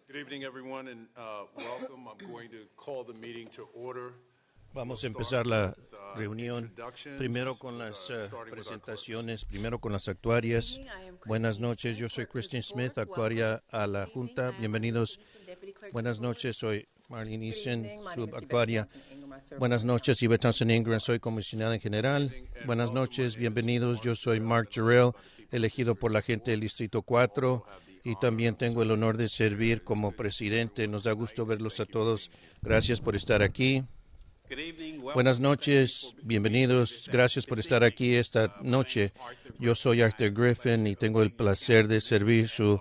Good evening, everyone, and welcome. I'm going to call the meeting to order. Vamos a empezar la reunión primero con las presentaciones, primero con las actuarias. Buenas noches, yo soy Christine Smith, actuaria a la Junta. Bienvenidos. Buenas noches, soy Marlene Eason, subactuaria. Buenas noches, Yvette Townsend Ingram, soy comisionada en general. Buenas noches, bienvenidos. Yo soy Mark Jarrell, elegido por la gente del Distrito 4. Y también tengo el honor de servir como presidente. Nos da gusto verlos a todos. Gracias por estar aquí. Buenas noches, bienvenidos. Gracias por estar aquí esta noche. Yo soy Arthur Griffin y tengo el placer de servir su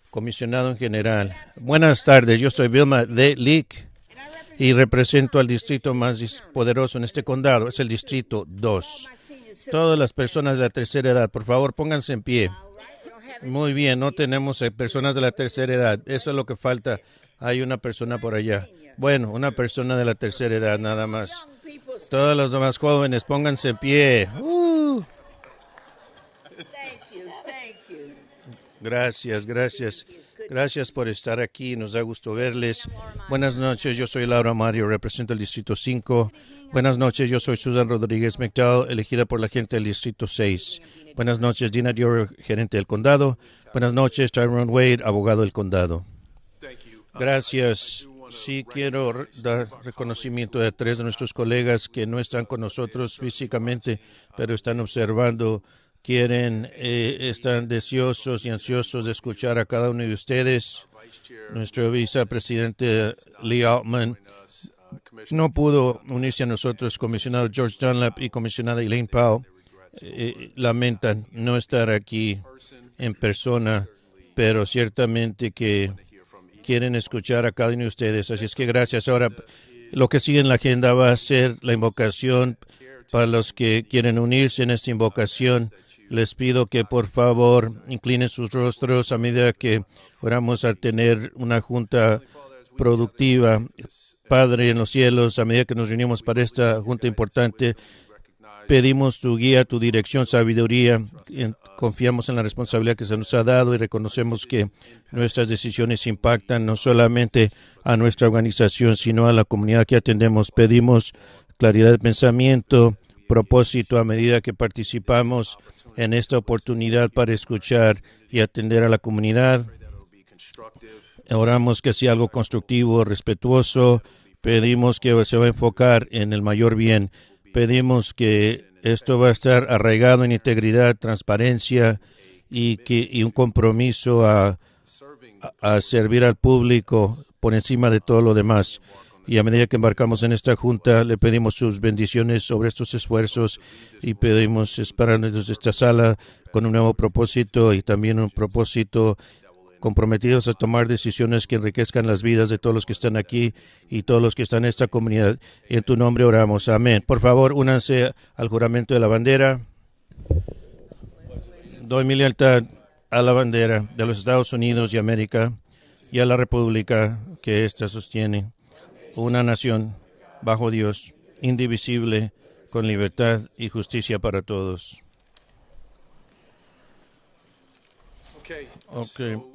comisionado en general. Buenas tardes, yo soy Vilma de Leek y represento al distrito más poderoso en este condado. Es el Distrito 2. Todas las personas de la tercera edad, por favor, pónganse en pie. Muy bien, no tenemos personas de la tercera edad. Eso es lo que falta. Hay una persona por allá. Bueno, una persona de la tercera edad, nada más. Todos los demás jóvenes, pónganse en pie. Gracias, gracias. Gracias por estar aquí. Nos da gusto verles. Buenas noches, yo soy Laura Mario, represento el Distrito 5. Buenas noches, yo soy Susan Rodríguez McDowell, elegida por la gente del Distrito 6. Buenas noches, Dina Dior, gerente del condado. Buenas noches, Tyrone Wade, abogado del condado. Gracias. Sí quiero dar reconocimiento a tres de nuestros colegas que no están con nosotros físicamente, pero están observando, están deseosos y ansiosos de escuchar a cada uno de ustedes. Nuestro vicepresidente Lee Altman no pudo unirse a nosotros, comisionado George Dunlap y comisionada Elaine Powell. Lamentan no estar aquí en persona, pero ciertamente que quieren escuchar a cada uno de ustedes. Así es que gracias. Ahora, lo que sigue en la agenda va a ser la invocación. Para los que quieren unirse en esta invocación, les pido que por favor inclinen sus rostros a medida que oramos a tener una junta productiva. Padre en los cielos, a medida que nos reunimos para esta junta importante, pedimos tu guía, tu dirección, sabiduría. Confiamos en la responsabilidad que se nos ha dado y reconocemos que nuestras decisiones impactan no solamente a nuestra organización, sino a la comunidad que atendemos. Pedimos claridad de pensamiento, propósito a medida que participamos en esta oportunidad para escuchar y atender a la comunidad. Oramos que sea algo constructivo, respetuoso. Pedimos que se va a enfocar en el mayor bien. Pedimos que esto va a estar arraigado en integridad, transparencia y un compromiso a servir al público por encima de todo lo demás. Y a medida que embarcamos en esta junta, le pedimos sus bendiciones sobre estos esfuerzos y pedimos esperarnos desde esta sala con un nuevo propósito y también un propósito comprometidos a tomar decisiones que enriquezcan las vidas de todos los que están aquí y todos los que están en esta comunidad. En tu nombre oramos. Amén. Por favor, únanse al juramento de la bandera. Doy mi lealtad a la bandera de los Estados Unidos de América y a la república que ésta sostiene, una nación bajo Dios, indivisible, con libertad y justicia para todos.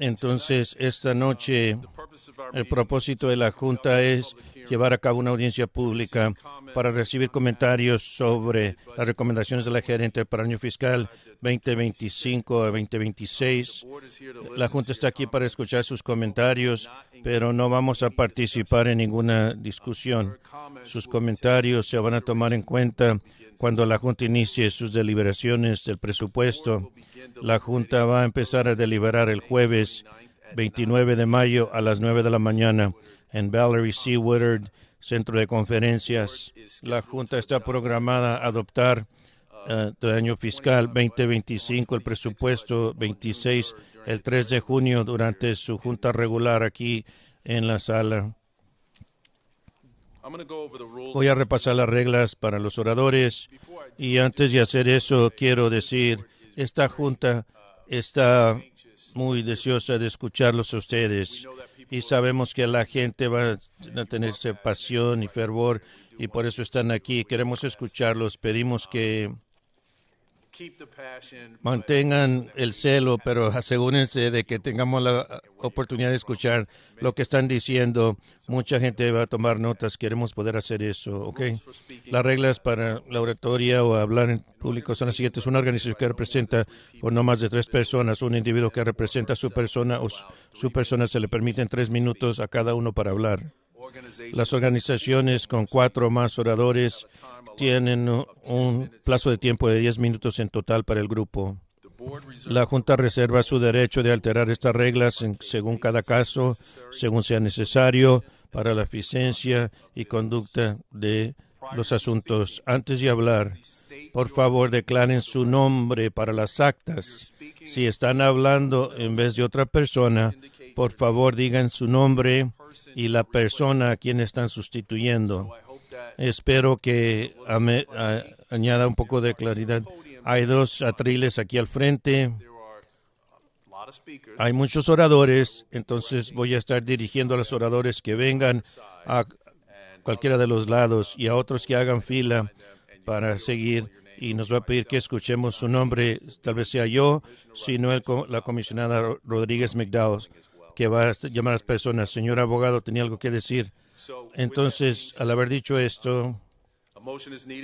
Entonces esta noche el propósito de la Junta es llevar a cabo una audiencia pública para recibir comentarios sobre las recomendaciones de la gerente para el año fiscal 2025 a 2026. La Junta está aquí para escuchar sus comentarios, pero no vamos a participar en ninguna discusión. Sus comentarios se van a tomar en cuenta cuando la Junta inicie sus deliberaciones del presupuesto. La Junta va a empezar a deliberar el jueves 29 de mayo a las 9 de la mañana en Valerie C. Woodard, Centro de Conferencias. La Junta está programada a adoptar el año fiscal 2025, el presupuesto 26, el 3 de junio durante su Junta regular aquí en la sala. Voy a repasar las reglas para los oradores y antes de hacer eso quiero decir, esta Junta está muy deseosa de escucharlos a ustedes y sabemos que la gente va a tenerse pasión y fervor y por eso están aquí. Queremos escucharlos. Pedimos que mantengan el celo, pero asegúrense de que tengamos la oportunidad de escuchar lo que están diciendo. Mucha gente va a tomar notas, queremos poder hacer eso, ¿ok? Las reglas para la oratoria o hablar en público son las siguientes. Una organización que representa por no más de 3 personas, un individuo que representa a su persona o su persona, se le permiten 3 minutos a cada uno para hablar. Las organizaciones con 4 o más oradores tienen un plazo de tiempo de 10 minutos en total para el grupo. La Junta reserva su derecho de alterar estas reglas según cada caso, según sea necesario, para la eficiencia y conducta de los asuntos. Antes de hablar, por favor, declaren su nombre para las actas. Si están hablando en vez de otra persona, por favor, digan su nombre y la persona a quien están sustituyendo. Espero que añada un poco de claridad. Hay 2 atriles aquí al frente. Hay muchos oradores, entonces voy a estar dirigiendo a los oradores que vengan a cualquiera de los lados y a otros que hagan fila para seguir. Y nos va a pedir que escuchemos su nombre, tal vez sea yo, si no la comisionada Rodríguez McDowell, que va a llamar a las personas. Señor abogado, tenía algo que decir. Entonces, al haber dicho esto,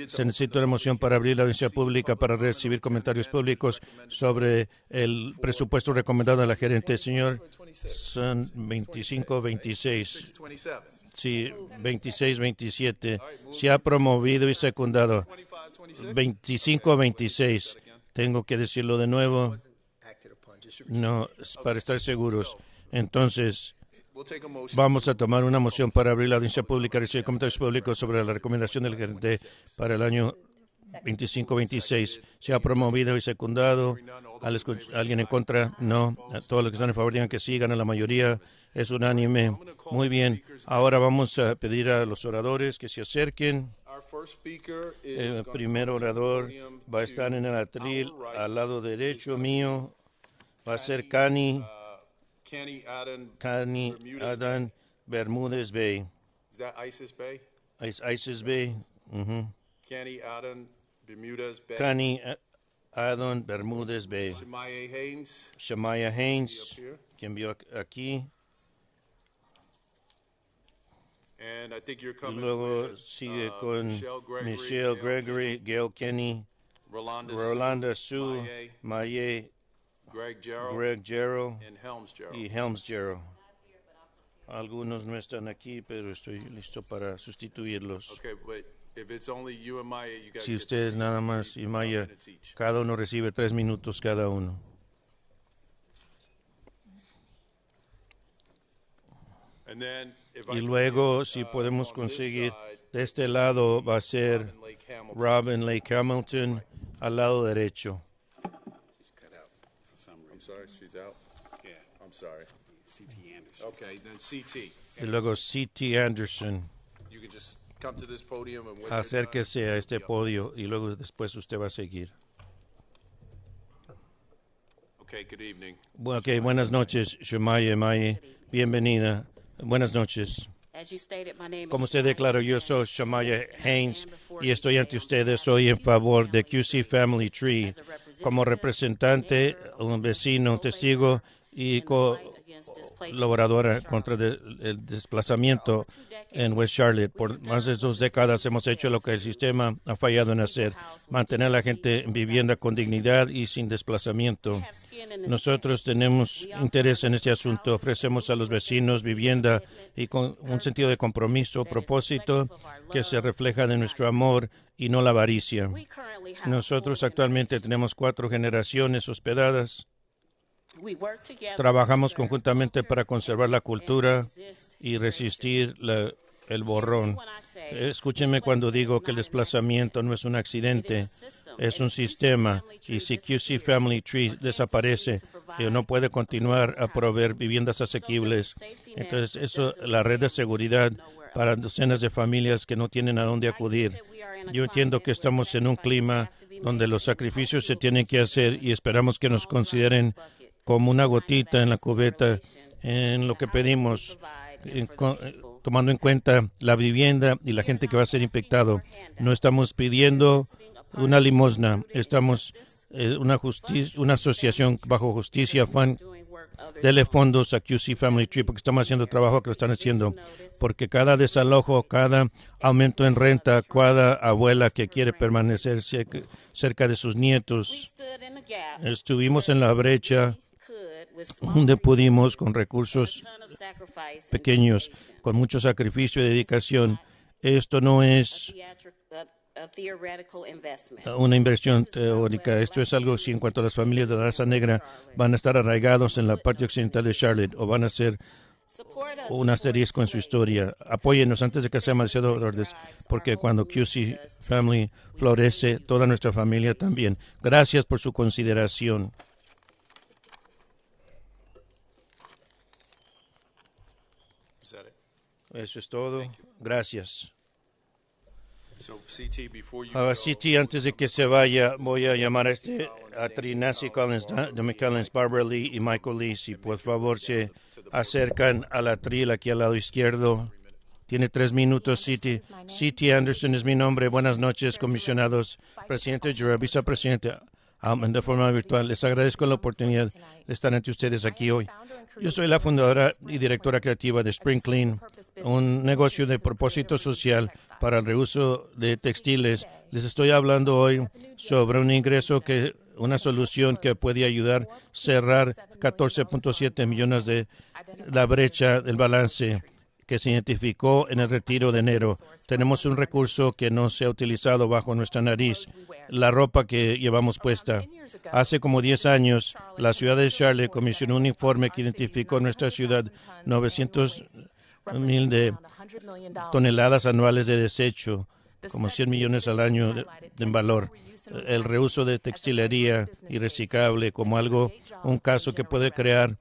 se necesita una moción para abrir la audiencia pública para recibir comentarios públicos sobre el presupuesto recomendado a la gerente. Señor, son 25-26. Sí, 26-27. Se ha promovido y secundado. 25-26. Tengo que decirlo de nuevo. No, para estar seguros. Entonces, vamos a tomar una moción para abrir la audiencia pública y recibir comentarios públicos sobre la recomendación del gerente para el año 25-26. Se ha promovido y secundado. ¿Alguien en contra? No. Todos los que están en favor digan que sí, gana la mayoría. Es unánime. Muy bien. Ahora vamos a pedir a los oradores que se acerquen. El primer orador va a estar en el atril al lado derecho mío. Va a ser Connie Adan Bermúdez Bay. ¿Es Isis Bay? Connie Adan Bermúdez Bay. Shamaya Haynes, quien vio aquí. Y luego sigue con Michelle Gregory, Gail Kenny, Rolanda Sue, Maye, Greg Jarrell y Helms Jarrell. Algunos no están aquí, pero estoy listo para sustituirlos. Si ustedes nada más y Maya, cada uno recibe 3 minutos cada uno. Y luego, si podemos conseguir, de este lado va a ser Robin Lake Hamilton, al lado derecho. Y luego C.T. Anderson. Acérquese a este podio y luego después usted va a seguir. Buenas noches, Shumaya Maye. Bienvenida. Buenas noches. Como usted declaró, yo soy Shamaya Haynes y estoy ante ustedes hoy en favor de QC Family Tree como representante, un vecino, un testigo y colaboradora contra el desplazamiento en West Charlotte. Por más de 2 décadas hemos hecho lo que el sistema ha fallado en hacer, mantener a la gente en vivienda con dignidad y sin desplazamiento. Nosotros tenemos interés en este asunto, ofrecemos a los vecinos vivienda y con un sentido de compromiso, propósito que se refleja en nuestro amor y no la avaricia. Nosotros actualmente tenemos 4 generaciones hospedadas. Trabajamos conjuntamente para conservar la cultura y resistir el borrón. Escúchenme cuando digo que el desplazamiento no es un accidente, es un sistema. Y si QC Family Tree desaparece, no puede continuar a proveer viviendas asequibles. Entonces, la red de seguridad para docenas de familias que no tienen a dónde acudir. Yo entiendo que estamos en un clima donde los sacrificios se tienen que hacer y esperamos que nos consideren como una gotita en la cubeta en lo que pedimos, tomando en cuenta la vivienda y la gente que va a ser infectado. No estamos pidiendo una limosna, estamos una asociación bajo justicia fund. Dele fondos a QC Family Tree porque estamos haciendo trabajo que lo están haciendo. Porque cada desalojo, cada aumento en renta, cada abuela que quiere permanecer cerca de sus nietos, estuvimos en la brecha donde pudimos con recursos pequeños, con mucho sacrificio y dedicación. Esto no es una inversión teórica. Esto es algo si en cuanto a las familias de la raza negra van a estar arraigados en la parte occidental de Charlotte o van a ser un asterisco en su historia. Apóyenos antes de que sea demasiado tarde, porque cuando QC Family florece, toda nuestra familia también. Gracias por su consideración. Eso es todo. Gracias. Ahora, CT, antes de que se vaya, voy a llamar a Trinasi Collins, Demi Collins, Barbara Lee y Michael Lee. Si por favor se acercan a la tril aquí al lado izquierdo. Tiene 3 minutos, CT. CT Anderson es mi nombre. Buenas noches, comisionados, presidente Gerard, vicepresidente, de forma virtual. Les agradezco la oportunidad de estar ante ustedes aquí hoy. Yo soy la fundadora y directora creativa de Spring Clean, un negocio de propósito social para el reuso de textiles. Les estoy hablando hoy sobre un ingreso una solución que puede ayudar a cerrar 14.7 millones de la brecha del balance que se identificó en el retiro de enero. Tenemos un recurso que no se ha utilizado bajo nuestra nariz, la ropa que llevamos puesta. Hace como 10 años, la ciudad de Charlotte comisionó un informe que identificó en nuestra ciudad 900,000 de toneladas anuales de desecho, como 100 millones al año en valor. El reuso de textilería y reciclable como un caso que puede crear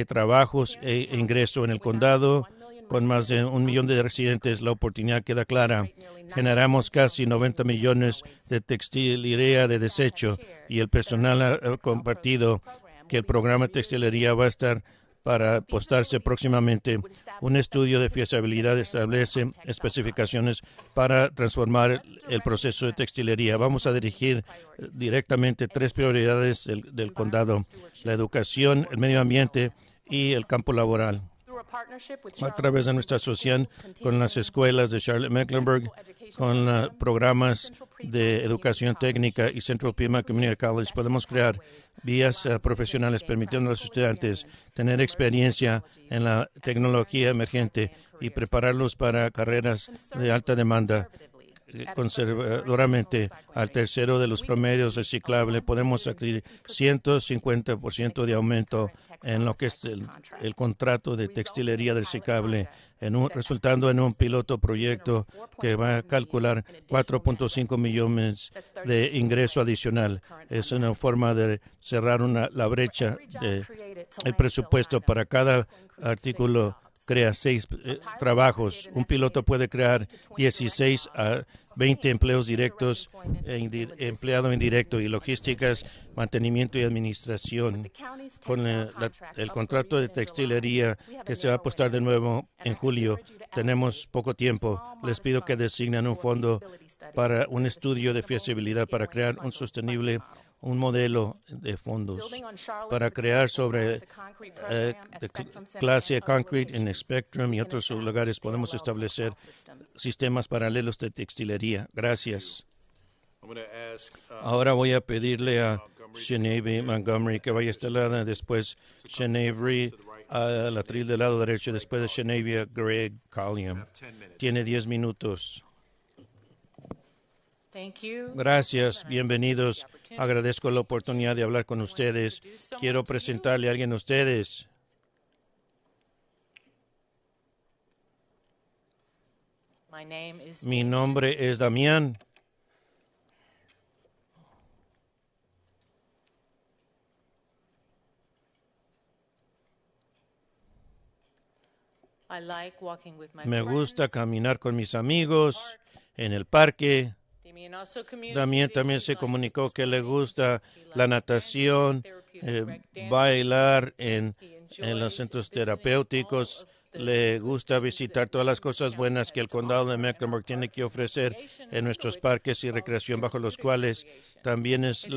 trabajos e ingreso en el condado. Con más de 1 millón de residentes, la oportunidad queda clara. Generamos casi 90 millones de textilería de desecho y el personal ha compartido que el programa de textilería va a estar para postarse próximamente. Un estudio de fiabilidad establece especificaciones para transformar el proceso de textilería. Vamos a dirigir directamente 3 prioridades del condado: la educación, el medio ambiente y el campo laboral. A través de nuestra asociación con las escuelas de Charlotte-Mecklenburg, con programas de educación técnica y Central Pima Community College, podemos crear vías profesionales permitiendo a los estudiantes tener experiencia en la tecnología emergente y prepararlos para carreras de alta demanda. Conservadoramente, al tercero de los promedios reciclables, podemos adquirir 150% de aumento en lo que es el contrato de textilería reciclable, resultando en un piloto proyecto que va a calcular 4.5 millones de ingreso adicional. Es una forma de cerrar la brecha el presupuesto para cada artículo. Crea 6 trabajos. Un piloto puede crear 16 a 20 empleos directos, empleado indirecto y logísticas, mantenimiento y administración. Con el contrato de textilería que se va a postar de nuevo en julio, tenemos poco tiempo. Les pido que designen un fondo para un estudio de fiabilidad para crear un modelo de fondos para crear sobre clase concrete en Spectrum y otros lugares. Podemos establecer sistemas paralelos de textilería. Gracias. Ahora voy a pedirle a Sinead Montgomery que vaya a este lado, después Sinead a la tril del lado derecho, después de Sinead Greg Colliam. Tiene 10 minutos. Gracias, bienvenidos. Agradezco la oportunidad de hablar con ustedes. Quiero presentarle a alguien a ustedes. Mi nombre es Damián. Me gusta caminar con mis amigos en el parque. También se comunicó que le gusta la natación, bailar en los centros terapéuticos. Le gusta visitar todas las cosas buenas que el condado de Mecklenburg tiene que ofrecer en nuestros parques y recreación, bajo los cuales también es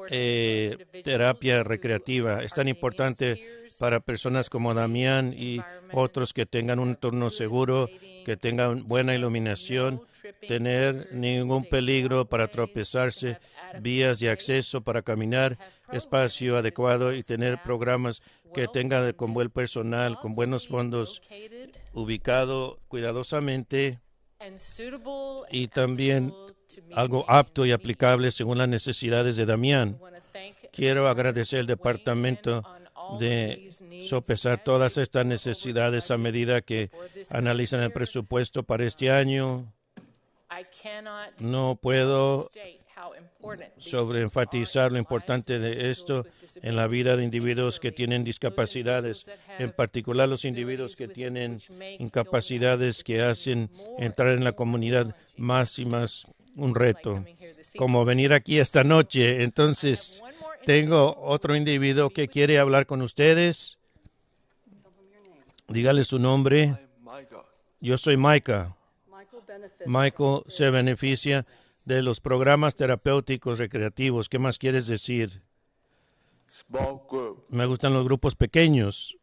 terapia recreativa. Es tan importante para personas como Damián y otros que tengan un entorno seguro, que tengan buena iluminación, tener ningún peligro para tropezarse, vías de acceso para caminar, espacio adecuado y tener programas que tengan con buen personal, con buenos fondos, ubicado cuidadosamente y también algo apto y aplicable según las necesidades de Damián. Quiero agradecer al departamento de sopesar todas estas necesidades a medida que analizan el presupuesto para este año. No puedo sobreenfatizar lo importante de esto en la vida de individuos que tienen discapacidades, en particular los individuos que tienen incapacidades que hacen entrar en la comunidad más y más un reto, como venir aquí esta noche. Entonces, tengo otro individuo que quiere hablar con ustedes. Dígale su nombre. Yo soy Micah. Michael se beneficia de los programas terapéuticos recreativos. ¿Qué más quieres decir? Me gustan los grupos pequeños.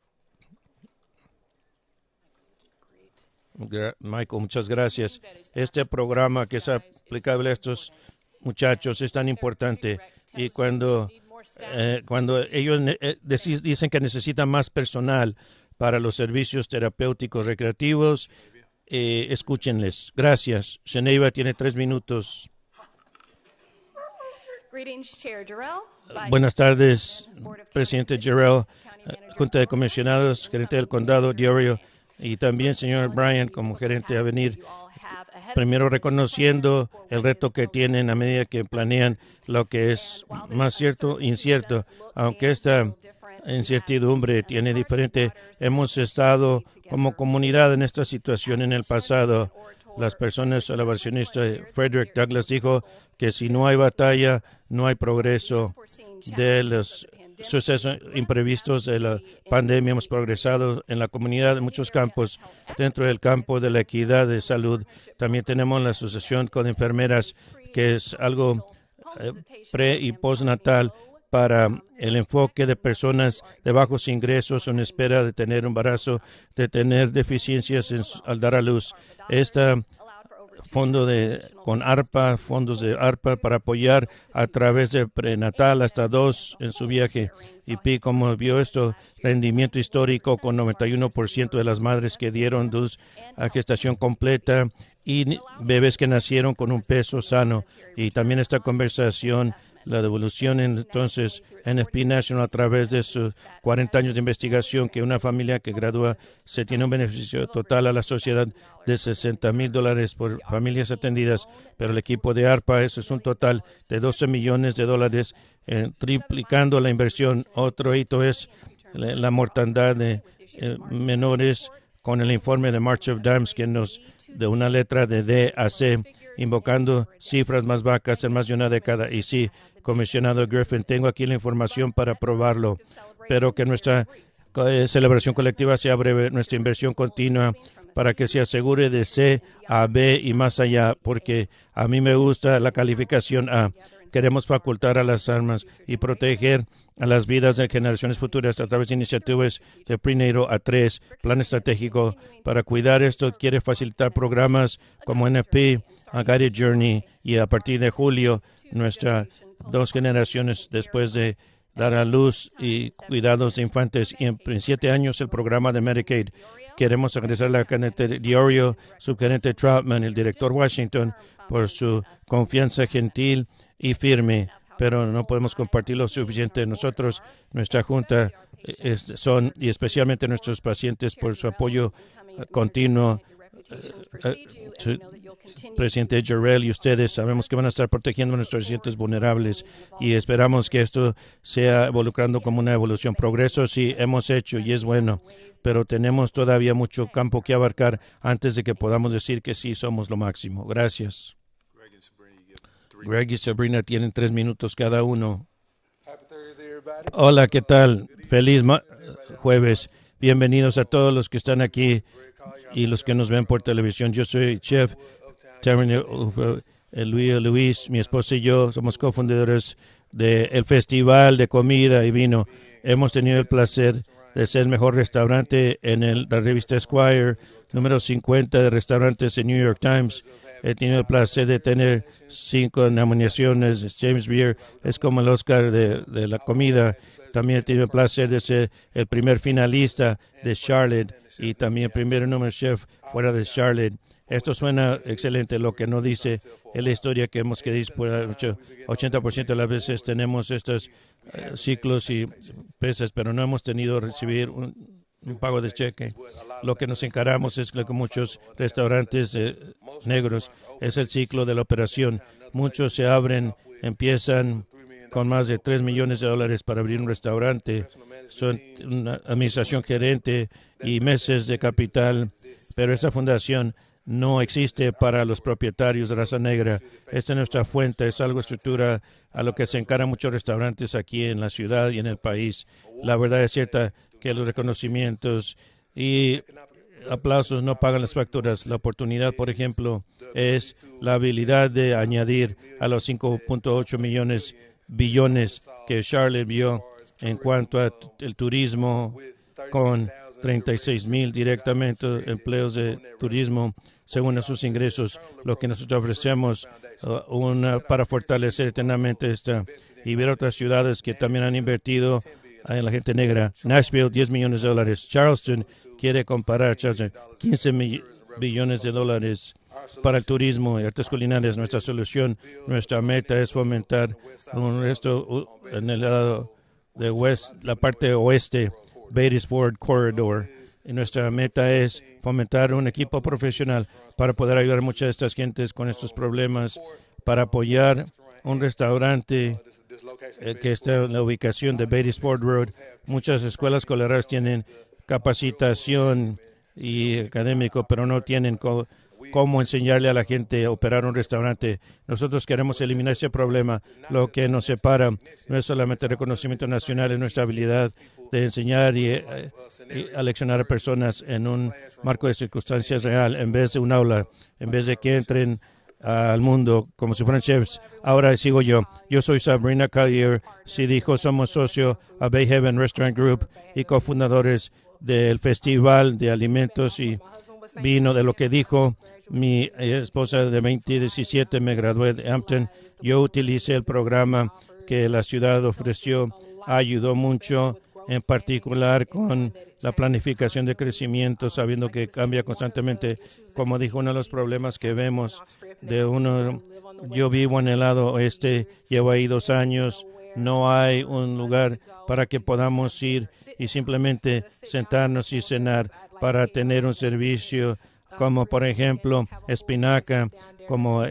Michael, muchas gracias. Este programa que es aplicable a estos muchachos es tan importante. Y cuando ellos dicen que necesitan más personal para los servicios terapéuticos recreativos, escúchenles. Gracias. Geneva tiene 3 minutos. Buenas tardes, presidente Jarrell, Junta de Comisionados, gerente del condado, Diorio, y también señor Bryan como gerente a venir. Primero reconociendo el reto que tienen a medida que planean lo que es más cierto e incierto, aunque esta incertidumbre tiene diferente. Hemos estado como comunidad en esta situación en el pasado. Las personas salvacionistas, Frederick Douglass dijo que si no hay batalla, no hay progreso. De los sucesos imprevistos de la pandemia hemos progresado en la comunidad en muchos campos. Dentro del campo de la equidad de salud, también tenemos la asociación con enfermeras, que es algo pre- y postnatal para el enfoque de personas de bajos ingresos en espera de tener embarazo, de tener deficiencias al dar a luz. Fondos de ARPA para apoyar a través de prenatal hasta 2 en su viaje. Y Pi, como vio esto, rendimiento histórico con 91% de las madres que dieron luz a gestación completa y bebés que nacieron con un peso sano. Y también esta conversación, la devolución entonces NFP National a través de sus 40 años de investigación, que una familia que gradúa se tiene un beneficio total a la sociedad de $60,000 por familias atendidas, pero el equipo de ARPA, eso es un total de $12 millones, triplicando la inversión. Otro hito es la mortandad de menores con el informe de March of Dimes, que nos de una letra de D a C, invocando cifras más bajas en más de una década. Y sí, comisionado Griffin, tengo aquí la información para probarlo, pero que nuestra celebración colectiva sea breve, nuestra inversión continua para que se asegure de C a B y más allá, porque a mí me gusta la calificación A. Queremos facultar a las armas y proteger a las vidas de generaciones futuras a través de iniciativas de prenatal a 3, plan estratégico para cuidar esto. Quiere facilitar programas como NFP, a Guided Journey, y a partir de julio, nuestras 2 generaciones después de dar a luz y cuidados de infantes, y en 7 años el programa de Medicaid. Queremos agradecer a la gerente Diorio, subgerente Troutman, el director Washington, por su confianza gentil y firme, pero no podemos compartir lo suficiente. Nosotros, nuestra junta, y especialmente nuestros pacientes, por su apoyo continuo. Presidente Jarrell y ustedes sabemos que van a estar protegiendo a nuestros residentes vulnerables y esperamos que esto sea involucrando como una evolución. Progreso sí hemos hecho y es bueno, pero tenemos todavía mucho campo que abarcar antes de que podamos decir que sí somos lo máximo. Gracias. Greg y Sabrina tienen 3 minutos cada uno. Hola, ¿qué tal? Feliz jueves. Bienvenidos a todos los que están aquí y los que nos ven por televisión. Yo soy Chef Luis, mi esposa y yo somos cofundadores del Festival de Comida y Vino. Hemos tenido el placer de ser el mejor restaurante en la revista Esquire, número 50 de restaurantes en New York Times. He tenido el placer de tener 5 nominaciones. James Beard es como el Oscar de la comida. También he tenido el placer de ser el primer finalista de Charlotte y también el primer número chef fuera de Charlotte. Esto suena excelente. Lo que no dice es la historia que hemos querido. 80% de las veces tenemos estos ciclos y peces, pero no hemos tenido que recibir un pago de cheque. Lo que nos encaramos es que muchos restaurantes negros es el ciclo de la operación. Muchos se abren, empiezan con más de $3 millones para abrir un restaurante. Son una administración gerente y meses de capital, pero esa fundación no existe para los propietarios de raza negra. Esta es nuestra fuente, es algo estructura a lo que se encaran muchos restaurantes aquí en la ciudad y en el país. La verdad es cierta que los reconocimientos y aplausos no pagan las facturas. La oportunidad, por ejemplo, es la habilidad de añadir a los 5.8 billones que Charlotte vio en cuanto al turismo, con 36,000 directamente empleos de turismo según sus ingresos. Lo que nosotros ofrecemos para fortalecer eternamente esta y ver otras ciudades que también han invertido en la gente negra. Nashville, $10 millones. Charleston quiere comparar 15 billones de dólares para el turismo y artes culinarias. Nuestra solución, nuestra meta es fomentar esto en el lado de la parte oeste, Beatties Ford Corridor. Y nuestra meta es fomentar un equipo profesional para poder ayudar a muchas de estas gentes con estos problemas, para apoyar un restaurante que está en la ubicación de Beatties Ford Road. Muchas escuelas escolares tienen capacitación y académico, pero no tienen cómo enseñarle a la gente a operar un restaurante. Nosotros queremos eliminar ese problema. Lo que nos separa no es solamente el reconocimiento nacional, es nuestra habilidad de enseñar y aleccionar a personas en un marco de circunstancias real, en vez de un aula, en vez de que entren al mundo como si fueran chefs. Ahora sigo yo. Yo soy Sabrina Collier. Sí dijo, somos socio a Bay Haven Restaurant Group y cofundadores del Festival de Alimentos y Vino. De lo que dijo mi esposa de 2017, me gradué de Hampton. Yo utilicé el programa que la ciudad ofreció, ayudó mucho, en particular con la planificación de crecimiento, sabiendo que cambia constantemente. Como dijo, uno de los problemas que vemos yo vivo en el lado oeste, llevo ahí 2 años, no hay un lugar para que podamos ir y simplemente sentarnos y cenar, para tener un servicio como por ejemplo espinaca, como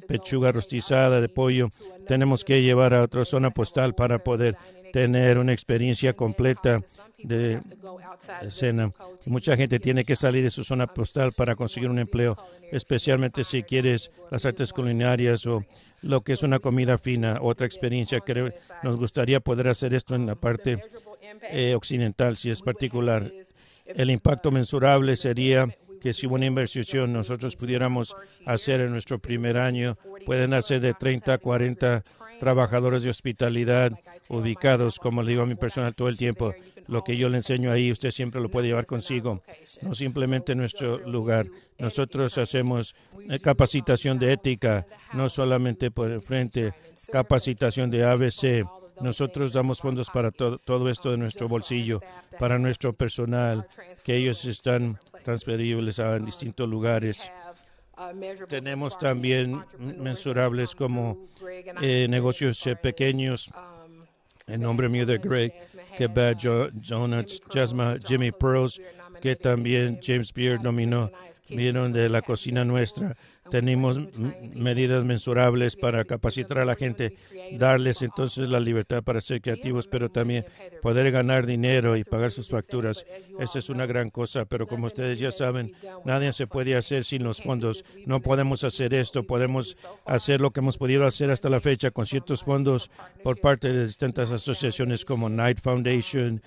pechuga rostizada de pollo. Tenemos que llevar a otra zona postal para poder tener una experiencia completa de cena. Mucha gente tiene que salir de su zona postal para conseguir un empleo, especialmente si quieres las artes culinarias o lo que es una comida fina, otra experiencia. Nos gustaría poder hacer esto en la parte occidental, si es particular. El impacto mensurable sería que si una inversión nosotros pudiéramos hacer en nuestro primer año, pueden hacer de 30 a 40 trabajadores de hospitalidad ubicados, como le digo a mi personal todo el tiempo. Lo que yo le enseño ahí, usted siempre lo puede llevar consigo, no simplemente en nuestro lugar. Nosotros hacemos capacitación de ética, no solamente por el frente, capacitación de ABC. Nosotros damos fondos para todo esto de nuestro bolsillo, para nuestro personal, que ellos están transferibles a distintos lugares. Tenemos también mensurables como negocios pequeños, en nombre mío de Greg, que Bad Jonah, Jasma, Jimmy Pearls, que también James Beard nominó, vieron de la cocina nuestra. Tenemos medidas mensurables para capacitar a la gente, darles entonces la libertad para ser creativos, pero también poder ganar dinero y pagar sus facturas. Esa es una gran cosa, pero como ustedes ya saben, nadie se puede hacer sin los fondos. No podemos hacer esto, podemos hacer lo que hemos podido hacer hasta la fecha con ciertos fondos por parte de distintas asociaciones como Knight Foundation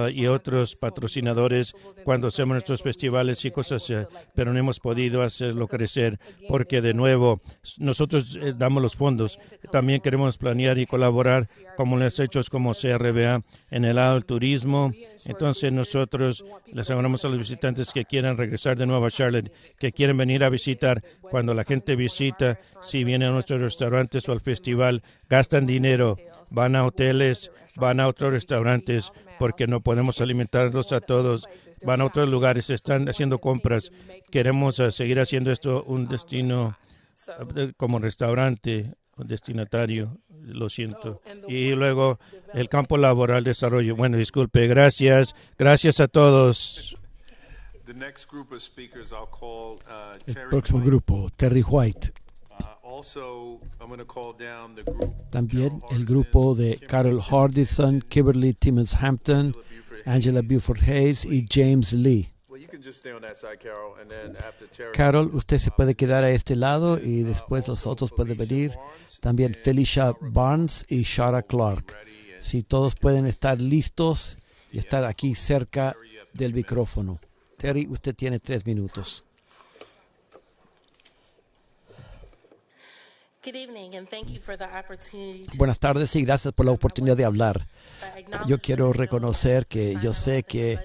y otros patrocinadores cuando hacemos nuestros festivales y cosas así, pero no hemos podido hacerlo crecer, porque de nuevo nosotros damos los fondos. También queremos planear y colaborar como los hechos como CRBA en el lado del turismo. Entonces nosotros les aseguramos a los visitantes que quieran regresar de nuevo a Charlotte, que quieren venir a visitar. Cuando la gente visita, si vienen a nuestros restaurantes o al festival, gastan dinero, van a hoteles, van a otros restaurantes porque no podemos alimentarlos a todos, van a otros lugares, están haciendo compras. Queremos seguir haciendo esto un destino como restaurante, un destinatario, lo siento. Y luego el campo laboral, desarrollo. Bueno, disculpe, gracias a todos. El próximo grupo, Terry White. También el grupo de Carol Hardison, Kimberly Timmons Hampton, Angela Buford Hayes y James Lee. Carol, usted se puede quedar a este lado y después los otros pueden venir. También Felicia Barnes y Shara Clark. Si todos pueden estar listos y estar aquí cerca del micrófono. Terry, usted tiene 3 minutos. Buenas tardes y gracias por la oportunidad de hablar. Yo quiero reconocer que yo sé que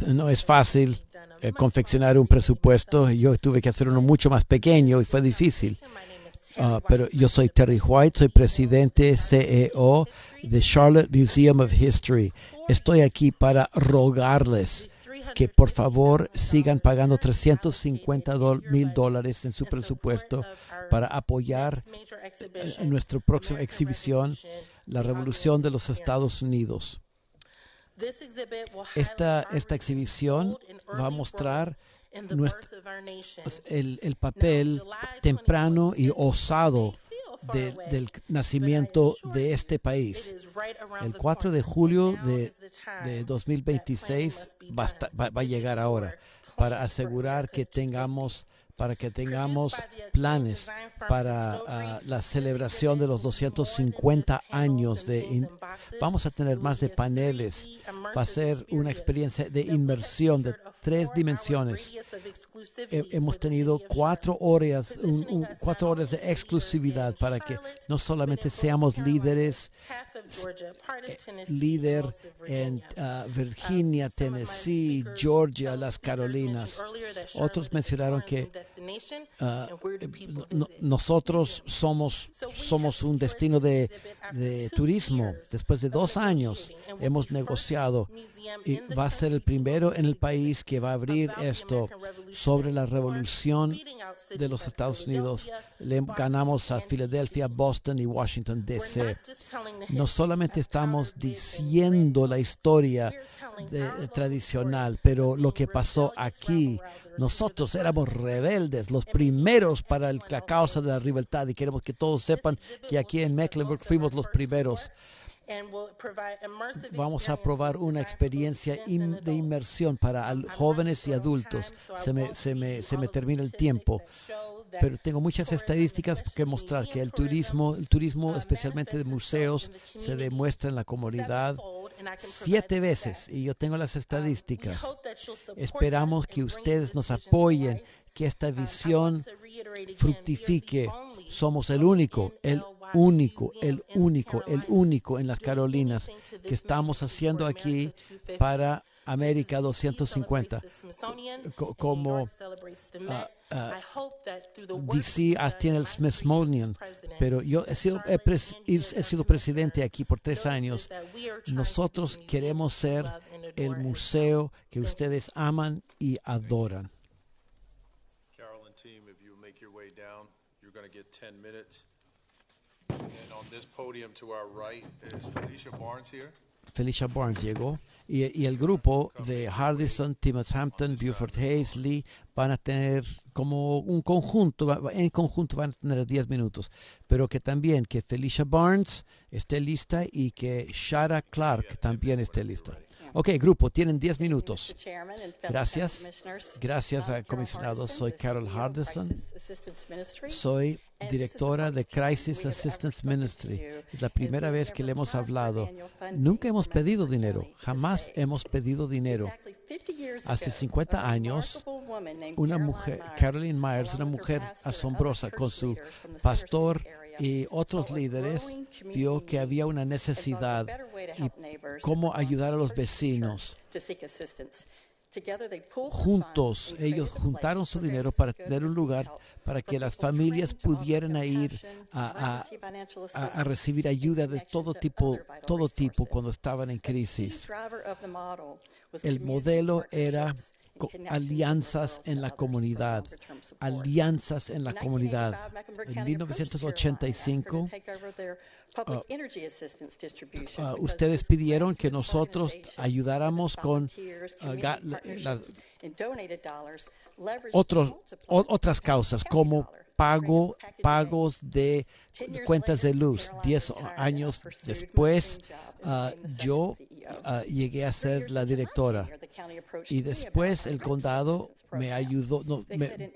no es fácil confeccionar un presupuesto. Yo tuve que hacer uno mucho más pequeño y fue difícil. Pero yo soy Terry White, soy presidente CEO de Charlotte Museum of History. Estoy aquí para rogarles que por favor sigan pagando $350,000 en su presupuesto para apoyar nuestra próxima exhibición, la Revolución de los Estados Unidos. Esta exhibición va a mostrar el papel temprano y osado del nacimiento de este país. El 4 de julio de 2026 va a llegar ahora para asegurar que tengamos planes para la celebración de los 250 años. Vamos a tener más de paneles. Va a ser una experiencia de inmersión de 3 dimensiones. Hemos tenido 4 horas de exclusividad para que no solamente seamos líder en Virginia, Tennessee, Georgia, las Carolinas. Otros mencionaron que nosotros somos un destino de turismo. Después de 2 años hemos negociado y va a ser el primero en el país que va a abrir esto sobre la revolución de los Estados Unidos. Le ganamos a Filadelfia, Boston y Washington, D.C. No solamente estamos diciendo la historia tradicional, pero lo que pasó aquí. Nosotros éramos rebeldes, los primeros para la causa de la libertad, y queremos que todos sepan que aquí en Mecklenburg fuimos los primeros. Vamos a probar una experiencia de inmersión para jóvenes y adultos. Se me termina el tiempo, pero tengo muchas estadísticas que mostrar que el turismo especialmente de museos, se demuestra en la comunidad 7 veces, y yo tengo las estadísticas. Esperamos que ustedes nos apoyen, que esta visión fructifique. Somos el único en las Carolinas que estamos haciendo aquí para América 250. Como DC tiene el Smithsonian, pero yo he sido presidente aquí por 3 años. Nosotros queremos ser el museo que ustedes aman y adoran. Carol and team, if you make your way down, you're going to get 10 minutes. And then on this podium to our right is Felicia Barnes here. Felicia Barnes llegó y el grupo de Hardison, Timmons Hampton, Buford Hayes, Lee van a tener como un conjunto, en conjunto van a tener 10 minutos, pero que también que Felicia Barnes esté lista y que Shara Clark también esté lista. Ok, grupo, tienen 10 minutos. Gracias a comisionados. Soy Carol Hardison. Soy directora de Crisis Assistance Ministry. Es la primera vez que le hemos hablado. Nunca hemos pedido dinero. Jamás hemos pedido dinero. Hace 50 años, una mujer, Caroline Myers, una mujer asombrosa, con su pastor y otros líderes vio que había una necesidad y cómo ayudar a los vecinos. Juntos, ellos juntaron su dinero para tener un lugar para que las familias pudieran ir a recibir ayuda de todo tipo cuando estaban en crisis. El modelo era alianzas en la comunidad, alianzas en la comunidad. En 1985, ustedes pidieron que nosotros ayudáramos con otras causas como pagos de cuentas de luz. 10 años después, yo llegué a ser la directora y después el condado me ayudó,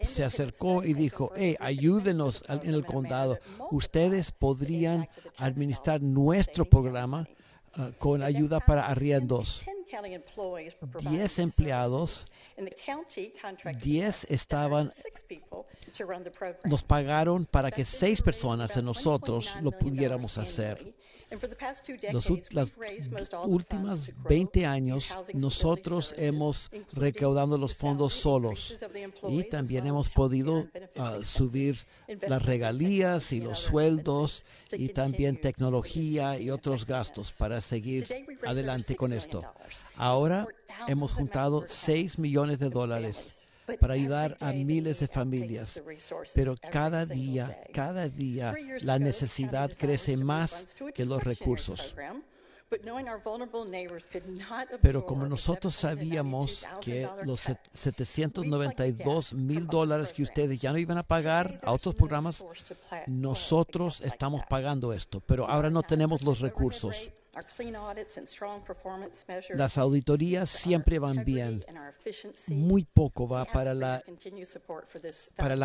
se acercó y dijo, hey, ayúdenos en el condado. Ustedes podrían administrar nuestro programa con ayuda para arriendos. 10 empleados, 10 nos pagaron para que 6 personas de nosotros lo pudiéramos hacer. Los últimos 20 años nosotros hemos recaudado los fondos solos y también hemos podido subir las regalías y los sueldos y también tecnología y otros gastos para seguir adelante con esto. Ahora hemos juntado $6 millones para ayudar a miles de familias, pero cada día la necesidad crece más que los recursos. Pero como nosotros sabíamos que los $792,000 que ustedes ya no iban a pagar a otros programas, nosotros estamos pagando esto, pero ahora no tenemos los recursos. Las auditorías siempre van bien. Muy poco va para la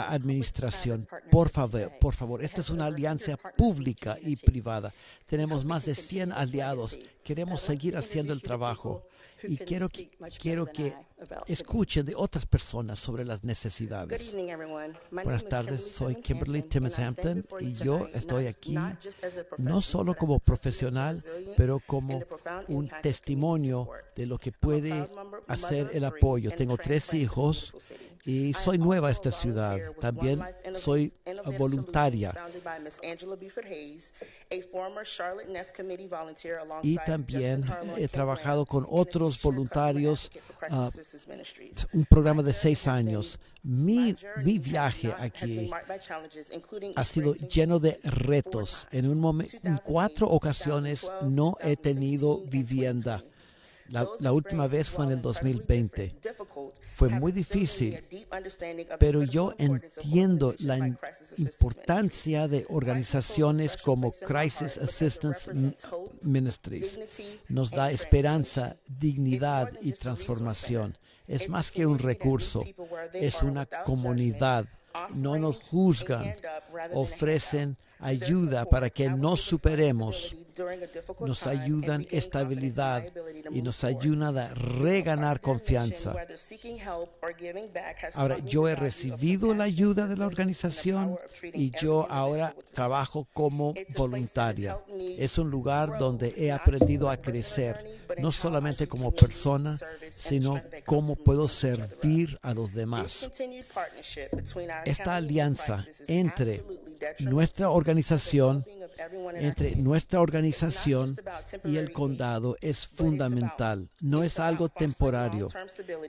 administración. Por favor, esta es una alianza pública y privada. Tenemos más de 100 aliados. Queremos seguir haciendo el trabajo. Y quiero que escuchen de otras personas sobre las necesidades. Buenas tardes, soy Kimberly Timmons Hampton y yo estoy aquí no solo como profesional, pero como un testimonio de lo que puede hacer el apoyo. Tengo 3 hijos y soy nueva a esta ciudad. También soy voluntaria. Y también he trabajado con otros voluntarios, un programa de 6 años. Mi viaje aquí ha sido lleno de retos. En 4 ocasiones no he tenido vivienda. La última vez fue en el 2020. Fue muy difícil, pero yo entiendo la importancia de organizaciones como Crisis Assistance Ministries. Nos da esperanza, dignidad y transformación. Es más que un recurso, es una comunidad. No nos juzgan, ofrecen ayuda para que nos superemos, nos ayudan estabilidad y nos ayudan a reganar confianza. Ahora, yo he recibido la ayuda de la organización y yo ahora trabajo como voluntaria. Es un lugar donde he aprendido a crecer, no solamente como persona, sino cómo puedo servir a los demás. Esta alianza entre nuestra organización y el condado es fundamental. No es algo temporario.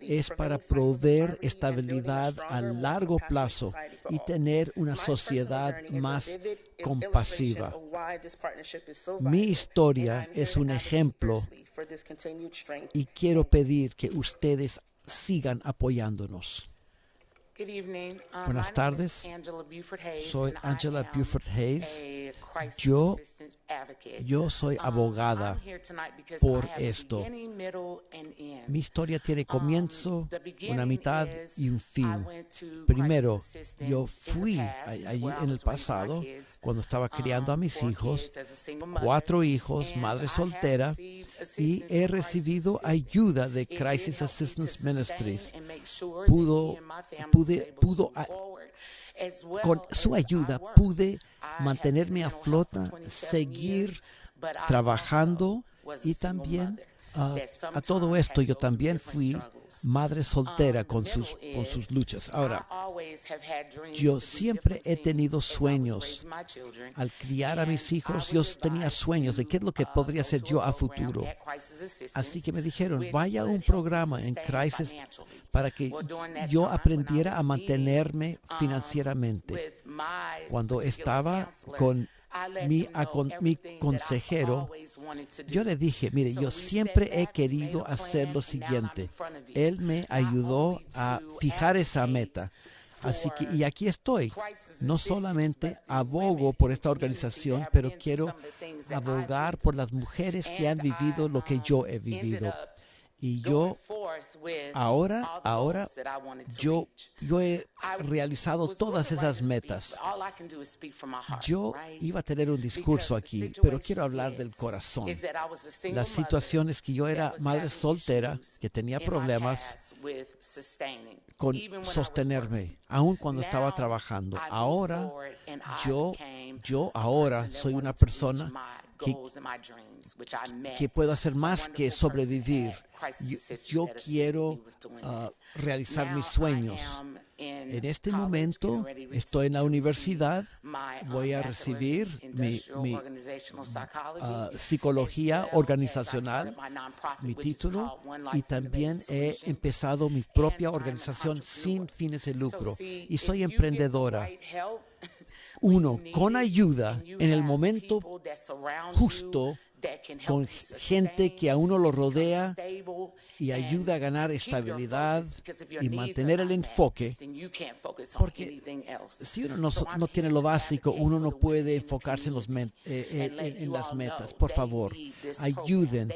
Es para proveer estabilidad a largo plazo y tener una sociedad más compasiva. Mi historia es un ejemplo y quiero pedir que ustedes sigan apoyándonos. Buenas tardes, soy Angela Buford Hayes. Yo soy abogada por esto. Mi historia tiene comienzo, una mitad y un fin. Primero, yo fui allí en el pasado, cuando estaba criando a mis hijos, 4 hijos, madre soltera, y he recibido ayuda de Crisis Assistance Ministries. Pudo con su ayuda pude mantenerme a flota, seguir trabajando y también a todo esto yo también fui madre soltera con sus luchas. Ahora, yo siempre he tenido sueños. Al criar a mis hijos, yo tenía sueños de qué es lo que podría hacer yo a futuro. Así que me dijeron, vaya a un programa en Crisis para que yo aprendiera a mantenerme financieramente. Cuando estaba con mi consejero, yo le dije, mire, yo siempre he querido hacer lo siguiente. Él me ayudó a fijar esa meta. Así que, y aquí estoy. No solamente abogo por esta organización, pero quiero abogar por las mujeres que han vivido lo que yo he vivido. Y yo ahora yo he realizado todas esas metas. Yo iba a tener un discurso aquí, pero quiero hablar del corazón. Las situaciones que yo era madre soltera, que tenía problemas con sostenerme, aun cuando estaba trabajando. Ahora, yo ahora soy una persona que puedo hacer más que sobrevivir. Yo quiero realizar mis sueños. En este momento estoy en la universidad, voy a recibir mi psicología organizacional, mi título, y también he empezado mi propia organización sin fines de lucro. Y soy emprendedora. Uno, con ayuda en el momento justo, con gente que a uno lo rodea y ayuda a ganar estabilidad y mantener el enfoque, porque si uno no tiene lo básico, uno no puede enfocarse en las metas. Por favor, ayuden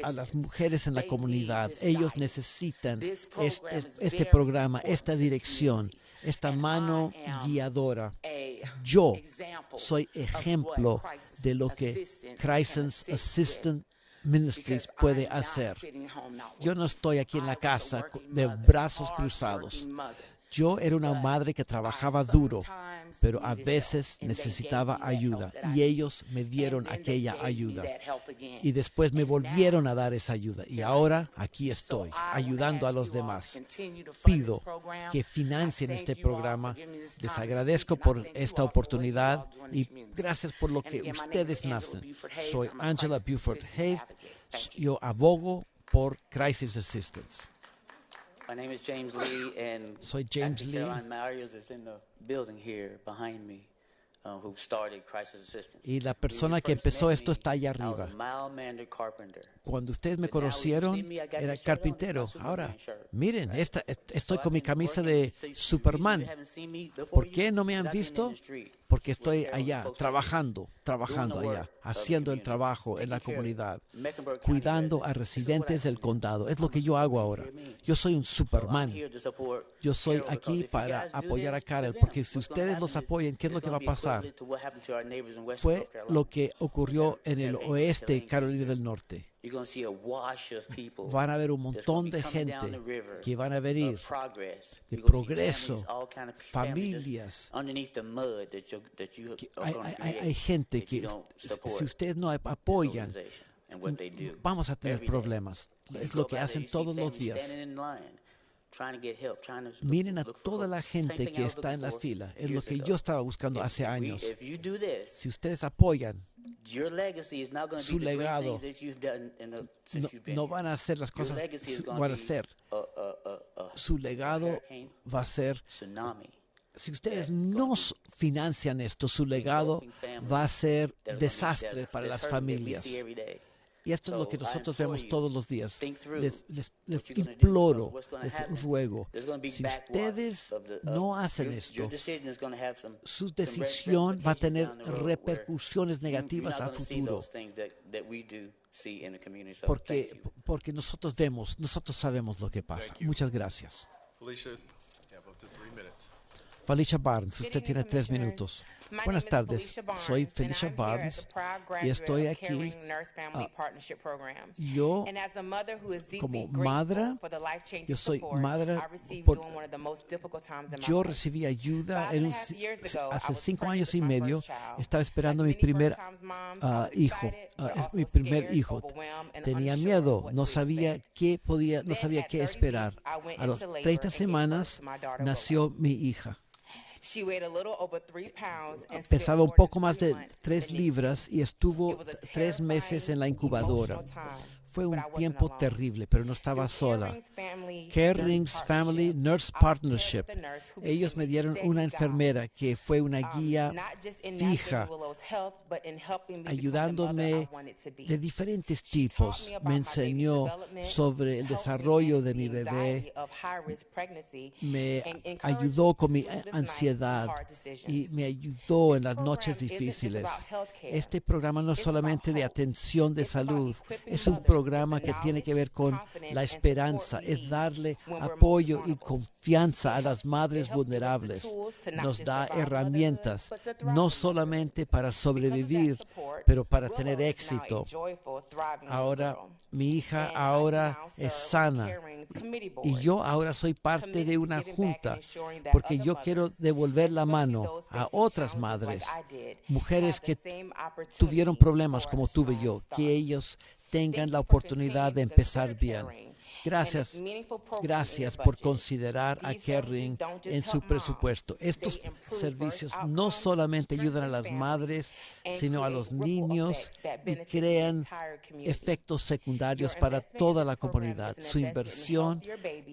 a las mujeres en la comunidad. Ellos necesitan este programa, esta dirección, esta mano guiadora. Yo soy ejemplo de lo que Crisis Assistant Ministries puede hacer. Yo no estoy aquí en la casa de brazos cruzados. Yo era una madre que trabajaba duro, pero a veces necesitaba ayuda y ellos me dieron aquella ayuda y después me volvieron a dar esa ayuda y ahora aquí estoy ayudando a los demás. Pido que financien este programa. Les agradezco por esta oportunidad y gracias por lo que ustedes nacen. Soy Angela Buford Hayes. Yo abogo por Crisis Assistance. My name is James Lee, and Soy James Lee. Caroline Marius is in the building here behind me, who started Crisis Assistance. Y la persona que empezó esto está allá arriba. Cuando ustedes me conocieron, era carpintero. Ahora, miren, estoy con mi camisa de Superman. ¿Por qué no me han visto? Porque estoy allá, trabajando allá, haciendo el trabajo en la comunidad, cuidando a residentes del condado. Es lo que yo hago ahora. Yo soy un Superman. Yo soy aquí para apoyar a Carol, porque si ustedes los apoyan, ¿qué es lo que va a pasar? Fue lo que ocurrió en el oeste de Carolina del Norte. Van a ver un montón de gente que van a venir de progreso, familias. Hay gente que si ustedes no apoyan, vamos a tener problemas. Es lo que hacen todos los días. Miren a toda la gente que está en la fila. Es lo que yo estaba buscando hace años. Si ustedes apoyan, su legado no van a hacer las cosas que van a hacer. Su legado va a ser, si ustedes no financian esto, su legado va a ser desastre para las familias. Y esto es lo que nosotros vemos todos los días. Les imploro, les ruego, si ustedes no hacen esto, su decisión va a tener repercusiones negativas a futuro. Porque nosotros sabemos lo que pasa. Muchas gracias. Felicia Barnes, usted tiene 3 minutos. Buenas tardes, soy Felicia Barnes y estoy aquí. Yo, como madre, yo soy madre. Yo recibí ayuda hace 5 años y medio. Estaba esperando mi primer hijo. Mi primer hijo. Tenía miedo, no sabía qué esperar. A las 30 semanas nació mi hija. Pesaba un poco más de 3 libras y estuvo 3 meses en la incubadora. Fue un tiempo terrible, pero no estaba sola. Carerings Family Nurse Partnership. Ellos me dieron una enfermera que fue una guía fija, ayudándome de diferentes tipos. Me enseñó sobre el desarrollo de mi bebé, me ayudó con mi ansiedad y me ayudó en las noches difíciles. Este programa no es solamente de atención de salud, es un programa que tiene que ver con la esperanza, es darle apoyo y confianza a las madres vulnerables. Nos da herramientas, no solamente para sobrevivir, pero para tener éxito. Ahora, mi hija ahora es sana y yo ahora soy parte de una junta porque yo quiero devolver la mano a otras madres, mujeres que tuvieron problemas como tuve yo, que ellos tengan la oportunidad de empezar bien. Gracias por considerar a Carering en su presupuesto. Estos servicios no solamente ayudan a las madres, sino a los niños y crean efectos secundarios para toda la comunidad. Su inversión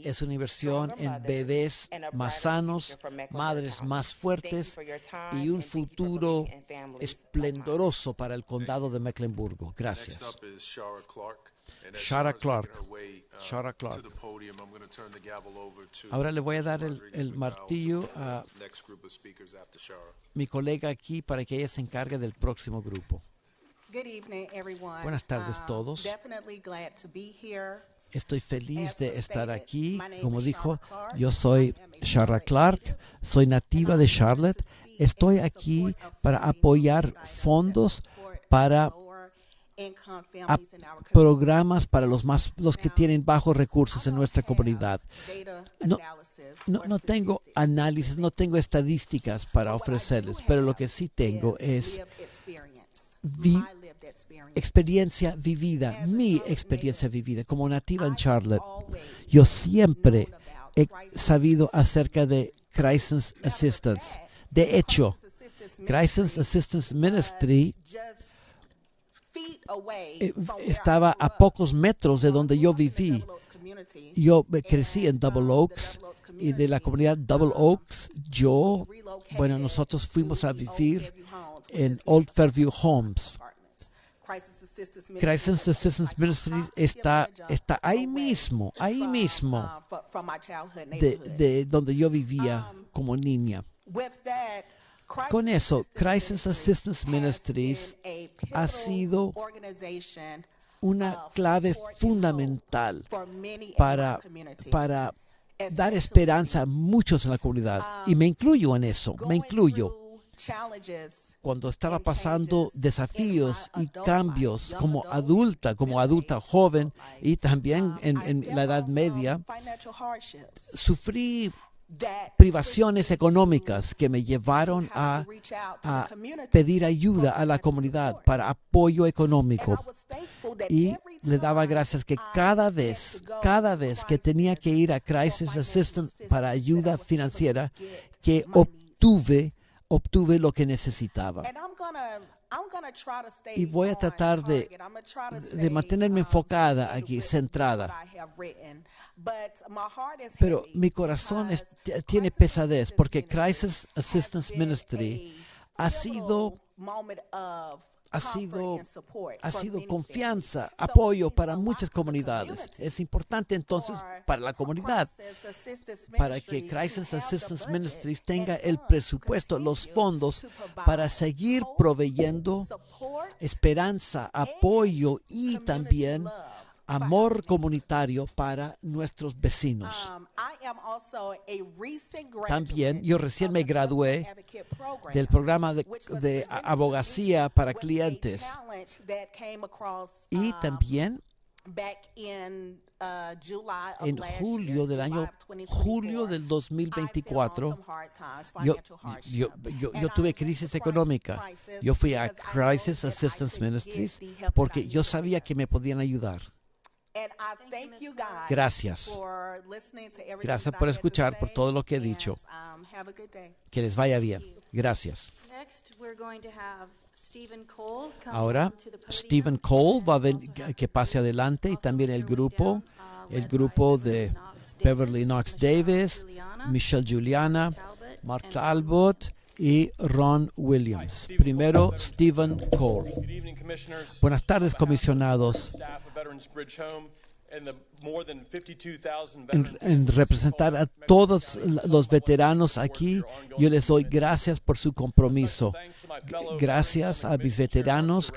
es una inversión en bebés más sanos, madres más fuertes y un futuro esplendoroso para el condado de Mecklenburgo. Gracias. Shara Clark. Ahora le voy a dar el martillo a mi colega aquí para que ella se encargue del próximo grupo. Buenas tardes todos. Estoy feliz de estar aquí. Como dijo, yo soy Shara Clark, soy nativa de Charlotte. Estoy aquí para apoyar fondos para programas para los que tienen bajos recursos en nuestra comunidad. No tengo análisis, no tengo estadísticas para ofrecerles, pero lo que sí tengo es experiencia vivida, mi experiencia vivida como nativa en Charlotte. Yo siempre he sabido acerca de Crisis Assistance. De hecho, Crisis Assistance Ministry estaba a pocos metros de donde yo viví. Yo crecí en Double Oaks y de la comunidad Double Oaks, nosotros fuimos a vivir en Old Fairview Homes. Crisis Assistance Ministry está ahí mismo, de donde yo vivía como niña. Con eso, Crisis Assistance Ministries ha sido una clave fundamental para dar esperanza a muchos en la comunidad. Y me incluyo en eso, Cuando estaba pasando desafíos y cambios como adulta joven y también en la edad media, sufrí privaciones económicas que me llevaron a pedir ayuda a la comunidad para apoyo económico. Y le daba gracias que cada vez que tenía que ir a Crisis Assistance para ayuda financiera, que obtuve lo que necesitaba. Y voy a tratar de mantenerme enfocada aquí, centrada. Pero mi corazón tiene pesadez porque Crisis Assistance Ministry ha sido confianza, apoyo para muchas comunidades. Es importante entonces para la comunidad, para que Crisis Assistance Ministries tenga el presupuesto, los fondos para seguir proveyendo esperanza, apoyo y también amor comunitario para nuestros vecinos. También yo recién me gradué del programa de abogacía para clientes y también en julio del 2024 yo tuve crisis económica. Yo fui a Crisis Assistance Ministries porque yo sabía que me podían ayudar. Gracias. Gracias por escuchar, por todo lo que he dicho. Que les vaya bien. Gracias. Ahora, Stephen Cole va a venir, que pase adelante, y también el grupo de Beverly Knox Davis, Michelle Juliana, Mark Talbot y Ron Williams. Primero, Stephen Cole. Buenas tardes, comisionados. En representar a todos los veteranos aquí, yo les doy gracias por su compromiso. Gracias a mis veteranos,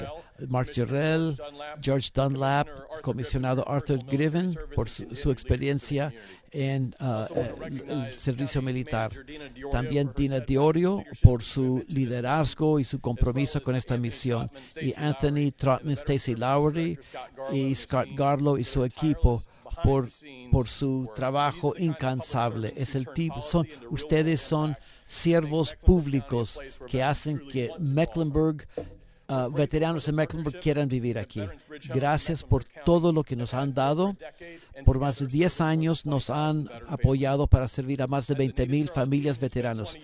Mark Jarrell, George Dunlap, comisionado Arthur Griven, por su experiencia en el servicio militar. También Dina Diorio por su liderazgo y su compromiso con esta misión. Y Anthony Trotman, Stacy Lowery y Scott Garlow y su equipo por su trabajo incansable. Ustedes son siervos públicos que hacen que veteranos de Mecklenburg quieran vivir aquí. Gracias por todo lo que nos han dado. Por más de 10 años nos han apoyado para servir a más de 20,000 familias veteranos.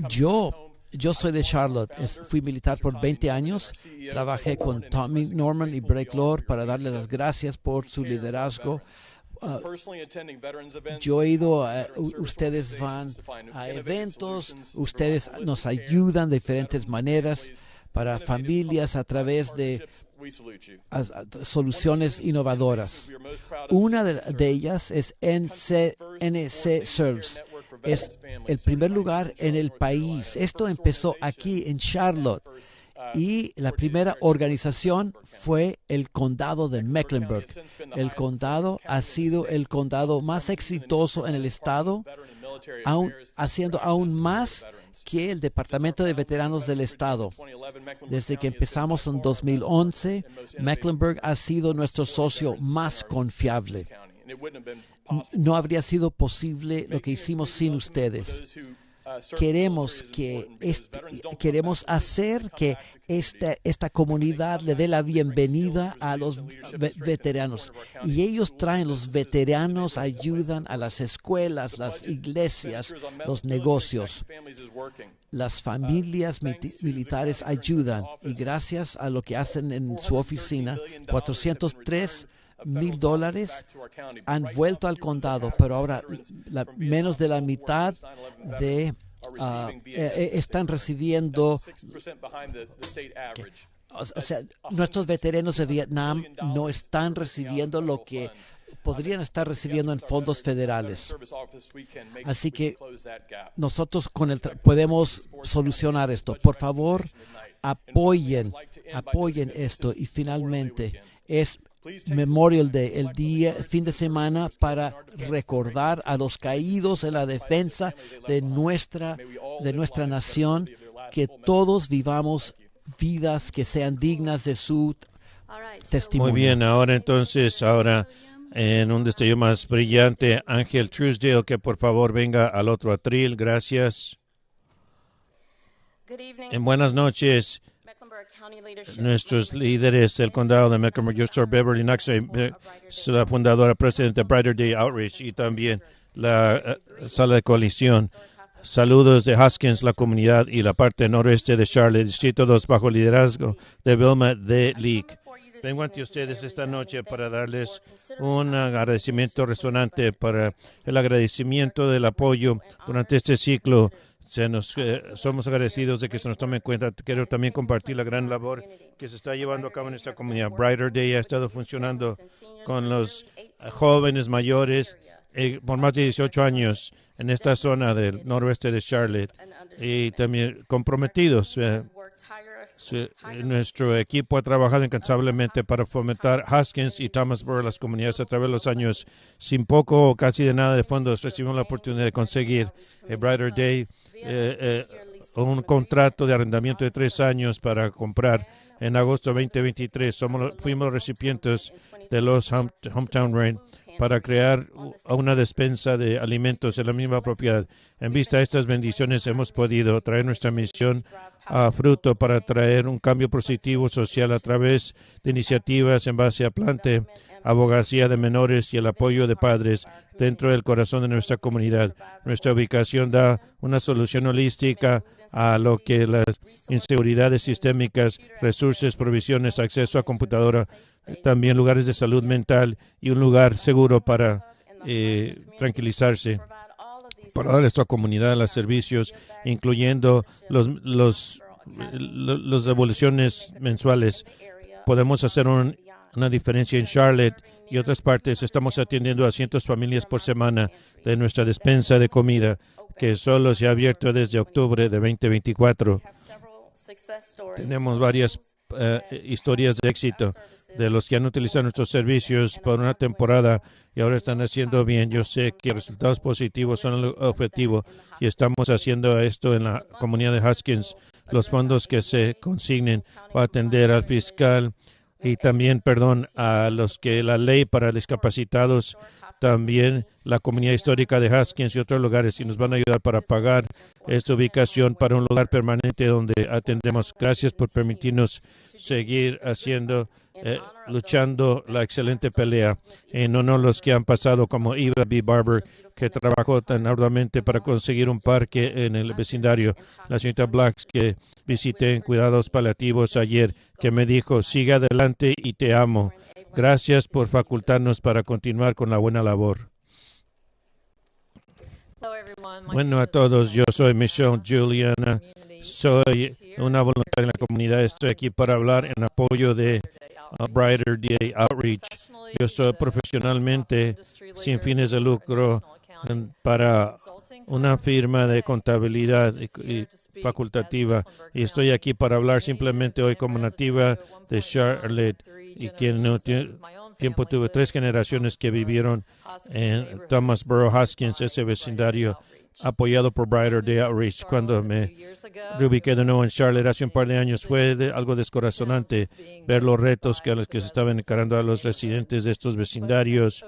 Yo soy de Charlotte. Fui militar por 20 años. Trabajé con Tommy Norman y Blake Lord para darle las gracias por su liderazgo. Yo he ido, ustedes van a eventos, ustedes nos ayudan de diferentes maneras para familias a través de soluciones innovadoras. Una de ellas es NC Serves. Es el primer lugar en el país. Esto empezó aquí en Charlotte. Y la primera organización fue el condado de Mecklenburg. El condado ha sido el condado más exitoso en el estado, haciendo aún más que el Departamento de Veteranos del Estado. Desde que empezamos en 2011, Mecklenburg ha sido nuestro socio más confiable. No habría sido posible lo que hicimos sin ustedes. Queremos hacer que esta comunidad le dé la bienvenida a los veteranos. Y ellos traen los veteranos, ayudan a las escuelas, las iglesias, los negocios. Las familias militares ayudan. Y gracias a lo que hacen en su oficina, $403,000 han vuelto al condado, pero ahora menos de la mitad están recibiendo. O sea, nuestros veteranos de Vietnam no están recibiendo lo que podrían estar recibiendo en fondos federales. Así que nosotros podemos solucionar esto. Por favor, apoyen esto. Y finalmente, es Memorial Day, el fin de semana para recordar a los caídos en la defensa de nuestra nación, que todos vivamos vidas que sean dignas de su testimonio. Muy bien, ahora en un destello más brillante, Ángel Truesdale, que por favor venga al otro atril. Gracias. En buenas noches. Nuestros líderes del condado de Mecklenburg, yo soy Beverly Knox, soy la fundadora, presidente de Brighter Day Outreach y también la sala de coalición. Saludos de Haskins, la comunidad y la parte noroeste de Charlotte, Distrito 2, bajo liderazgo de Vilma D. Leak. Vengo ante ustedes esta noche para darles un agradecimiento resonante para el agradecimiento del apoyo durante este ciclo. Somos agradecidos de que se nos tome en cuenta. Quiero también compartir la gran labor que se está llevando a cabo en esta comunidad. Brighter Day ha estado funcionando con los jóvenes mayores por más de 18 años en esta zona del noroeste de Charlotte y también comprometidos Nuestro equipo ha trabajado incansablemente para fomentar Haskins y Thomasboro, las comunidades a través de los años. Sin poco o casi de nada de fondos, recibimos la oportunidad de conseguir el Brighter Day, un contrato de arrendamiento de 3 años para comprar. En agosto de 2023 fuimos recipientes de los Hometown Rain para crear una despensa de alimentos en la misma propiedad. En vista de estas bendiciones hemos podido traer nuestra misión a fruto para traer un cambio positivo social a través de iniciativas en base a plante, abogacía de menores y el apoyo de padres dentro del corazón de nuestra comunidad. Nuestra ubicación da una solución holística a lo que las inseguridades sistémicas, recursos, provisiones, acceso a computadora, también lugares de salud mental y un lugar seguro para tranquilizarse. Para dar a esta comunidad los servicios, incluyendo los devoluciones mensuales. Podemos hacer una diferencia en Charlotte y otras partes. Estamos atendiendo a cientos de familias por semana de nuestra despensa de comida, que solo se ha abierto desde octubre de 2024. Tenemos varias historias de éxito de los que han utilizado nuestros servicios por una temporada y ahora están haciendo bien. Yo sé que resultados positivos son el objetivo y estamos haciendo esto en la comunidad de Haskins. Los fondos que se consignen va a atender al fiscal y también, a los que la ley para discapacitados, también la comunidad histórica de Haskins y otros lugares, y nos van a ayudar para pagar esta ubicación para un lugar permanente donde atendemos. Gracias por permitirnos seguir luchando la excelente pelea. En honor a los que han pasado, como Eva B. Barber, que trabajó tan arduamente para conseguir un parque en el vecindario. La señorita Blacks, que visité en cuidados paliativos ayer, que me dijo, sigue adelante y te amo. Gracias por facultarnos para continuar con la buena labor. Bueno, a todos, yo soy Michelle Juliana, soy una voluntaria en la comunidad, estoy aquí para hablar en apoyo de Brighter Day Outreach. Yo soy profesionalmente sin fines de lucro para una firma de contabilidad y facultativa y estoy aquí para hablar simplemente hoy como nativa de Charlotte y que no tiempo tuve 3 generaciones que vivieron en Thomasboro, Haskins, ese vecindario apoyado por Brighter Day Outreach. Cuando me reubiqué de nuevo en Charlotte hace un par de años, fue algo descorazonante ver los retos a los que se estaban encarando a los residentes de estos vecindarios.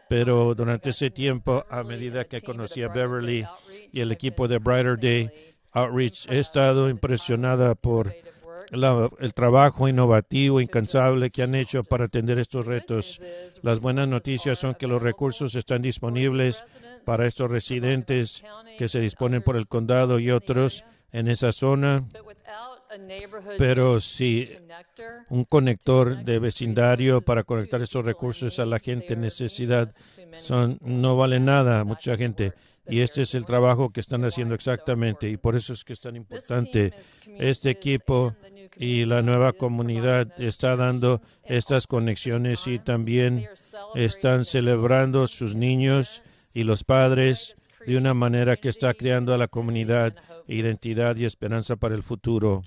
Pero durante ese tiempo, a medida que conocí a Beverly y el equipo de Brighter Day Outreach, he estado impresionada por el trabajo innovativo, incansable que han hecho para atender estos retos. Las buenas noticias son que los recursos están disponibles para estos residentes que se disponen por el condado y otros en esa zona, pero si un conector de vecindario para conectar estos recursos a la gente en necesidad no vale nada a mucha gente. Y este es el trabajo que están haciendo exactamente, y por eso es que es tan importante. Este equipo y la nueva comunidad está dando estas conexiones y también están celebrando sus niños y los padres de una manera que está creando a la comunidad identidad y esperanza para el futuro.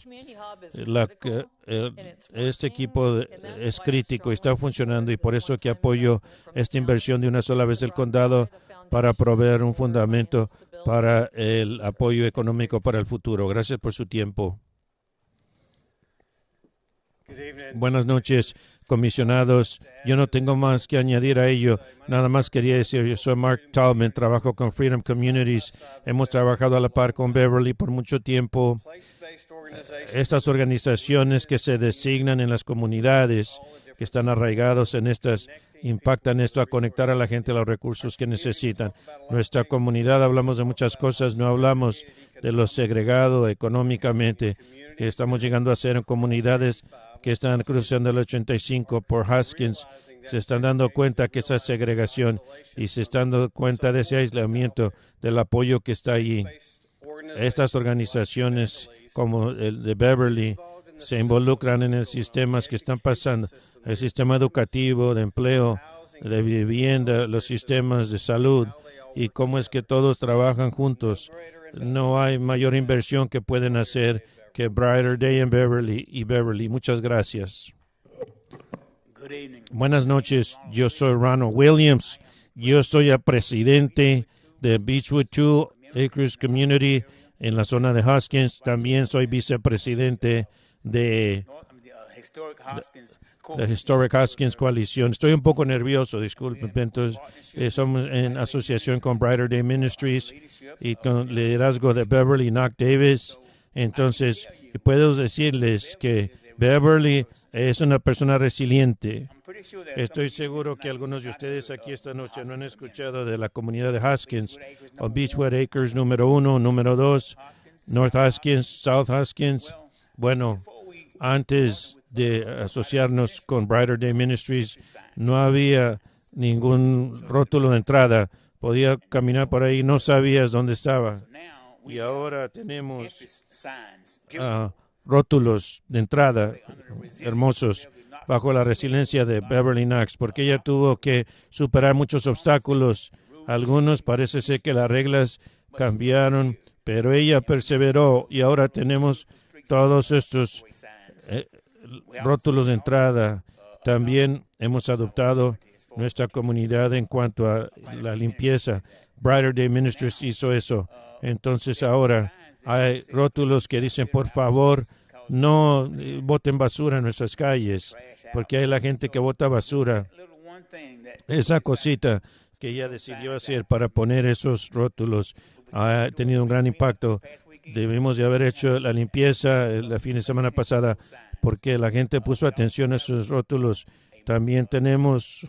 Este equipo es crítico y está funcionando, y por eso que apoyo esta inversión de una sola vez del condado para proveer un fundamento para el apoyo económico para el futuro. Gracias por su tiempo. Buenas noches, comisionados. Yo no tengo más que añadir a ello. Nada más quería decir, yo soy Mark Talman, trabajo con Freedom Communities. Hemos trabajado a la par con Beverly por mucho tiempo. Estas organizaciones que se designan en las comunidades, que están arraigados en estas, impactan esto a conectar a la gente a los recursos que necesitan. Nuestra comunidad, hablamos de muchas cosas, no hablamos de lo segregado económicamente que estamos llegando a ser en comunidades que están cruzando el 85 por Haskins. Se están dando cuenta que esa segregación y se están dando cuenta de ese aislamiento, del apoyo que está allí. Estas organizaciones como el de Beverly se involucran en el sistemas que están pasando, el sistema educativo, de empleo, de vivienda, los sistemas de salud, y cómo es que todos trabajan juntos. No hay mayor inversión que pueden hacer que Brighter Day en Beverly. Muchas gracias. Buenas noches, yo soy Ronald Williams. Yo soy el presidente de Beechwood 2 Acres Community en la zona de Hoskins. También soy vicepresidente de la Historic Hoskins Coalition. Estoy un poco nervioso, disculpen. Entonces, somos en asociación con Brighter Day Ministries y con liderazgo de Beverly Knock Davis. Entonces, puedo decirles que Beverly es una persona resiliente. Estoy seguro que algunos de ustedes aquí esta noche no han escuchado de la comunidad de Hoskins, o Beechwood Acres número 1, número 2, North Hoskins, South Hoskins. Bueno, antes de asociarnos con Brighter Day Ministries, no había ningún rótulo de entrada. Podía caminar por ahí, no sabías dónde estaba. Y ahora tenemos rótulos de entrada hermosos bajo la resiliencia de Beverly Knox, porque ella tuvo que superar muchos obstáculos. Algunos parece ser que las reglas cambiaron, pero ella perseveró y ahora tenemos todos estos rótulos de entrada. También hemos adoptado nuestra comunidad en cuanto a la limpieza. Brighter Day Ministries hizo eso. Entonces ahora hay rótulos que dicen, por favor, no boten basura en nuestras calles, porque hay la gente que bota basura. Esa cosita que ella decidió hacer para poner esos rótulos ha tenido un gran impacto. Debimos de haber hecho la limpieza el fin de semana pasada porque la gente puso atención a esos rótulos. También tenemos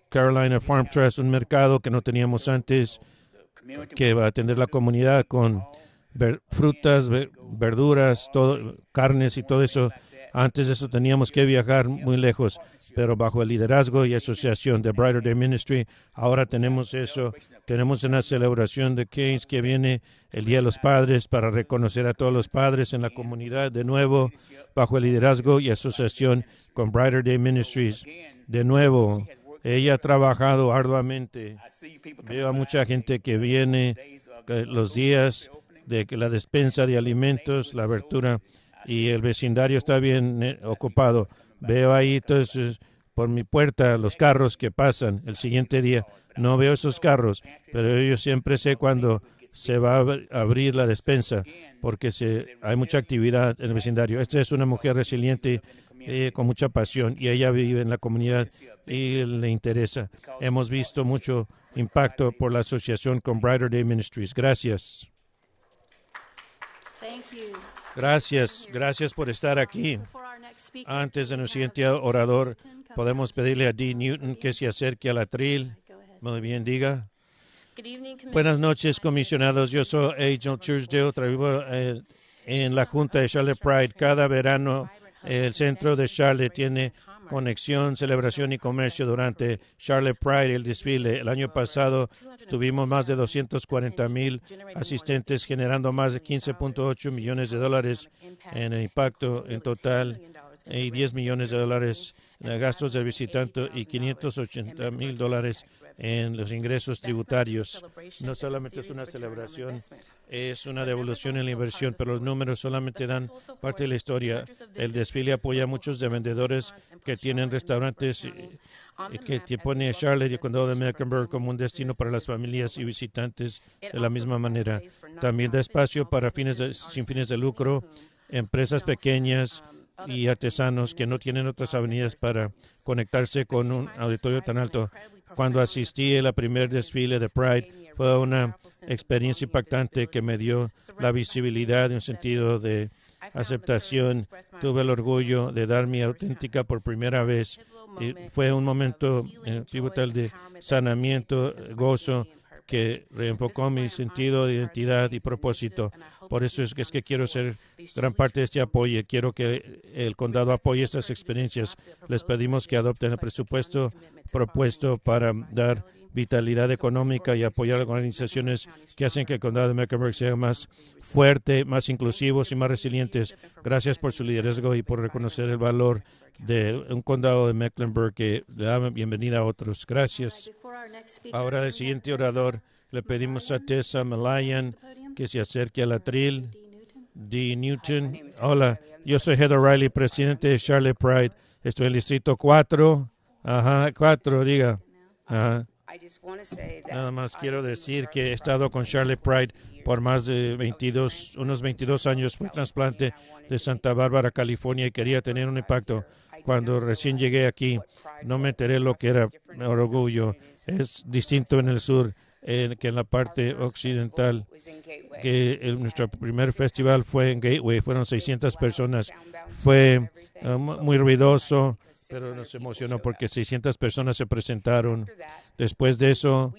Carolina Farm Trust, un mercado que no teníamos antes, que va a atender la comunidad con frutas, verduras, carnes y todo eso. Antes de eso teníamos que viajar muy lejos, pero bajo el liderazgo y asociación de Brighter Day Ministry, ahora tenemos eso. Tenemos una celebración de Keynes que viene el Día de los Padres para reconocer a todos los padres en la comunidad de nuevo, bajo el liderazgo y asociación con Brighter Day Ministries. De nuevo, ella ha trabajado arduamente. Veo a mucha gente que viene los días de la despensa de alimentos, la abertura, y el vecindario está bien ocupado. Veo ahí entonces por mi puerta los carros que pasan el siguiente día. No veo esos carros, pero yo siempre sé cuándo se va a abrir la despensa, porque hay mucha actividad en el vecindario. Esta es una mujer resiliente, con mucha pasión, y ella vive en la comunidad y le interesa. Hemos visto mucho impacto por la asociación con Brighter Day Ministries. Gracias. Gracias por estar aquí. Antes de nuestro siguiente orador, podemos pedirle a Dee Newton que se acerque al atril. Muy bien, diga. Buenas noches, comisionados. Yo soy Agent Truesdale. Trabajo en la Junta de Charlotte Pride. Cada verano, el centro de Charlotte tiene conexión, celebración y comercio durante Charlotte Pride, el desfile. El año pasado tuvimos más de 240,000 asistentes, generando más de $15.8 millones en el impacto en total y $10 millones en gastos del visitante y $580,000 en los ingresos tributarios. No solamente es una celebración, es una devolución en la inversión, pero los números solamente dan parte de la historia. El desfile apoya a muchos de vendedores que tienen restaurantes que pone a Charlotte y el condado de Mecklenburg como un destino para las familias y visitantes de la misma manera. También da espacio para sin fines de lucro, empresas pequeñas y artesanos que no tienen otras avenidas para conectarse con un auditorio tan alto. Cuando asistí a la primer desfile de Pride, fue una experiencia impactante que me dio la visibilidad y un sentido de aceptación. Tuve el orgullo de dar mi auténtica por primera vez. Y fue un momento pivotal de sanamiento, gozo, que reenfocó mi sentido de identidad y propósito. Por eso es que quiero ser gran parte de este apoyo. Quiero que el condado apoye estas experiencias. Les pedimos que adopten el presupuesto propuesto para dar vitalidad económica y apoyar a organizaciones que hacen que el condado de Mecklenburg sea más fuerte, más inclusivos y más resilientes. Gracias por su liderazgo y por reconocer el valor de un condado de Mecklenburg que le da bienvenida a otros. Gracias. Ahora, el siguiente orador, le pedimos a Tessa Malayan que se acerque al atril. D. Newton. Hola, yo soy Heather Riley, presidente de Charlotte Pride. Estoy en el distrito 4. Ajá, 4, diga. Ajá. Nada más quiero decir que he estado con Charlotte Pride por más de unos 22 años. Fui trasplante de Santa Bárbara, California, y quería tener un impacto. Cuando recién llegué aquí, no me enteré lo que era orgullo. Es distinto en el sur que en la parte occidental. Nuestro primer festival fue en Gateway, fueron 600 personas. Fue muy ruidoso, pero nos emocionó porque 600 personas se presentaron. Después de eso,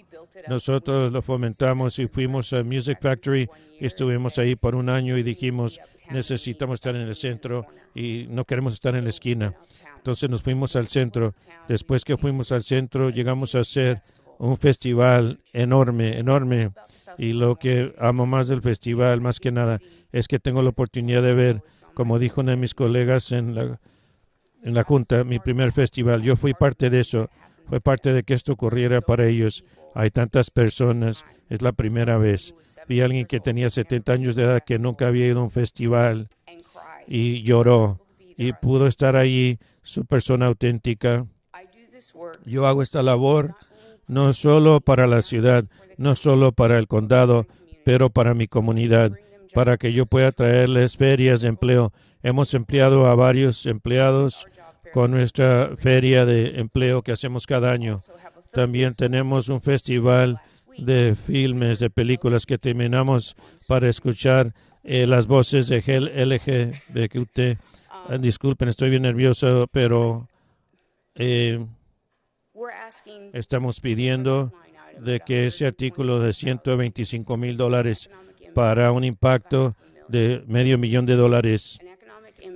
nosotros lo fomentamos y fuimos a Music Factory. Estuvimos ahí por un año y dijimos, necesitamos estar en el centro y no queremos estar en la esquina. Entonces nos fuimos al centro. Después que fuimos al centro, llegamos a hacer un festival enorme, enorme. Y lo que amo más del festival, más que nada, es que tengo la oportunidad de ver, como dijo una de mis colegas en la Junta, mi primer festival. Yo fui parte de eso. Fue parte de que esto ocurriera para ellos. Hay tantas personas. Es la primera vez. Vi a alguien que tenía 70 años de edad que nunca había ido a un festival y lloró. Y pudo estar allí, su persona auténtica. Yo hago esta labor no solo para la ciudad, no solo para el condado, pero para mi comunidad, para que yo pueda traerles ferias de empleo. Hemos empleado a varios empleados con nuestra feria de empleo que hacemos cada año. También tenemos un festival de filmes, de películas que terminamos para escuchar las voces de LGBT. Disculpen, estoy bien nervioso, pero estamos pidiendo de que ese artículo de $125,000 para un impacto de $500,000,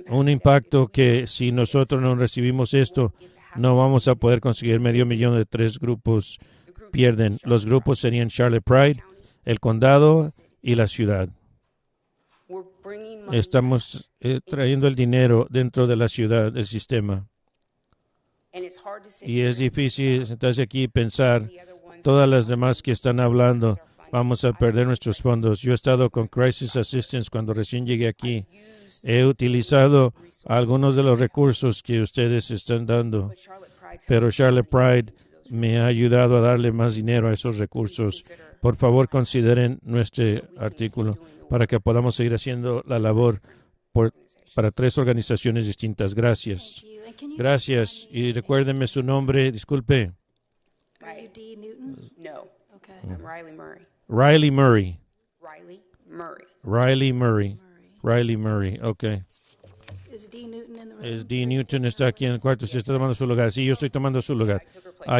un impacto que si nosotros no recibimos esto, no vamos a poder conseguir $500,000 de 3 grupos. Pierden. Los grupos serían Charlotte Pride, el condado y la ciudad. Estamos trayendo el dinero dentro de la ciudad, del sistema. Y es difícil sentarse aquí y pensar, todas las demás que están hablando, vamos a perder nuestros fondos. Yo he estado con Crisis Assistance cuando recién llegué aquí. He utilizado algunos de los recursos que ustedes están dando, pero Charlotte Pride me ha ayudado a darle más dinero a esos recursos. Por favor, consideren nuestro artículo para que podamos seguir haciendo la labor para 3 organizaciones distintas. Gracias. Gracias. Y recuérdenme su nombre. Disculpe. D. Newton? No. Okay. I'm Riley Murray. Riley Murray. Riley Murray. Riley Murray. Riley Murray. Okay. Is D. Newton in the room? Es D. Newton está aquí en el cuarto. ¿Se está tomando su lugar? Sí, yo estoy tomando su lugar.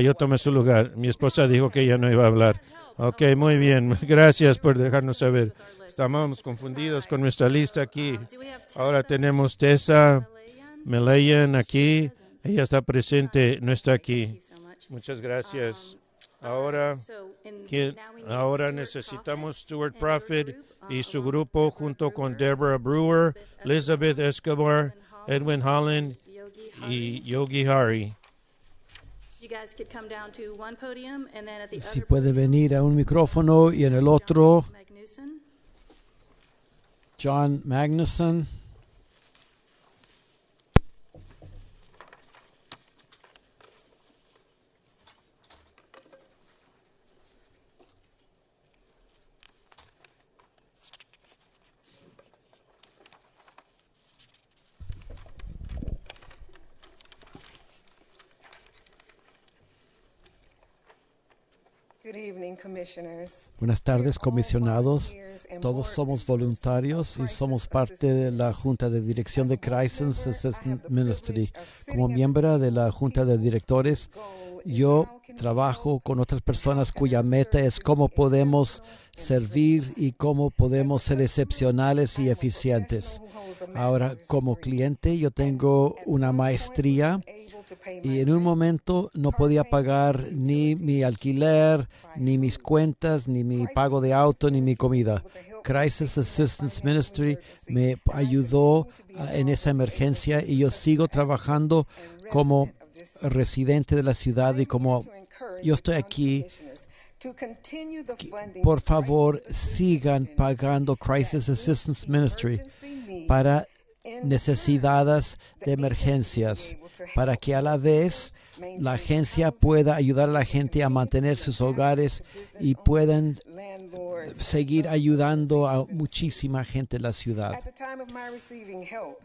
Yo tomé su lugar. Mi esposa dijo que ella no iba a hablar. Ok, muy bien. Gracias por dejarnos saber. Estábamos confundidos con nuestra lista aquí. Ahora tenemos Tessa Melayan aquí. Ella está presente, no está aquí. Muchas gracias. Ahora necesitamos Stuart Prophet y su grupo junto con Deborah Brewer, Elizabeth Escobar, Edwin Holland y Yogi Hari. Si puede venir a un micrófono y en el otro, John Magnuson. Buenas tardes, comisionados. Todos somos voluntarios y somos parte de la Junta de Dirección de Crisis Assistance Ministry. Como miembro de la Junta de Directores, yo trabajo con otras personas cuya meta es cómo podemos servir y cómo podemos ser excepcionales y eficientes. Ahora, como cliente, yo tengo una maestría y en un momento no podía pagar ni mi alquiler, ni mis cuentas, ni mi pago de auto, ni mi comida. Crisis Assistance Ministry me ayudó en esa emergencia y yo sigo trabajando como residente de la ciudad y como yo estoy aquí por favor, sigan pagando Crisis Assistance Ministry para necesidades de emergencias, para que a la vez la agencia pueda ayudar a la gente a mantener sus hogares y puedan seguir ayudando a muchísima gente en la ciudad.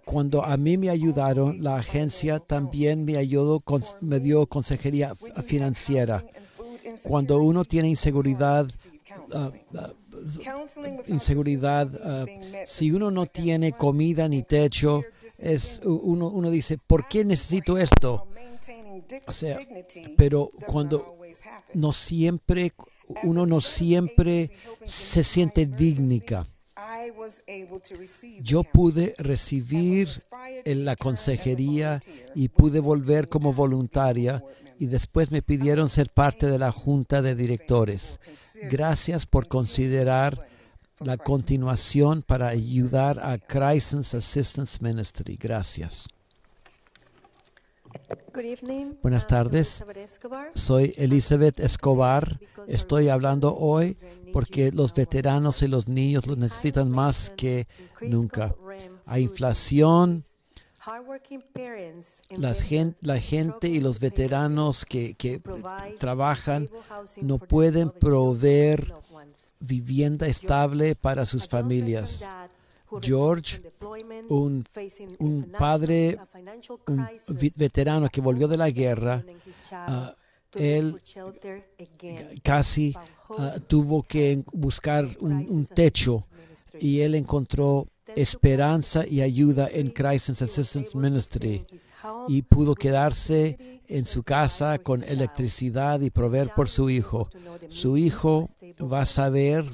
Cuando a mí me ayudaron, la agencia también me dio consejería financiera. Cuando uno tiene inseguridad, si uno no tiene comida ni techo, uno dice, ¿por qué necesito esto? O sea, pero cuando uno no siempre se siente digna. Yo pude recibir la consejería y pude volver como voluntaria y después me pidieron ser parte de la junta de directores. Gracias por considerar la continuación para ayudar a Crisis Assistance Ministry. Gracias. Buenas tardes. Soy Elizabeth Escobar. Estoy hablando hoy porque los veteranos y los niños lo necesitan más que nunca. Hay inflación. La gente y los veteranos que trabajan no pueden proveer vivienda estable para sus familias. George, un padre, un veterano que volvió de la guerra, él casi tuvo que buscar un techo y él encontró esperanza y ayuda en Crisis Assistance Ministry y pudo quedarse en su casa con electricidad y proveer por su hijo. Su hijo va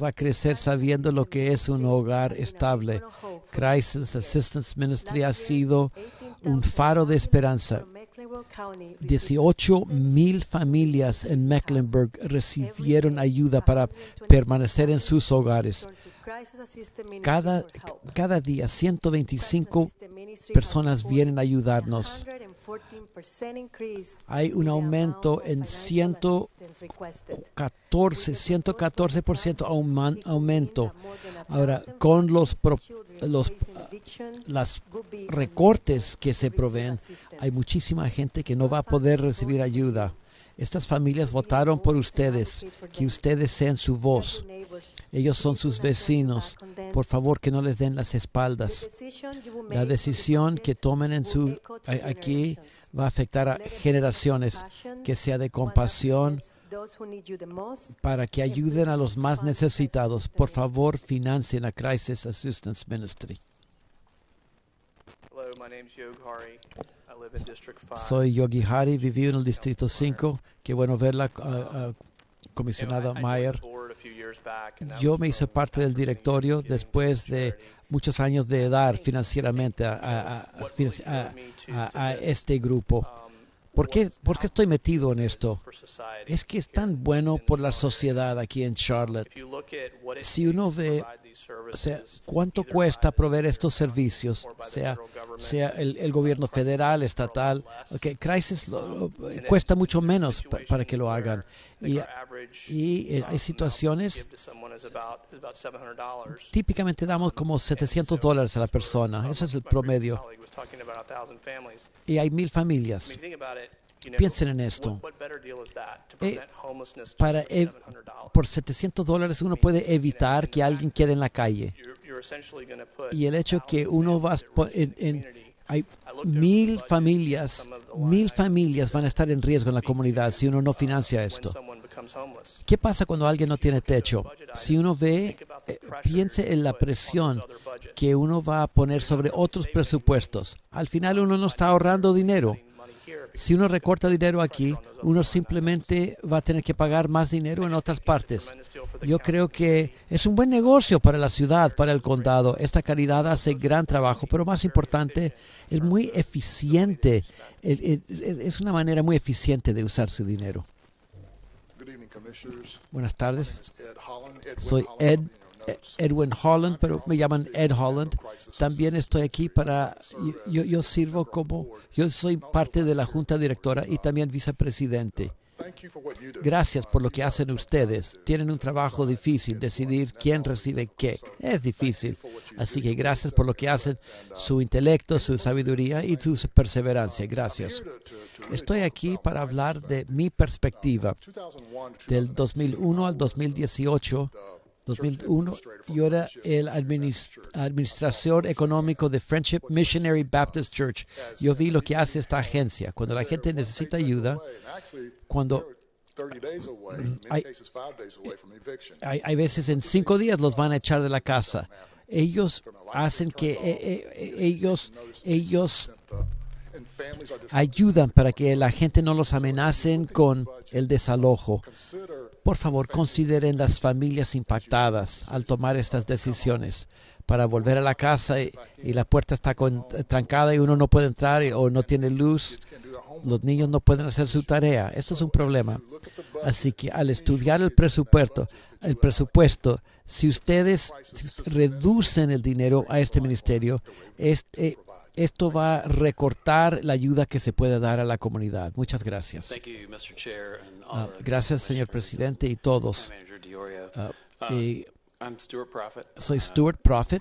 a crecer sabiendo lo que es un hogar estable. Crisis Assistance Ministry ha sido un faro de esperanza. 18,000 familias en Mecklenburg recibieron ayuda para permanecer en sus hogares. Cada día 125 personas vienen a ayudarnos. Hay un aumento en 114% aumento. Ahora, con los recortes que se proveen, hay muchísima gente que no va a poder recibir ayuda. Estas familias votaron por ustedes, que ustedes sean su voz. Ellos son sus vecinos. Por favor, que no les den las espaldas. La decisión que tomen aquí va a afectar a generaciones, que sea de compasión para que ayuden a los más necesitados. Por favor, financien a Crisis Assistance Ministry. Soy Yogi Hari, viví en el Distrito 5. Qué bueno verla, comisionada Mayer. Yo me hice parte del directorio después de muchos años de dar financieramente a este grupo. ¿Por qué estoy metido en esto? Es que es tan bueno por la sociedad aquí en Charlotte. Si uno ve cuánto cuesta proveer estos servicios, sea el gobierno federal, estatal, Crisis cuesta mucho menos para que lo hagan. Y hay situaciones, típicamente damos como $700 a la persona. Ese es el promedio. Y hay 1,000 familias. Piensen en esto. Por $700 uno puede evitar que alguien quede en la calle. Y el hecho que uno va hay 1,000 familias van a estar en riesgo en la comunidad si uno no financia esto. ¿Qué pasa cuando alguien no tiene techo? Si uno piense en la presión que uno va a poner sobre otros presupuestos. Al final uno no está ahorrando dinero. Si uno recorta dinero aquí, uno simplemente va a tener que pagar más dinero en otras partes. Yo creo que es un buen negocio para la ciudad, para el condado. Esta caridad hace gran trabajo, pero más importante, es muy eficiente. Es una manera muy eficiente de usar su dinero. Buenas tardes. Soy Edwin Holland, pero me llaman Ed Holland. También estoy aquí yo soy parte de la junta directora y también vicepresidente. Gracias por lo que hacen ustedes. Tienen un trabajo difícil, decidir quién recibe qué. Es difícil. Así que gracias por lo que hacen, su intelecto, su sabiduría y su perseverancia. Gracias. Estoy aquí para hablar de mi perspectiva. Del 2001 al 2018, 2001, yo era el administrador económico de Friendship Missionary Baptist Church. Yo vi lo que hace esta agencia. Cuando la gente necesita ayuda, cuando hay veces en 5 días los van a echar de la casa. Ellos hacen que ellos ayudan para que la gente no los amenacen con el desalojo. Por favor, consideren las familias impactadas al tomar estas decisiones para volver a la casa y la puerta está trancada y uno no puede entrar o no tiene luz. Los niños no pueden hacer su tarea. Esto es un problema. Así que al estudiar el presupuesto, si ustedes reducen el dinero a este ministerio, esto va a recortar la ayuda que se puede dar a la comunidad. Muchas gracias. Gracias, señor presidente, y todos. Soy Stuart Prophet.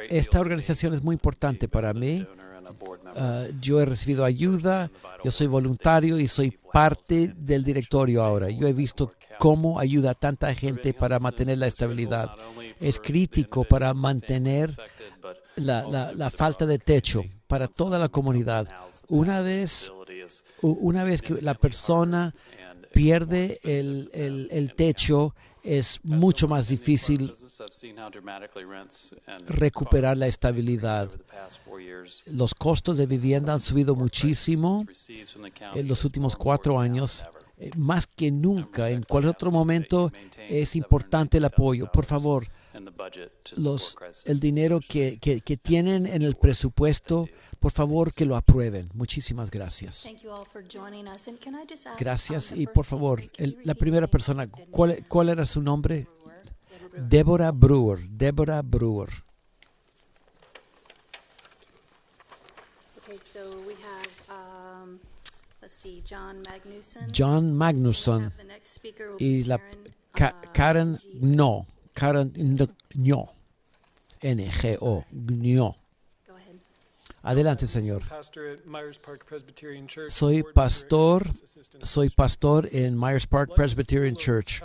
Esta organización es muy importante para mí. Yo he recibido ayuda, yo soy voluntario y soy parte del directorio ahora. Yo he visto cómo ayuda a tanta gente para mantener la estabilidad. Es crítico para mantener la falta de techo para toda la comunidad. Una vez que la persona pierde el techo, es mucho más difícil recuperar la estabilidad. Los costos de vivienda han subido muchísimo en los últimos 4 años. Más que nunca, en cualquier otro momento, es importante el apoyo. Por favor, el dinero que tienen en el presupuesto, por favor, que lo aprueben. Muchísimas gracias. Gracias. Y por favor, la primera persona, ¿cuál era su nombre? Deborah Brewer. Deborah Brewer. Okay, so we have, let's see, John Magnusson. John Magnusson. The next speaker will Y be la Karen, Karen Gno. N-G-O. Gno. Go ahead. Adelante, señor. Soy pastor en Myers Park Presbyterian Church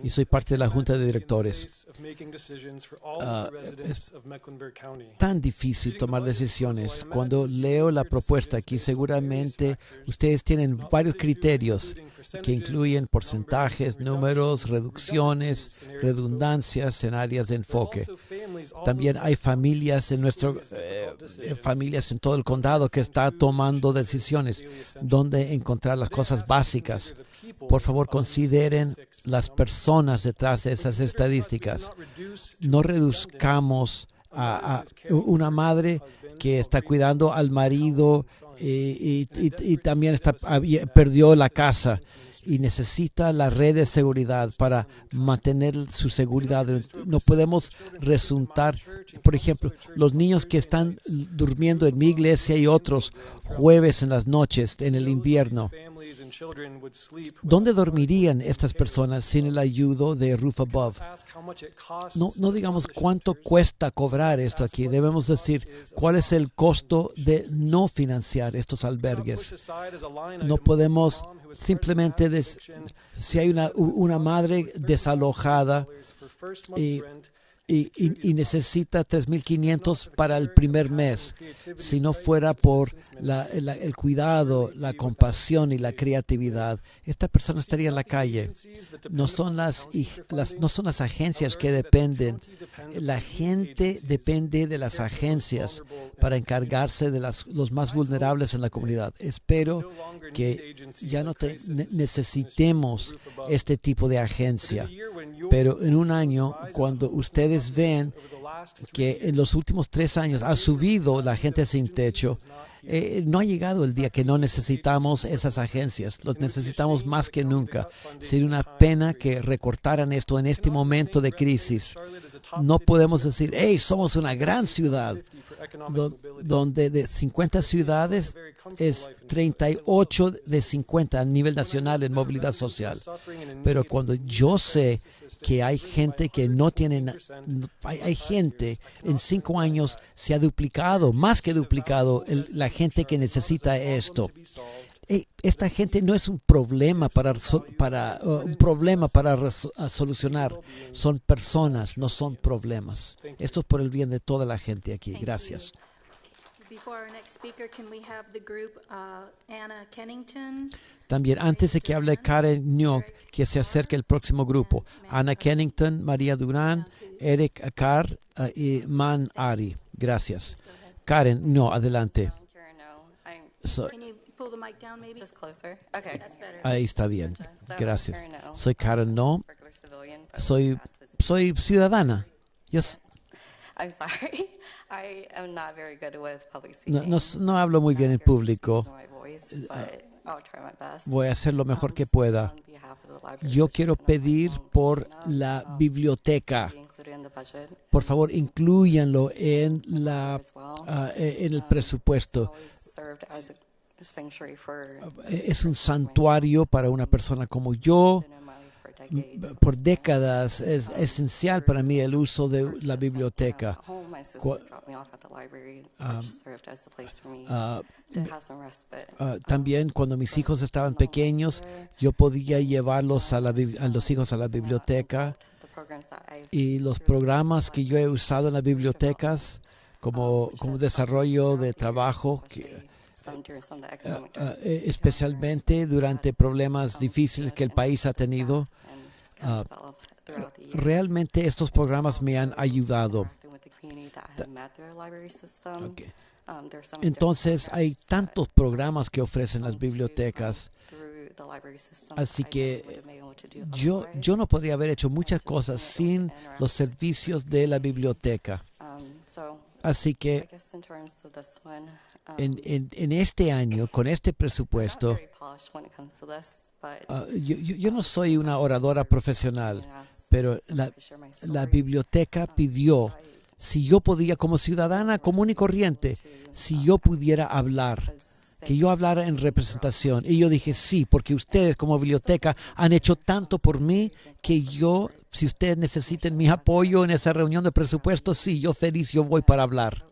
y soy parte de la junta de directores. Es tan difícil tomar decisiones. Cuando leo la propuesta aquí, seguramente ustedes tienen varios criterios que incluyen porcentajes, números, reducciones, redundancias en áreas de enfoque. También hay familias en familias en todo el condado que está tomando decisiones donde encontrar las cosas básicas. Por favor, consideren las personas detrás de esas estadísticas. No reduzcamos a una madre que está cuidando al marido y también perdió la casa y necesita la red de seguridad para mantener su seguridad. No podemos resultar, por ejemplo, los niños que están durmiendo en mi iglesia y otros jueves en las noches en el invierno. ¿Dónde dormirían estas personas sin el ayudo de Roof Above? No digamos cuánto cuesta cobrar esto aquí. Debemos decir cuál es el costo de no financiar estos albergues. No podemos simplemente si hay una madre desalojada y necesita $3,500 para el primer mes. Si no fuera por el cuidado, la compasión y la creatividad, esta persona estaría en la calle. No son las agencias que dependen. La gente depende de las agencias para encargarse de los más vulnerables en la comunidad. Espero que ya no necesitemos este tipo de agencia. Pero en un año, cuando ustedes ven que en los últimos 3 años ha subido la gente sin techo, no ha llegado el día que no necesitamos esas agencias. Los necesitamos más que nunca. Sería una pena que recortaran esto en este momento de crisis. No podemos decir, hey, somos una gran ciudad. donde de 50 ciudades es 38 de 50 a nivel nacional en movilidad social. Pero cuando yo sé que hay gente que no tiene, hay gente en 5 años se ha duplicado, más que duplicado, la gente que necesita esto. Esta gente no es un problema para solucionar. Son personas, no son problemas. Esto es por el bien de toda la gente aquí. Gracias. También, antes de que hable Karen Nyok, que se acerque el próximo grupo. Anna Kennington, María Durán, Eric Akar y Man Ari. Gracias. Karen, no, adelante. Pull the mic down, maybe? Just closer. Okay. That's better. Ahí está bien. Gracias. Soy Karen No. Soy ciudadana. I'm sorry. I am not very good with public speaking. No hablo muy bien en público. Voy a hacer lo mejor que pueda. Yo quiero pedir por la biblioteca. Por favor, inclúyanlo en el presupuesto. Es un santuario para una persona como yo. Por décadas es esencial para mí el uso de la biblioteca. También cuando mis hijos estaban pequeños, yo podía llevarlos a los hijos a la biblioteca, y los programas que yo he usado en las bibliotecas como desarrollo de trabajo, especialmente durante problemas difíciles que el país ha tenido. Realmente estos programas me han ayudado. Okay. Entonces hay tantos programas que ofrecen las bibliotecas, así que yo no podría haber hecho muchas cosas sin los servicios de la biblioteca. Así que en este año, con este presupuesto, yo no soy una oradora profesional, pero la biblioteca pidió si yo podía, como ciudadana común y corriente, si yo pudiera hablar, que yo hablara en representación. Y yo dije sí, porque ustedes como biblioteca han hecho tanto por mí que yo, si ustedes necesitan mi apoyo en esa reunión de presupuesto, sí, yo feliz, yo voy para hablar.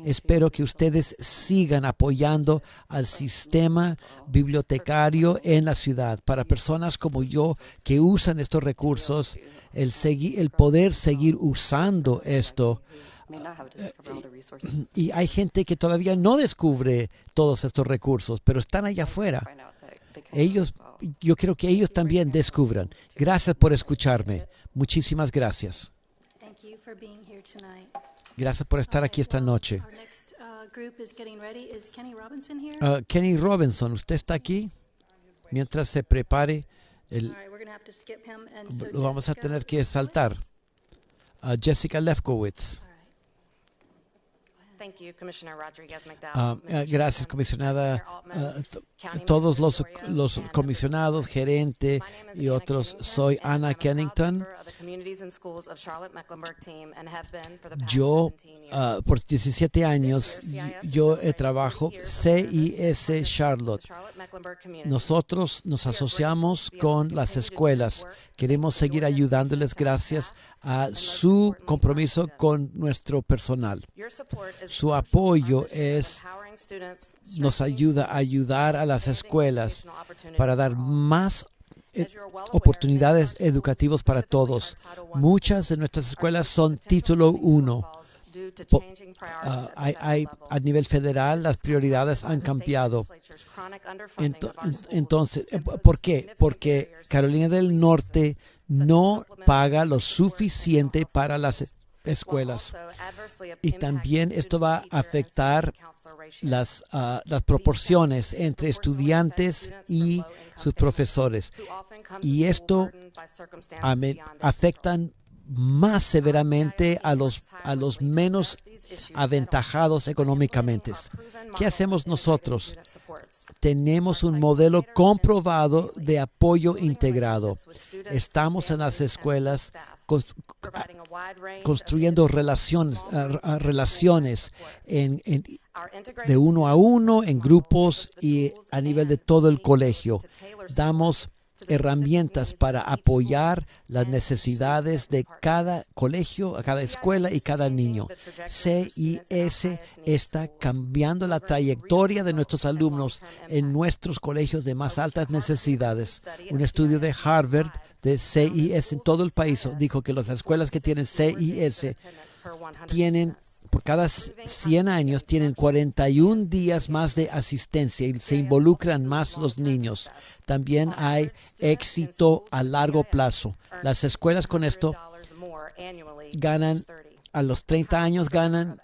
Espero que ustedes sigan apoyando al sistema bibliotecario en la ciudad para personas como yo que usan estos recursos, el poder seguir usando esto. Y hay gente que todavía no descubre todos estos recursos, pero están allá afuera. Yo creo que ellos también descubran. Gracias por escucharme. Muchísimas gracias. Gracias por estar aquí esta noche. Kenny Robinson, ¿usted está aquí? Mientras se prepare, lo vamos a tener que saltar. Jessica Lefkowitz. Gracias, comisionada. Todos los comisionados, gerente y otros. Soy Anna Kennington. Yo, por 17 años, yo trabajo CIS Charlotte. Nosotros nos asociamos con las escuelas. Queremos seguir ayudándoles gracias a su compromiso con nuestro personal. Su apoyo nos ayuda a ayudar a las escuelas para dar más oportunidades educativas para todos. Muchas de nuestras escuelas son título 1. A nivel federal las prioridades han cambiado. Entonces, ¿por qué? Porque Carolina del Norte no paga lo suficiente para las escuelas. Y también esto va a afectar las proporciones entre estudiantes y sus profesores. Y esto afecta más severamente a los menos aventajados económicamente. ¿Qué hacemos nosotros? Tenemos un modelo comprobado de apoyo integrado. Estamos en las escuelas construyendo relaciones de uno a uno, en grupos y a nivel de todo el colegio. Damos herramientas para apoyar las necesidades de cada colegio, cada escuela y cada niño. CIS está cambiando la trayectoria de nuestros alumnos en nuestros colegios de más altas necesidades. Un estudio de Harvard de CIS en todo el país dijo que las escuelas que tienen CIS tienen, por cada 100 años, tienen 41 días más de asistencia y se involucran más los niños. También hay éxito a largo plazo. Las escuelas con esto ganan, a los 30 años ganan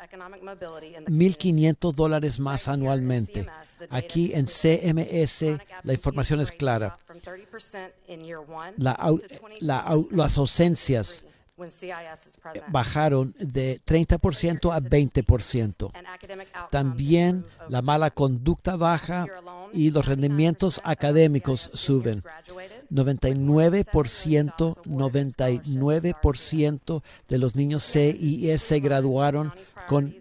$1,500 más anualmente. Aquí en CMS la información es clara. Las ausencias bajaron de 30% a 20%. También la mala conducta baja y los rendimientos académicos suben. 99% de los niños CIS se graduaron con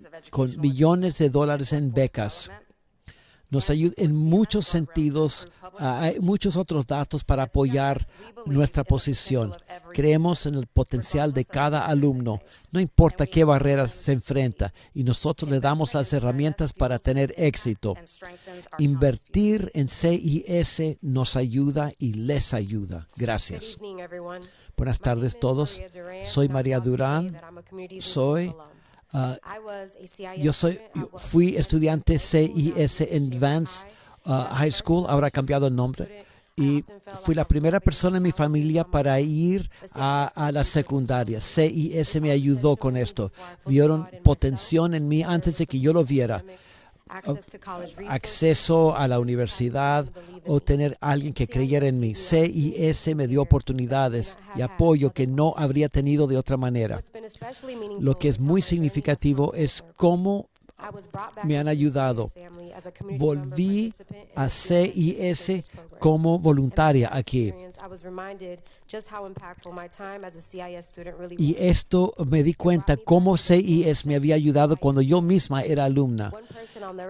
millones de dólares en becas. Nos ayuda en muchos sentidos. Hay muchos otros datos para apoyar nuestra posición. Creemos en el potencial de cada alumno, no importa qué barreras se enfrenta, y nosotros le damos las herramientas para tener éxito. Invertir en CIS nos ayuda y les ayuda. Gracias. Buenas tardes todos. Soy María Durán. Yo fui estudiante CIS en Vance High School, ahora ha cambiado el nombre, y fui la primera persona en mi familia para ir a la secundaria. CIS me ayudó con esto. Vieron potencial en mí antes de que yo lo viera. Acceso a la universidad o tener alguien que creyera en mí. CIS me dio oportunidades y apoyo que no habría tenido de otra manera. Lo que es muy significativo es cómo me han ayudado. Volví a CIS como voluntaria aquí. Y esto me di cuenta cómo CIS me había ayudado cuando yo misma era alumna.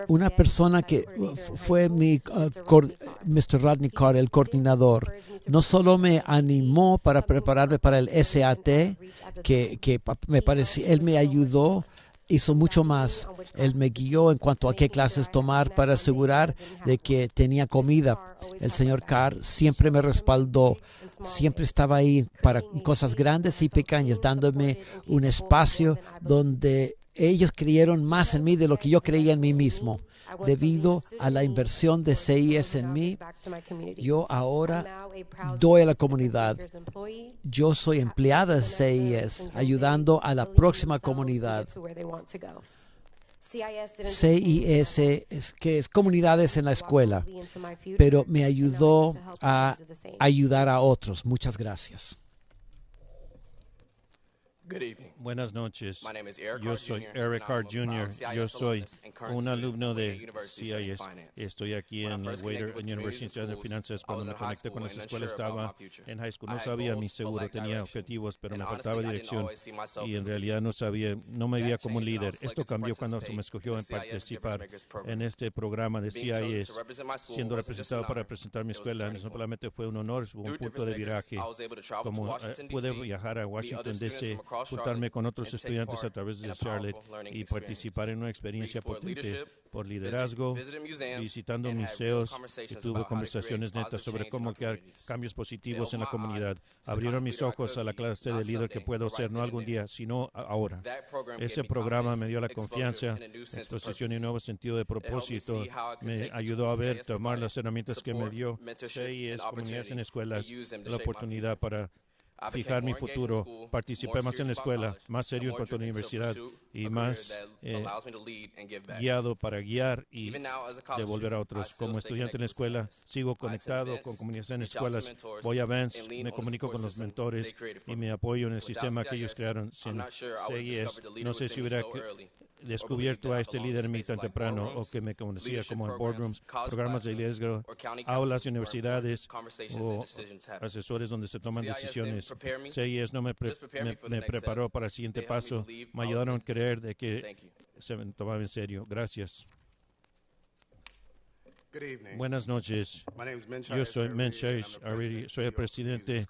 Una persona que fue Mr. Rodney Carr, el coordinador, no solo me animó para prepararme para el SAT, que me parecía, él me ayudó, hizo mucho más. Él me guió en cuanto a qué clases tomar para asegurar de que tenía comida. El señor Carr siempre me respaldó, siempre estaba ahí para cosas grandes y pequeñas, dándome un espacio donde ellos creyeron más en mí de lo que yo creía en mí mismo. Debido a la inversión de CIS en mí, yo ahora doy a la comunidad. Yo soy empleada de CIS, ayudando a la próxima comunidad. CIS es comunidades en la escuela, pero me ayudó a ayudar a otros. Muchas gracias. Buenas noches. Yo soy Eric Hart Jr. Yo soy un alumno de CIS. Estoy aquí en Wader University de Finanzas. Cuando me conecté con esa escuela estaba en high school. No sabía mi seguro, tenía objetivos, pero me faltaba dirección y en realidad no me veía como un líder. Esto cambió cuando se me escogió en participar en este programa de CIS, siendo representado para representar mi escuela. No solamente fue un honor, fue un punto de viraje. Como pude viajar a Washington D.C., juntarme con otros estudiantes a través de Charlotte y participar en una experiencia potente por liderazgo, visitando museos y tuve conversaciones netas sobre cómo crear cambios positivos en la comunidad. Abrieron mis ojos a la clase de líder que puedo ser, no algún día, sino ahora. Ese programa me dio la confianza, exposición y un nuevo sentido de propósito. Me ayudó a tomar las herramientas que me dio CIS, comunidades en escuelas, la oportunidad para fijar mi futuro. Participé más en la escuela, más serio en cuanto a la universidad y más guiado para guiar y devolver a otros. Como estudiante en la escuela, sigo conectado con comunidades en escuelas. Voy a Vance, me comunico con los mentores y me apoyo en el sistema que ellos crearon. Sin CIS, no sé si hubiera descubierto a este líder en mí tan temprano o que me conocía como en boardrooms, programas de liderazgo, aulas de universidades o asesores donde se toman decisiones. CIS no me preparó para el siguiente paso. Me ayudaron a creer de que se me tomaba en serio. Gracias. Buenas noches. Yo soy Menchais Ariri, soy el presidente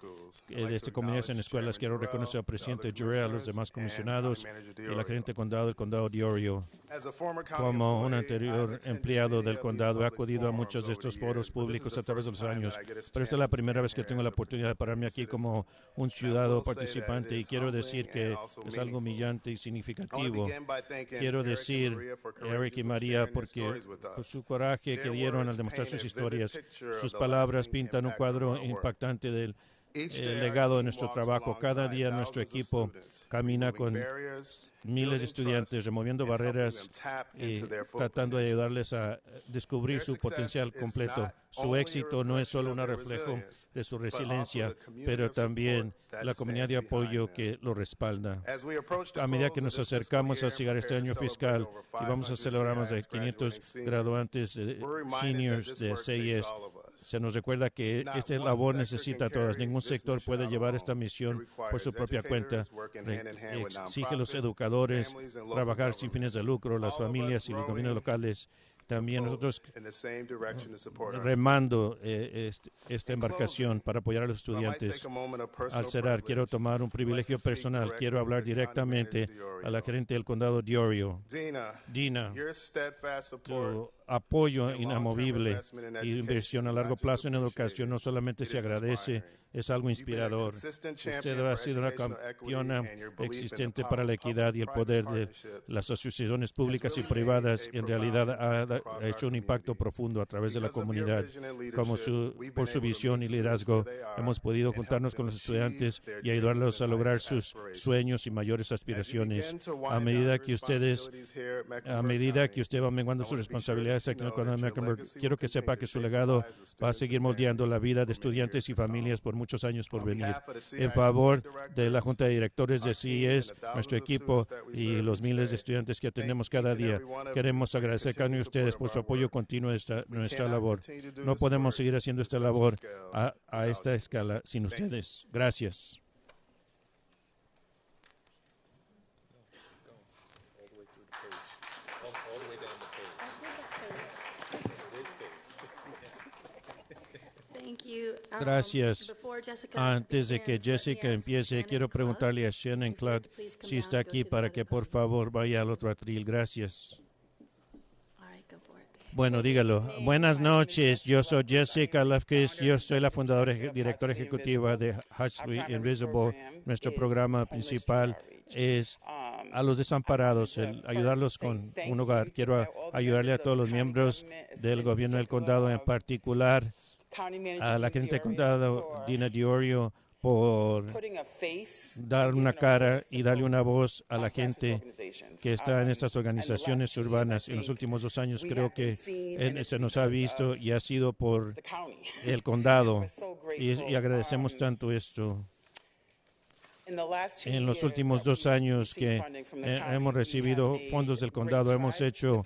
de esta comunidad en escuelas. Quiero reconocer al presidente Jure, a los demás comisionados y la gerente del condado de Iorio. Como un anterior empleado del condado, he acudido a muchos de estos foros públicos a través de los años, pero esta es la primera vez que tengo la oportunidad de pararme aquí como un ciudadano participante y quiero decir que es algo humillante y significativo. Quiero decir Eric y María por su coraje que dieron al demostrar sus historias. Sus palabras pintan un cuadro impactante del legado de nuestro trabajo. Cada día nuestro equipo camina con miles de estudiantes, removiendo barreras y tratando de ayudarles a descubrir su potencial completo. Su éxito no es solo un reflejo de su resiliencia, pero también la comunidad de apoyo que lo respalda. A medida que nos acercamos a llegar este año fiscal y vamos a celebrar más de 500 graduantes seniors de CIS, se nos recuerda que esta labor necesita a todas. Ningún sector puede llevar esta misión por su propia cuenta. Exige a los educadores trabajar sin fines de lucro, las familias y los gobiernos locales. También nosotros remando esta embarcación para apoyar a los estudiantes. Al cerrar, quiero tomar un privilegio personal. Quiero hablar directamente a la gerente del condado de Iorio. Dina, tu apoyo inamovible y inversión a largo plazo en educación no solamente se agradece, es algo inspirador. Usted ha sido una campeona existente para la equidad y el poder de las asociaciones públicas y privadas. En realidad ha hecho un impacto profundo a través de la comunidad. Por su visión y liderazgo, hemos podido juntarnos con los estudiantes y ayudarlos a lograr sus sueños y mayores aspiraciones. A medida que usted va menguando sus responsabilidades aquí en el condado de Mecklenburg, quiero que sepa que su legado va a seguir moldeando la vida de estudiantes y familias por muchos años por venir. En favor de la Junta de Directores de CIS, nuestro equipo y los miles de estudiantes que atendemos cada día, queremos agradecer a cada uno de ustedes por su apoyo continuo a nuestra labor. No podemos seguir haciendo esta labor a esta escala sin ustedes. Gracias. Gracias. Antes de que Jessica empiece, quiero preguntarle a Shannon Cladd si está aquí para que por favor vaya al otro atril. Gracias. Bueno, dígalo. Buenas noches. Yo soy Jessica Lefkis. Yo soy la fundadora y directora ejecutiva de Huxley Invisible. Nuestro programa principal es a los desamparados, ayudarlos con un hogar. Quiero ayudarle a todos los miembros del gobierno del condado, en particular a la gente del condado, Dina Diorio, por dar una cara y darle una voz a la gente que está en estas organizaciones urbanas. En los últimos 2 años creo que se nos ha visto y ha sido por el condado y agradecemos tanto esto. En los últimos 2 años que hemos recibido fondos del condado, hemos hecho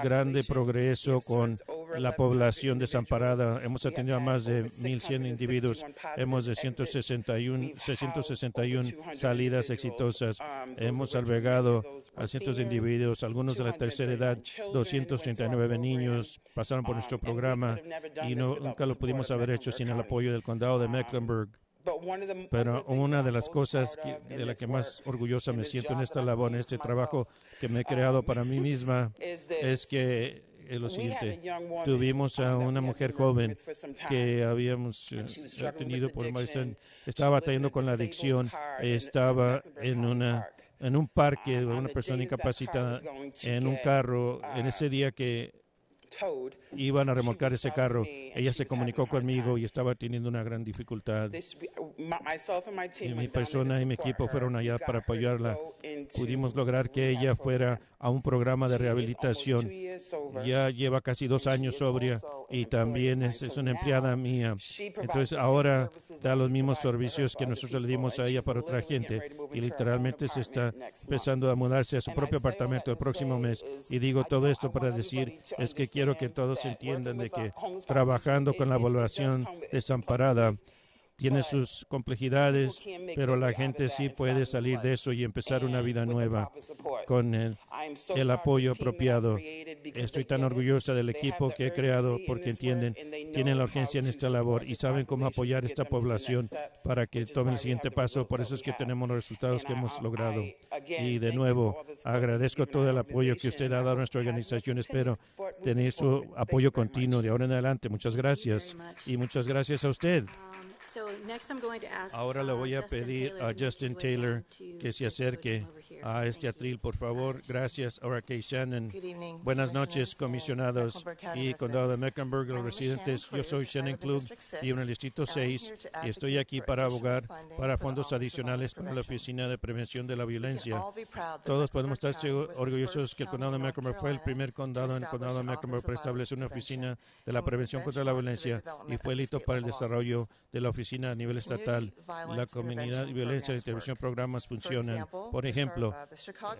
grande progreso con la población desamparada. Hemos atendido a más de 1,100 individuos. Hemos de 661 salidas exitosas. Hemos albergado a cientos de individuos, algunos de la tercera edad. 239 niños pasaron por nuestro programa y nunca lo pudimos haber hecho sin el apoyo del condado de Mecklenburg. Pero una de las cosas de la que más orgullosa me siento en esta labor, en este trabajo que me he creado para mí misma, es que es lo siguiente. Tuvimos a una mujer joven que habíamos tenido por estaba batallando con la adicción, estaba en un parque, una persona incapacitada, en un carro, en ese día que iban a remolcar ese carro. Ella se comunicó conmigo y estaba teniendo una gran dificultad. Y mi persona y mi equipo fueron allá para apoyarla. Pudimos lograr que ella fuera a un programa de rehabilitación. Ya lleva casi 2 años sobria y también es una empleada mía. Entonces ahora da los mismos servicios que nosotros le dimos a ella para otra gente y literalmente se está empezando a mudarse a su propio apartamento el próximo mes. Y digo todo esto para decir, es que quiero que todos entiendan de que trabajando con la población desamparada tiene sus complejidades, pero la gente sí puede salir de eso y empezar una vida nueva con el apoyo apropiado. Estoy tan orgullosa del equipo que he creado porque entienden, tienen la urgencia en esta labor y saben cómo apoyar a esta población para que tomen el siguiente paso. Por eso es que tenemos los resultados que hemos logrado. Y de nuevo, agradezco todo el apoyo que usted ha dado a nuestra organización. Espero tener su apoyo continuo de ahora en adelante. Muchas gracias. Y muchas gracias a usted. Ahora le voy a pedir a Justin Taylor que se acerque a este atril, por favor. Gracias, R.K. Shannon. Buenas noches, comisionados y condado de Mecklenburg, los residentes. Yo soy Shannon Klug, vivo en el Distrito 6 y estoy aquí para abogar para fondos adicionales para la Oficina de Prevención de la Violencia. Todos podemos estar orgullosos que el condado de Mecklenburg fue el primer condado en el condado de Mecklenburg para establecer una oficina de la prevención contra la violencia y fue el hito para el desarrollo de la oficina a nivel estatal. La comunidad y violencia de intervención programas funcionan. Por ejemplo,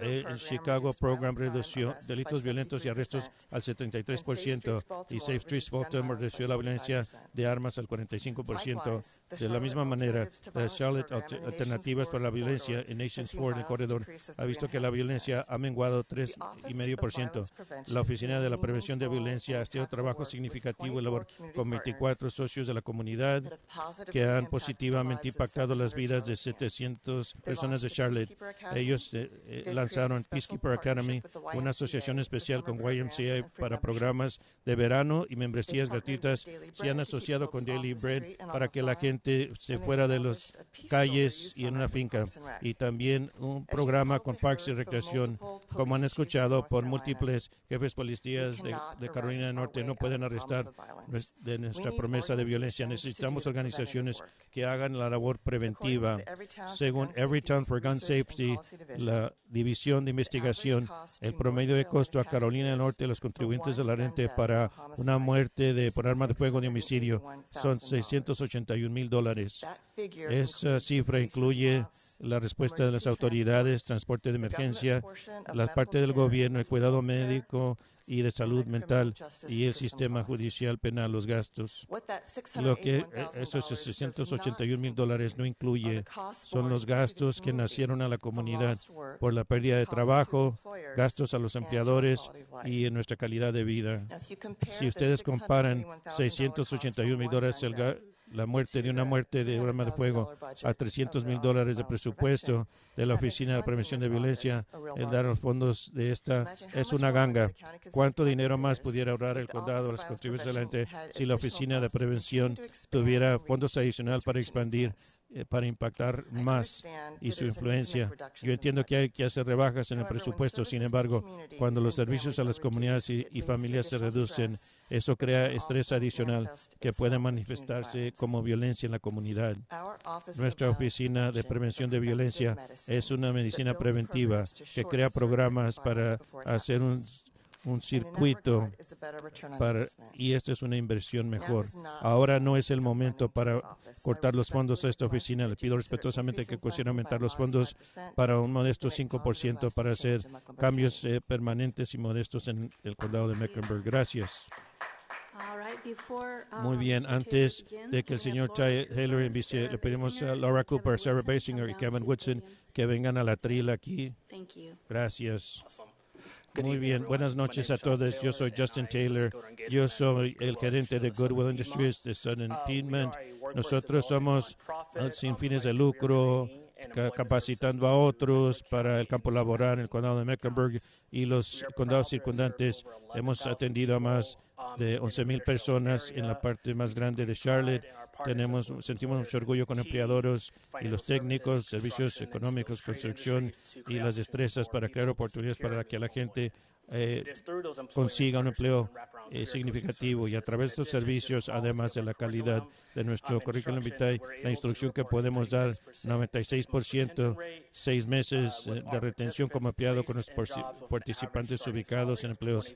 el Chicago Program redució delitos violentos y arrestos al 73% y Safe Streets Baltimore redució la violencia de armas al 45%. De la misma manera, la Charlotte Alternativas para la Violencia en Nations Ford, en el corredor, ha visto que la violencia ha menguado 3,5%. La Oficina de la Prevención de Violencia ha hecho trabajo significativo y labor con 24 socios de la comunidad que han positivamente impactado las vidas de 700 personas de Charlotte. Ellos lanzaron Peacekeeper Academy, una asociación especial con YMCA para programas de verano y membresías gratuitas. Se han asociado con Daily Bread para que la gente se fuera de las calles y en una finca. Y también un programa con Parks y Recreación. Como han escuchado, por múltiples jefes policías de Carolina del Norte no pueden arrestar de nuestra promesa de violencia. Necesitamos organizaciones que hagan la labor preventiva. Según Everytown for Gun Safety, la División de Investigación, el promedio de costo a Carolina del Norte, los contribuyentes de la renta para una muerte por arma de fuego de homicidio son $681,000. Esa cifra incluye la respuesta de las autoridades, transporte de emergencia, la parte del gobierno, el cuidado médico y de salud mental y el sistema judicial penal, los gastos. Lo que esos $681,000 no incluye son los gastos que nacieron a la comunidad por la pérdida de trabajo, gastos a los empleadores y en nuestra calidad de vida. Si ustedes comparan $681,000 la muerte de una muerte de arma de fuego a $300,000 de presupuesto de la Oficina de Prevención de Violencia, el dar los fondos de esta es una ganga. ¿Cuánto dinero más pudiera ahorrar el condado, las contribuciones de la gente, si la Oficina de Prevención tuviera fondos adicionales para expandir, para impactar más y su influencia? Yo entiendo que hay que hacer rebajas en el presupuesto, sin embargo, cuando los servicios a las comunidades y familias se reducen, eso crea estrés adicional que puede manifestarse como violencia en la comunidad. Nuestra Oficina de Prevención de Violencia es una medicina preventiva que crea programas para hacer un circuito y esta es una inversión mejor. Ahora no es el momento para cortar los fondos a esta oficina. Le pido respetuosamente que quisiera aumentar los fondos para un modesto 5% para hacer cambios permanentes y modestos en el condado de Mecklenburg. Gracias. Muy bien, antes de que el señor Taylor inicie, le pedimos a Laura Cooper, Sarah Basinger y Kevin Woodson que vengan a la trila aquí. Gracias. Muy bien, buenas noches a todos. Yo soy Justin Taylor. Yo soy el gerente de Goodwill Industries de Southern Piedmont. Nosotros somos sin fines de lucro, capacitando a otros para el campo laboral en el condado de Mecklenburg y los condados circundantes. Hemos atendido a más de 11,000 personas en la parte más grande de Charlotte. Sentimos mucho orgullo con empleadores y los técnicos, servicios económicos, construcción y las destrezas para crear oportunidades para que la gente consiga un empleo significativo y a través de estos servicios, además de la calidad de nuestro currículum vitae, la instrucción que podemos dar, 96%, 6 meses de retención como empleado con los participantes ubicados en empleos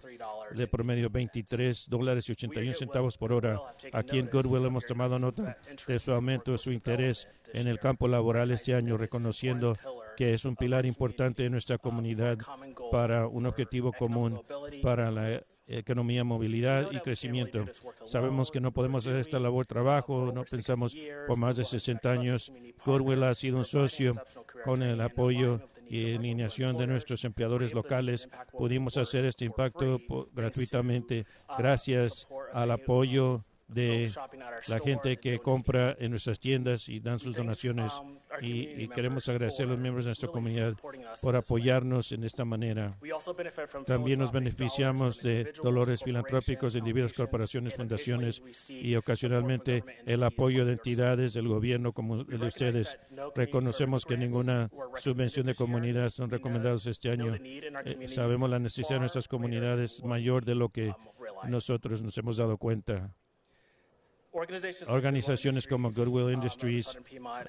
de promedio $23.81 por hora. Aquí en Goodwill hemos tomado nota de su aumento, de su interés en el campo laboral este año, reconociendo que es un pilar importante de nuestra comunidad para un objetivo común, para la economía, movilidad y crecimiento. Sabemos que no podemos hacer esta labor trabajo, no pensamos por más de 60 años. Goodwill ha sido un socio con el apoyo y alineación de nuestros empleadores locales. Pudimos hacer este impacto gratuitamente gracias al apoyo de la gente que compra en nuestras tiendas y dan sus donaciones, y queremos agradecer a los miembros de nuestra comunidad por apoyarnos en esta manera. También nos beneficiamos de dolores filantrópicos de individuos, corporaciones, fundaciones y ocasionalmente el apoyo de entidades del gobierno como el de ustedes. Reconocemos que ninguna subvención de comunidad son recomendados este año. Sabemos la necesidad de nuestras comunidades mayor de lo que nosotros nos hemos dado cuenta. Organizaciones como Goodwill Industries,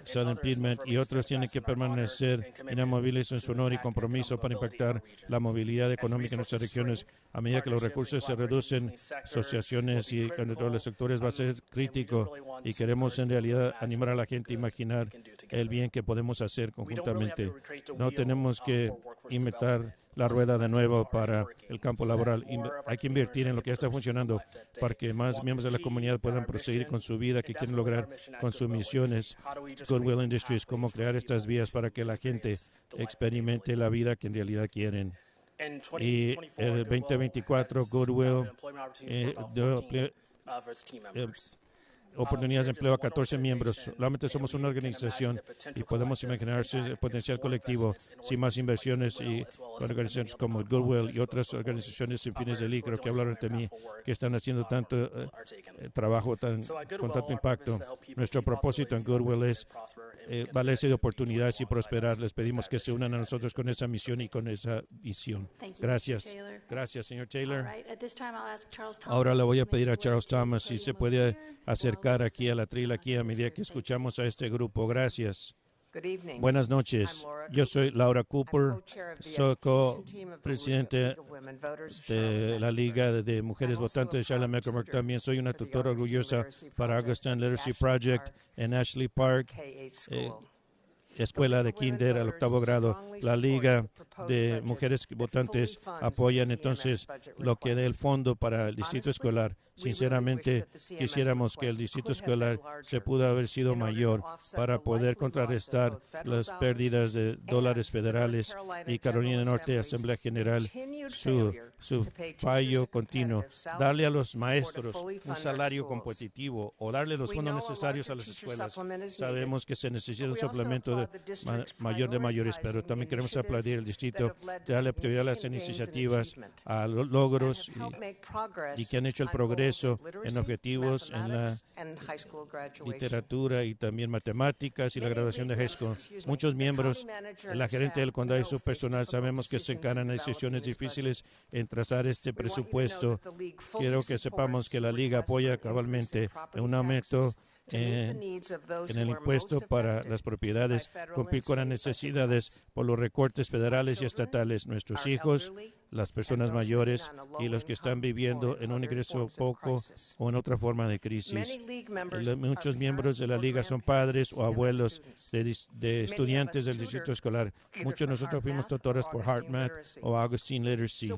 Southern Piedmont y otros tienen que permanecer inamovibles en su honor y compromiso para impactar la movilidad económica en nuestras regiones. A medida que los recursos se reducen, asociaciones y contra los sectores va a ser crítico, y queremos en realidad animar a la gente a imaginar el bien que podemos hacer conjuntamente. No tenemos que inventar la rueda de nuevo para el campo laboral. Hay que invertir en lo que ya está funcionando para que más miembros de la comunidad puedan proseguir con su vida que quieren lograr con sus misiones. Goodwill Industries, cómo crear estas vías para que la gente experimente la vida que en realidad quieren. Y el 2024 Goodwill oportunidades de empleo a 14 miembros. Solamente somos una organización y podemos imaginarse el potencial colectivo sin más inversiones, y organizaciones como Goodwill y otras organizaciones sin fines de lucro que hablaron de mí, que están haciendo tanto trabajo con tanto impacto. Nuestro propósito en Goodwill es valerse de oportunidades y prosperar. Les pedimos que se unan a nosotros con esa misión y con esa visión. Gracias. Gracias, señor Taylor. Ahora le voy a pedir a Charles Thomas si se puede acercar aquí a la trila aquí a medida que escuchamos a este grupo. Gracias. Buenas noches. Yo soy Laura Cooper, soy co-presidente de la Liga de Mujeres Votantes de Charlotte-Mecklenburg. También soy una tutora orgullosa para Augustine Literacy Project en Ashley Park, escuela de kinder al 8º grado. La Liga de Mujeres Votantes apoyan entonces lo que dé el fondo para el distrito escolar. Sinceramente, quisiéramos que el distrito escolar se pudo haber sido mayor para poder contrarrestar las pérdidas de dólares federales, y Carolina del Norte, Asamblea General, su fallo continuo. Darle a los maestros un salario competitivo o darle los fondos necesarios a las escuelas. Sabemos que se necesita un suplemento mayor de mayores, pero también queremos aplaudir al distrito, darle prioridad a las iniciativas, a los logros y que han hecho el progreso en objetivos en la literatura y también matemáticas y la graduación de high school. Muchos miembros, la gerente del condado y su personal, sabemos que se encaran en decisiones difíciles en trazar este presupuesto. Quiero que sepamos que la Liga apoya cabalmente un aumento en el impuesto para las propiedades, cumplir con las necesidades por los recortes federales y estatales. Nuestros hijos, las personas mayores y los que están viviendo en un ingreso poco o en otra forma de crisis. Muchos miembros de la Liga son padres o abuelos de estudiantes del distrito escolar. Muchos de nosotros fuimos tutoras por HeartMath o Augustine Literacy.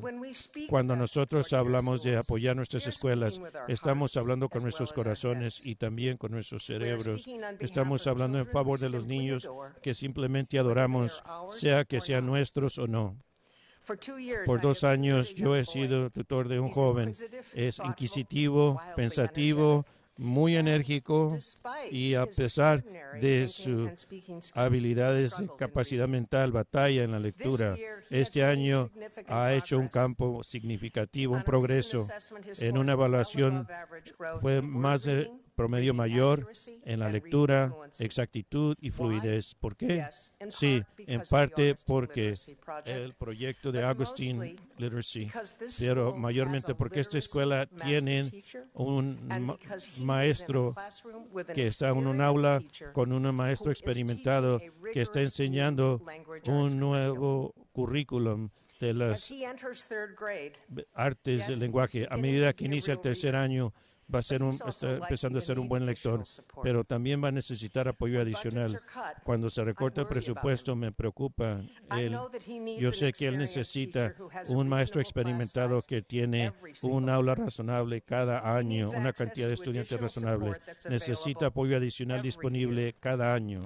Cuando nosotros hablamos de apoyar nuestras escuelas, estamos hablando con nuestros corazones y también con nuestros cerebros. Estamos hablando en favor de los niños que simplemente adoramos, sea que sean nuestros o no. Por 2 años yo he sido tutor de un joven. Es inquisitivo, pensativo, muy enérgico, y a pesar de sus habilidades de capacidad mental, batalla en la lectura. Este año ha hecho un campo significativo, un progreso. En una evaluación fue más de promedio mayor en la lectura, exactitud y fluidez. ¿Por qué? Sí, en parte porque el proyecto de Augustine Literacy, pero mayormente porque esta escuela tiene un maestro que está en un aula con un maestro experimentado que está enseñando un nuevo currículum de las artes del lenguaje. A medida que inicia el 3er año, va a ser está empezando a ser un buen lector, pero también va a necesitar apoyo adicional. Cuando se recorta el presupuesto, me preocupa. Yo sé que él necesita un maestro experimentado que tiene un aula razonable cada año, una cantidad de estudiantes razonable. Necesita apoyo adicional disponible cada año.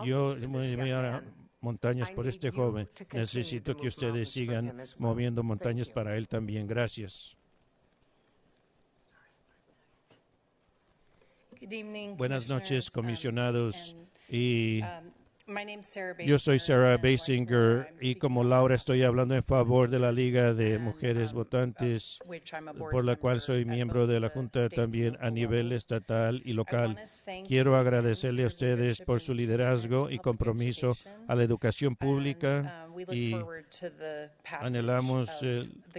Yo voy a montañas por este joven. Necesito que ustedes sigan moviendo montañas para él también. Gracias. Buenas noches, comisionados. Y yo soy Sarah Basinger y como Laura estoy hablando en favor de la Liga de Mujeres Votantes, por la cual soy miembro de la Junta también a nivel estatal y local. Quiero agradecerle a ustedes por su liderazgo y compromiso a la educación pública y anhelamos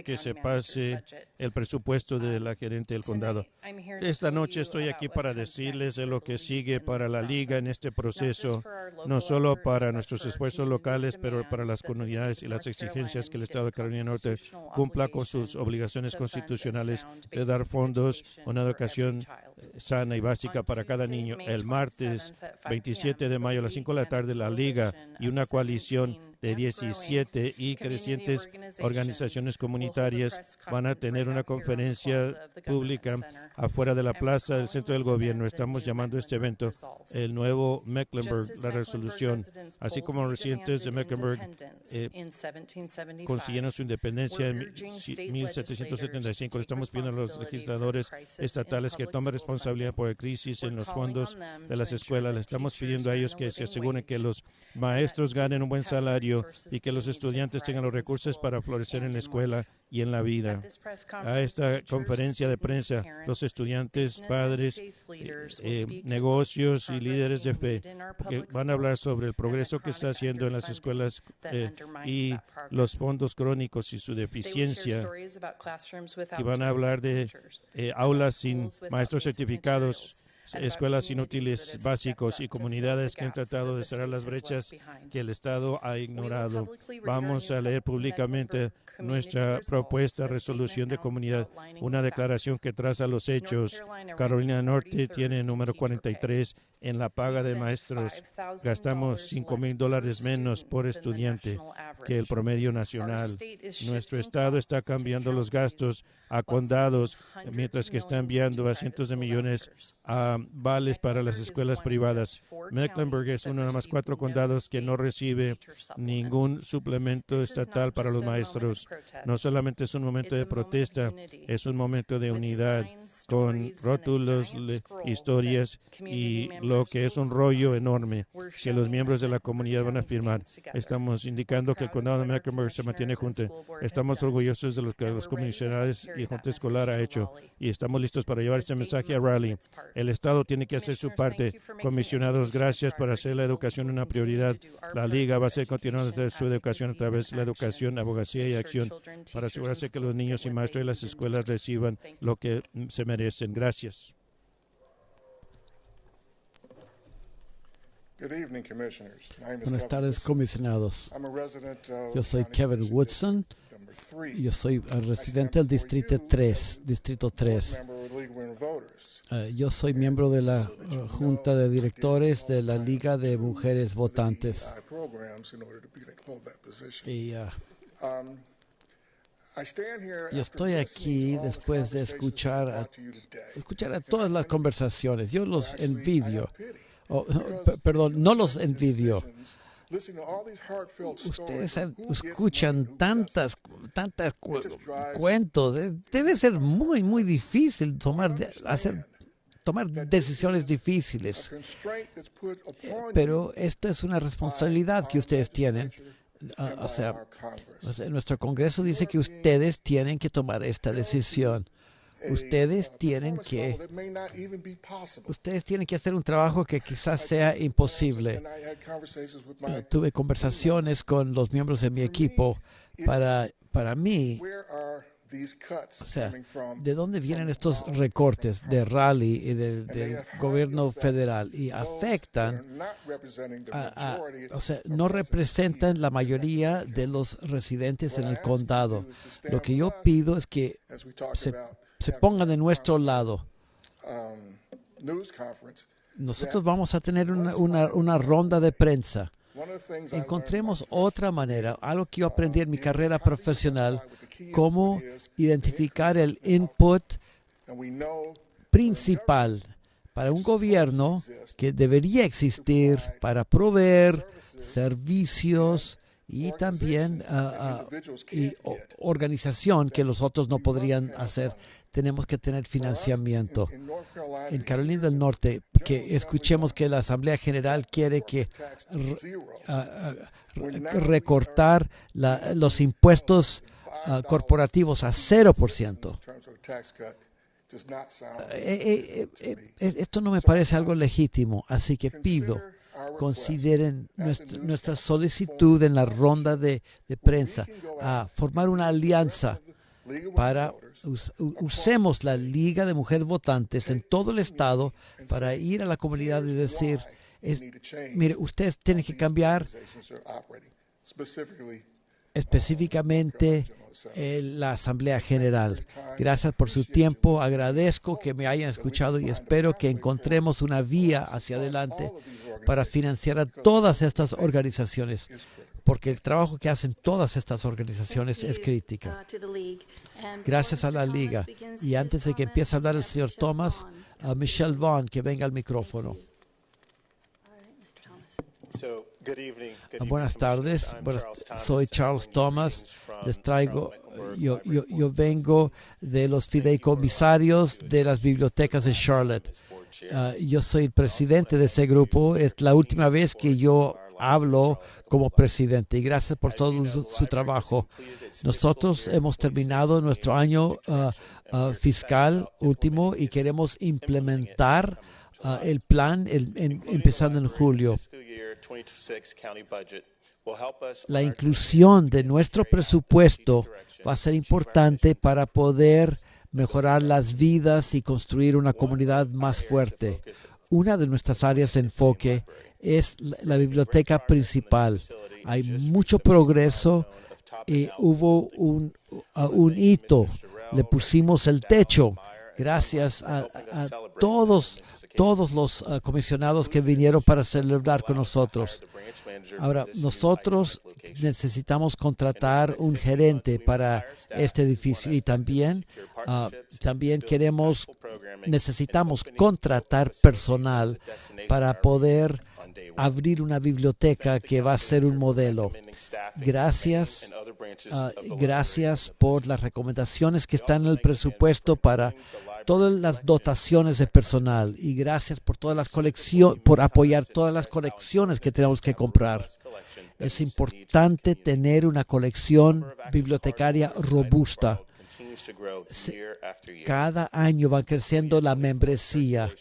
que se pase el presupuesto de la gerente del condado. Esta noche estoy aquí para decirles de lo que sigue para la Liga en este proceso, no solo para nuestros esfuerzos locales, pero para las comunidades y las exigencias que el Estado de Carolina del Norte cumpla con sus obligaciones constitucionales de dar fondos a una educación sana y básica para cada niño. El martes 27 de mayo a las 5 de la tarde, la Liga y una coalición de 17 y crecientes organizaciones comunitarias van a tener una conferencia pública afuera de la plaza del centro del gobierno. Estamos llamando a este evento el nuevo Mecklenburg, la resolución. Así como los residentes de Mecklenburg consiguieron su independencia en 1775, le estamos pidiendo a los legisladores estatales que tomen responsabilidad por la crisis en los fondos de las escuelas. Le estamos pidiendo a ellos que se aseguren que los maestros ganen un buen salario y que los estudiantes tengan los recursos para florecer en la escuela y en la vida. A esta conferencia de prensa, los estudiantes, padres, negocios y líderes de fe van a hablar sobre el progreso que está haciendo en las escuelas y los fondos crónicos y su deficiencia. Y van a hablar de aulas sin maestros certificados, escuelas inútiles básicos y comunidades que han tratado de cerrar las brechas que el Estado ha ignorado. Vamos a leer públicamente nuestra propuesta de resolución de comunidad, una declaración que traza los hechos. Carolina del Norte tiene el número 43 en la paga de maestros. Gastamos $5,000 menos por estudiante que el promedio nacional. Nuestro Estado está cambiando los gastos a condados, mientras que está enviando a cientos de millones a vales para las escuelas privadas. Mecklenburg es uno de los más 4 condados que no recibe ningún suplemento estatal para los maestros. No solamente es un momento de protesta, es un momento de unidad con rótulos, historias y lo que es un rollo enorme que los miembros de la comunidad van a firmar. Estamos indicando que el condado de Mecklenburg se mantiene junto. Estamos orgullosos de lo que los comisionados y Junta Escolar ha hecho y estamos listos para llevar este mensaje a Raleigh. El Estado tiene que hacer su parte. Comisionados, gracias por hacer la educación una prioridad. La Liga va a seguir continuando su educación a través de la educación, abogacía y acción para asegurarse que los niños y maestros de las escuelas reciban lo que se merecen. Gracias. Buenas tardes, comisionados. Yo soy Kevin Woodson. Yo soy residente del Distrito 3. Yo soy miembro de la Junta de Directores de la Liga de Mujeres Votantes. Y yo estoy aquí después de escuchar a todas las conversaciones. Yo los envidio. Perdón, no los envidio. Ustedes escuchan tantas cuentos. Debe ser muy, muy difícil tomar decisiones difíciles. Pero esto es una responsabilidad que ustedes tienen. Nuestro Congreso dice que ustedes tienen que tomar esta decisión. Ustedes tienen que hacer un trabajo que quizás sea imposible. Tuve conversaciones con los miembros de mi equipo. Para mí, ¿de dónde vienen estos recortes de Raleigh y del gobierno federal? Y afectan, no representan la mayoría de los residentes en el condado. Lo que yo pido es que se ponga de nuestro lado. Nosotros vamos a tener una ronda de prensa. Encontremos otra manera, algo que yo aprendí en mi carrera profesional, cómo identificar el input principal para un gobierno que debería existir para proveer servicios y también organización que los otros no podrían hacer. Tenemos que tener financiamiento. En Carolina del Norte, que escuchemos que la Asamblea General quiere que recortar los impuestos corporativos a 0%. Esto no me parece algo legítimo, así que pido, consideren nuestra solicitud en la ronda de prensa a formar una alianza para usemos la Liga de Mujeres Votantes en todo el estado para ir a la comunidad y decir, mire, ustedes tienen que cambiar específicamente la Asamblea General. Gracias por su tiempo. Agradezco que me hayan escuchado y espero que encontremos una vía hacia adelante para financiar a todas estas organizaciones, porque el trabajo que hacen todas estas organizaciones es crítica. Gracias a la Liga. Y antes de que empiece a hablar el señor Thomas, a Michelle Vaughn, que venga al micrófono. Buenas tardes. Soy Charles Thomas. Les traigo, yo vengo de los fideicomisarios de las bibliotecas de Charlotte. Yo soy el presidente de ese grupo. Es la última vez que yo hablo como presidente y gracias por todo su trabajo. Nosotros hemos terminado nuestro año fiscal último y queremos implementar el plan empezando en julio. La inclusión de nuestro presupuesto va a ser importante para poder mejorar las vidas y construir una comunidad más fuerte. Una de nuestras áreas de enfoque es la biblioteca principal. Hay mucho progreso y hubo un hito. Le pusimos el techo gracias a todos los comisionados que vinieron para celebrar con nosotros. Ahora, nosotros necesitamos contratar un gerente para este edificio y también necesitamos contratar personal para poder abrir una biblioteca que va a ser un modelo. Gracias por las recomendaciones que están en el presupuesto para todas las dotaciones de personal y gracias por por apoyar todas las colecciones que tenemos que comprar. Es importante tener una colección bibliotecaria robusta. Cada año va creciendo la membresía.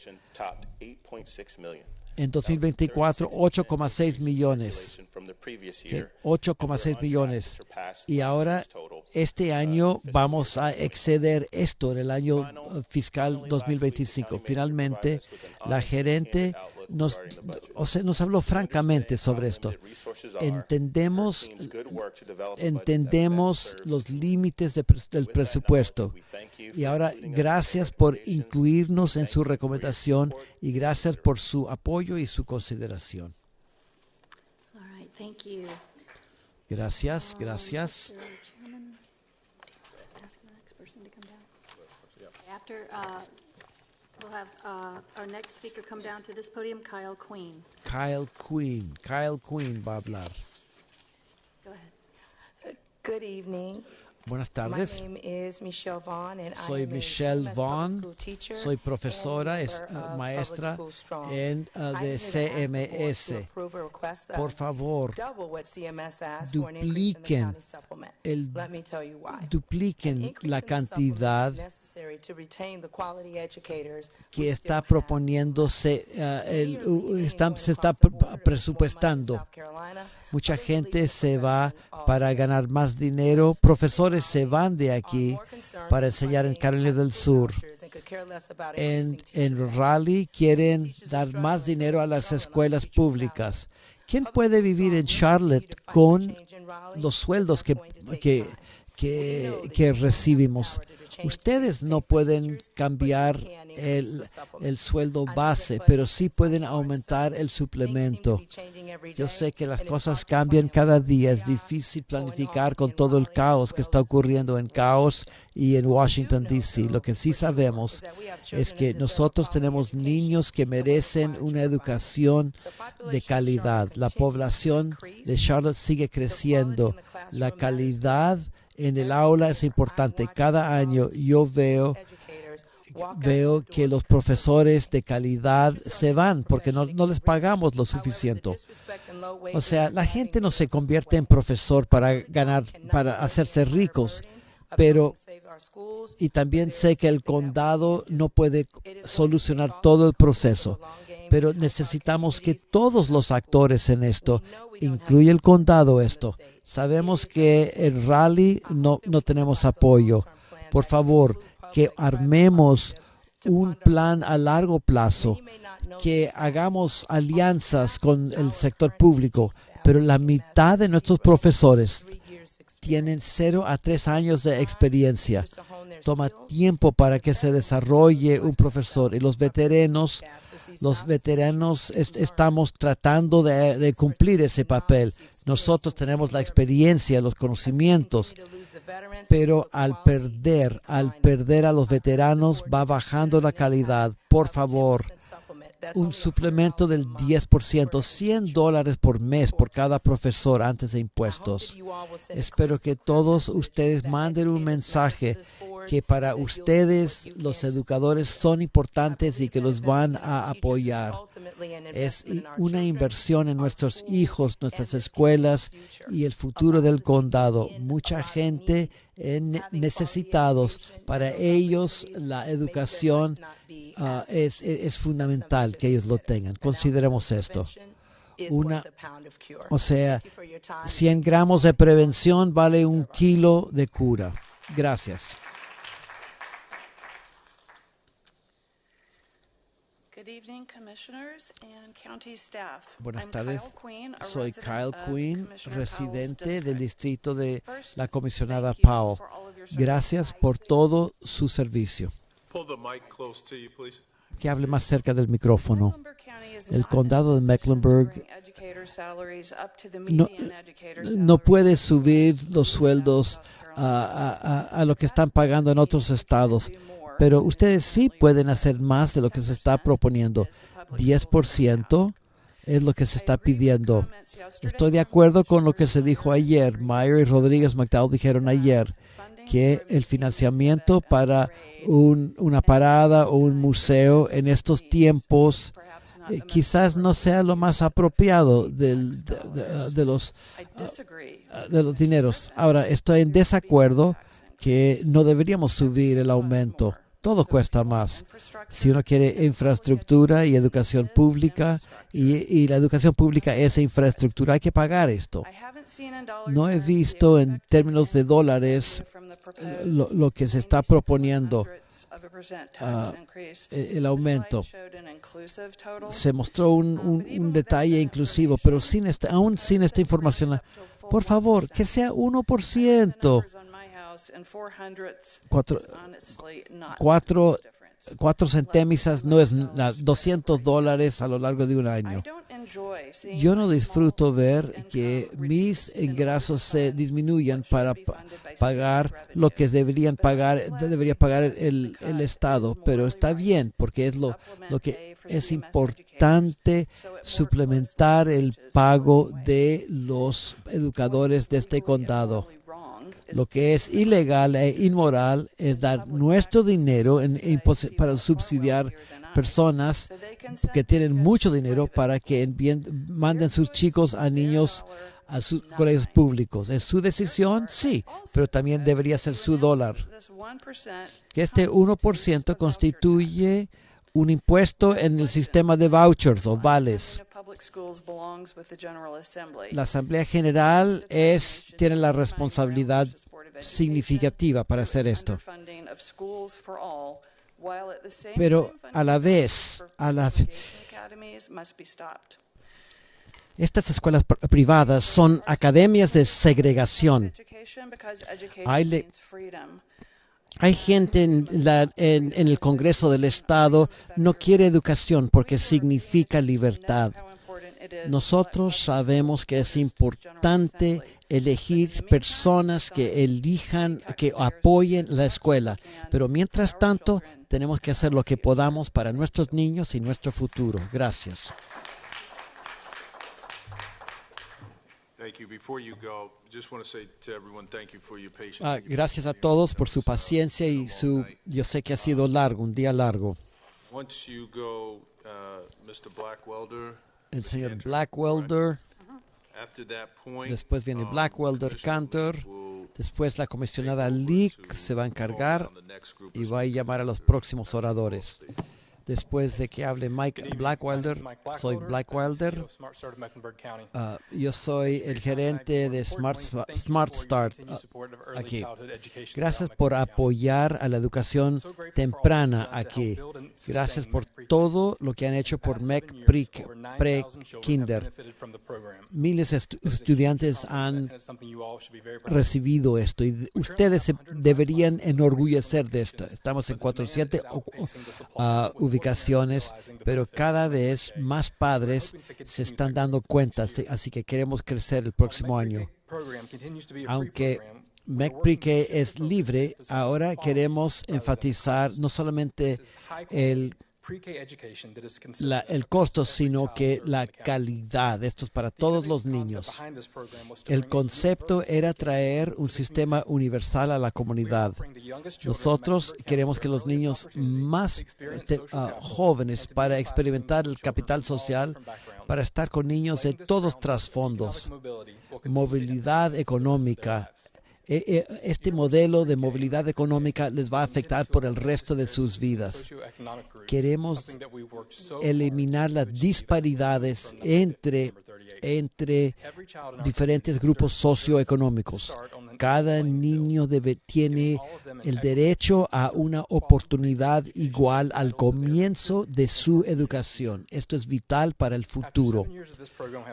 En 2024, 8,6 millones. 8,6 millones. Y ahora, este año, vamos a exceder esto en el año fiscal 2025. Finalmente, la gerente nos habló francamente sobre esto. Entendemos los límites del presupuesto. Y ahora, gracias por incluirnos en su recomendación y gracias por su apoyo y su consideración. Gracias. We'll have our next speaker come down to this podium, Kyle Queen. Kyle Queen va a hablar. Go ahead. Good evening. Buenas tardes. My name is Michelle Vaughn and Soy Michelle Vaughn. Soy profesora, maestra de CMS. Por favor, dupliquen la cantidad que está proponiéndose, se está presupuestando. Mucha gente se va para ganar más dinero. Profesores se van de aquí para enseñar en Carolina del Sur. En Raleigh quieren dar más dinero a las escuelas públicas. ¿Quién puede vivir en Charlotte con los sueldos que recibimos? Ustedes no pueden cambiar el sueldo base, pero sí pueden aumentar el suplemento. Yo sé que las cosas cambian cada día. Es difícil planificar con todo el caos que está ocurriendo en Caos y en Washington, D.C. Lo que sí sabemos es que nosotros tenemos niños que merecen una educación de calidad. La población de Charlotte sigue creciendo. La calidad en el aula es importante. Cada año yo veo que los profesores de calidad se van porque no les pagamos lo suficiente. O sea, la gente no se convierte en profesor para hacerse ricos, y también sé que el condado no puede solucionar todo el proceso, pero necesitamos que todos los actores en esto, incluye el condado sabemos que en Raleigh no tenemos apoyo. Por favor, que armemos un plan a largo plazo, que hagamos alianzas con el sector público, pero la mitad de nuestros profesores tienen 0 a 3 años de experiencia. Toma tiempo para que se desarrolle un profesor. Y los veteranos estamos tratando de cumplir ese papel. Nosotros tenemos la experiencia, los conocimientos, pero al perder a los veteranos va bajando la calidad. Por favor, un suplemento del 10%, $100 por mes por cada profesor antes de impuestos. Espero que todos ustedes manden un mensaje que para ustedes los educadores son importantes y que los van a apoyar. Es una inversión en nuestros hijos, nuestras escuelas y el futuro del condado. Mucha gente necesitados. Para ellos la educación es fundamental que ellos lo tengan. Consideremos esto. 100 gramos de prevención vale 1 kilo de cura. Gracias. Buenas tardes. Soy Kyle Queen, residente del distrito de la comisionada Powell. Gracias por todo su servicio. Que hable más cerca del micrófono. El condado de Mecklenburg no puede subir los sueldos a lo que están pagando en otros estados, pero ustedes sí pueden hacer más de lo que se está proponiendo. 10% es lo que se está pidiendo. Estoy de acuerdo con lo que se dijo ayer. Meyer y Rodríguez McDowell dijeron ayer que el financiamiento para una parada o un museo en estos tiempos quizás no sea lo más apropiado de los dineros. Ahora, estoy en desacuerdo que no deberíamos subir el aumento. Todo cuesta más. Si uno quiere infraestructura y educación pública, y la educación pública es infraestructura, hay que pagar esto. No he visto en términos de dólares lo que se está proponiendo, el aumento. Se mostró un detalle inclusivo, pero aún sin esta información, por favor, que sea 1%. 4 centésimas no es $200 a lo largo de un año. Yo no disfruto ver que mis ingresos se disminuyan para pagar lo que debería pagar el Estado, pero está bien porque es lo que es importante, suplementar el pago de los educadores de este condado. Lo que es ilegal e inmoral es dar nuestro dinero para subsidiar personas que tienen mucho dinero para que manden sus chicos a niños a sus colegios públicos. ¿Es su decisión? Sí, pero también debería ser su dólar. Que este 1% constituye un impuesto en el sistema de vouchers o vales. La Asamblea General tiene la responsabilidad significativa para hacer esto. Pero a la vez, estas escuelas privadas son academias de segregación. Hay gente en el Congreso del Estado no quiere educación porque significa libertad. Nosotros sabemos que es importante elegir personas que elijan, que apoyen la escuela. Pero mientras tanto, tenemos que hacer lo que podamos para nuestros niños y nuestro futuro. Gracias. Gracias a todos por su paciencia y yo sé que ha sido largo, un día largo. El señor Blackwelder, después viene Blackwelder Cantor, después la comisionada Leak se va a encargar y va a llamar a los próximos oradores. Después de que hable Mike Blackwelder, soy Blackwelder. Yo soy el gerente de Smart Start aquí. Gracias por apoyar a la educación temprana aquí. Gracias por todo lo que han hecho por MEC Pre-Kinder. Miles de estudiantes han recibido esto y ustedes se deberían enorgullecer de esto. Estamos en 407 ubicaciones, pero cada vez más padres se están dando cuenta, así que queremos crecer el próximo año. Aunque MEC Pre-K es libre, ahora queremos enfatizar no solamente el costo, sino que la calidad. Esto es para todos los niños. El concepto era traer un sistema universal a la comunidad. Nosotros queremos que los niños más jóvenes para experimentar el capital social, para estar con niños de todos trasfondos, movilidad económica. Este modelo de movilidad económica les va a afectar por el resto de sus vidas. Queremos eliminar las disparidades entre diferentes grupos socioeconómicos. Cada niño tiene el derecho a una oportunidad igual al comienzo de su educación. Esto es vital para el futuro.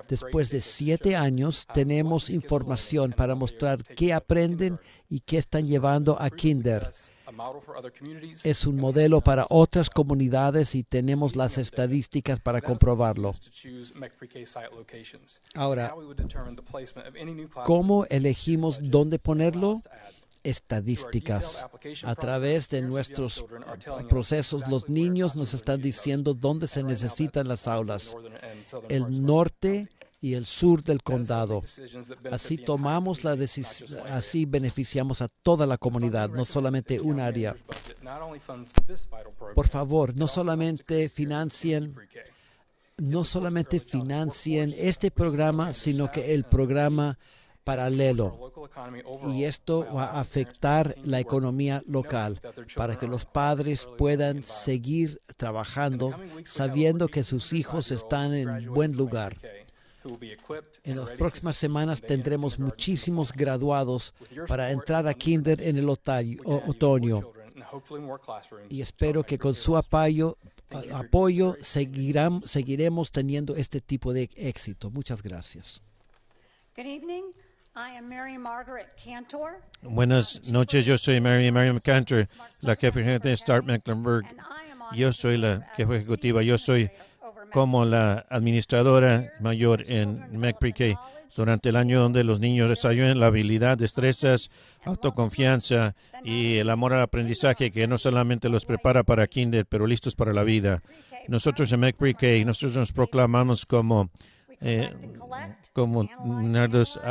Después de 7 años, tenemos información para mostrar qué aprenden y qué están llevando a Kinder. Es un modelo para otras comunidades y tenemos las estadísticas para comprobarlo. Ahora, ¿cómo elegimos dónde ponerlo? Estadísticas. A través de nuestros procesos, los niños nos están diciendo dónde se necesitan las aulas. El norte y el sur del condado. Así tomamos la decisión, así beneficiamos a toda la comunidad, no solamente un área. Por favor, no solamente financien este programa, sino que el programa paralelo. Y esto va a afectar la economía local para que los padres puedan seguir trabajando sabiendo que sus hijos están en buen lugar. En las próximas semanas tendremos muchísimos graduados para entrar a Kinder en el otoño. Y espero que con su apoyo seguiremos teniendo este tipo de éxito. Muchas gracias. Buenas noches, yo soy Mary Cantor, la jefa de Start Mecklenburg. Yo soy la jefa ejecutiva, yo soy como la administradora mayor en MEC Pre-K durante el año donde los niños desarrollan la habilidad, destrezas, autoconfianza y el amor al aprendizaje que no solamente los prepara para Kinder, pero listos para la vida. Nosotros en MEC Pre-K, nosotros nos proclamamos como nerdos,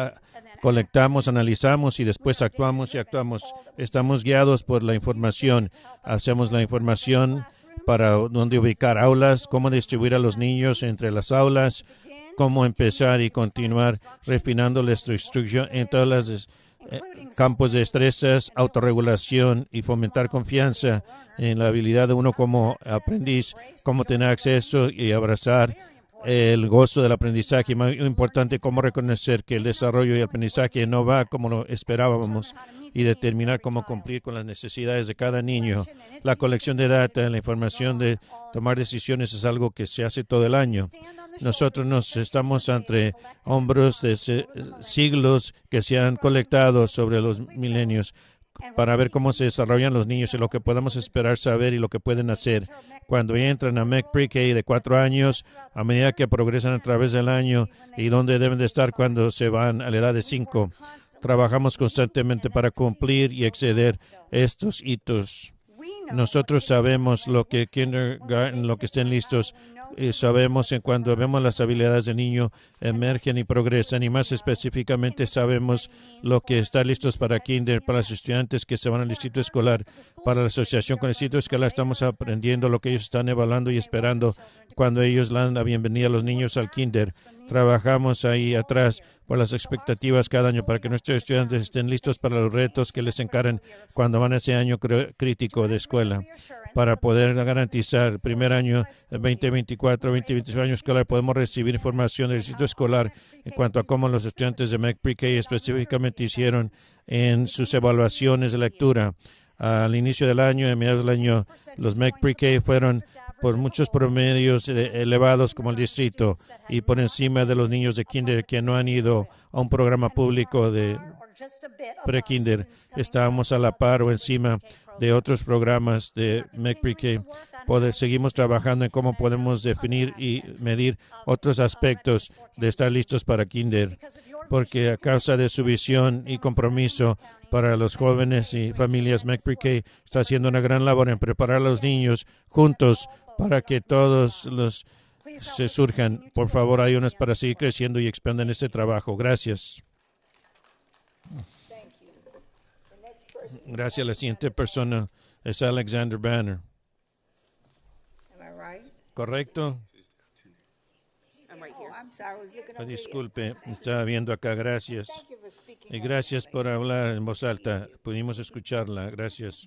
colectamos, analizamos y después actuamos. Estamos guiados por la información. Hacemos la información para dónde ubicar aulas, cómo distribuir a los niños entre las aulas, cómo empezar y continuar refinando la instrucción en todos los campos de destrezas, autorregulación y fomentar confianza en la habilidad de uno como aprendiz, cómo tener acceso y abrazar el gozo del aprendizaje. Muy importante, cómo reconocer que el desarrollo y el aprendizaje no va como lo esperábamos y determinar cómo cumplir con las necesidades de cada niño. La colección de data, la información de tomar decisiones es algo que se hace todo el año. Nosotros nos estamos entre hombros de siglos que se han colectado sobre los milenios. para ver cómo se desarrollan los niños y lo que podemos esperar saber y lo que pueden hacer. Cuando entran a MEC Pre-K de 4 años, a medida que progresan a través del año y dónde deben de estar cuando se van a la edad de 5. Trabajamos constantemente para cumplir y exceder estos hitos. Nosotros sabemos lo que kindergarten, lo que estén listos, y sabemos en cuando vemos las habilidades del niño emergen y progresan, y más específicamente sabemos lo que está listos para kinder, para los estudiantes que se van al distrito escolar, para la asociación con el distrito escolar. Estamos aprendiendo lo que ellos están evaluando y esperando cuando ellos dan la bienvenida a los niños al kinder. Trabajamos ahí atrás por las expectativas cada año para que nuestros estudiantes estén listos para los retos que les encaran cuando van a ese año crítico de escuela. Para poder garantizar el primer año, el 2024, 2025 año escolar, podemos recibir información del distrito escolar en cuanto a cómo los estudiantes de MEC Pre-K específicamente hicieron en sus evaluaciones de lectura. Al inicio del año, a mediados del año, los MEC Pre-K fueron por muchos promedios elevados como el distrito y por encima de los niños de kinder que no han ido a un programa público de pre-kinder. Estábamos a la par o encima de otros programas de MEC Pre-K. Seguimos trabajando en cómo podemos definir y medir otros aspectos de estar listos para kinder, porque a causa de su visión y compromiso para los jóvenes y familias, MEC Pre-K está haciendo una gran labor en preparar a los niños juntos para que todos los se surjan. Por favor, ayúdenos para seguir creciendo y expandan este trabajo. Gracias. Gracias. La siguiente persona es Alexander Banner. ¿Correcto? Disculpe, estaba viendo acá. Gracias. Y gracias por hablar en voz alta. Pudimos escucharla. Gracias.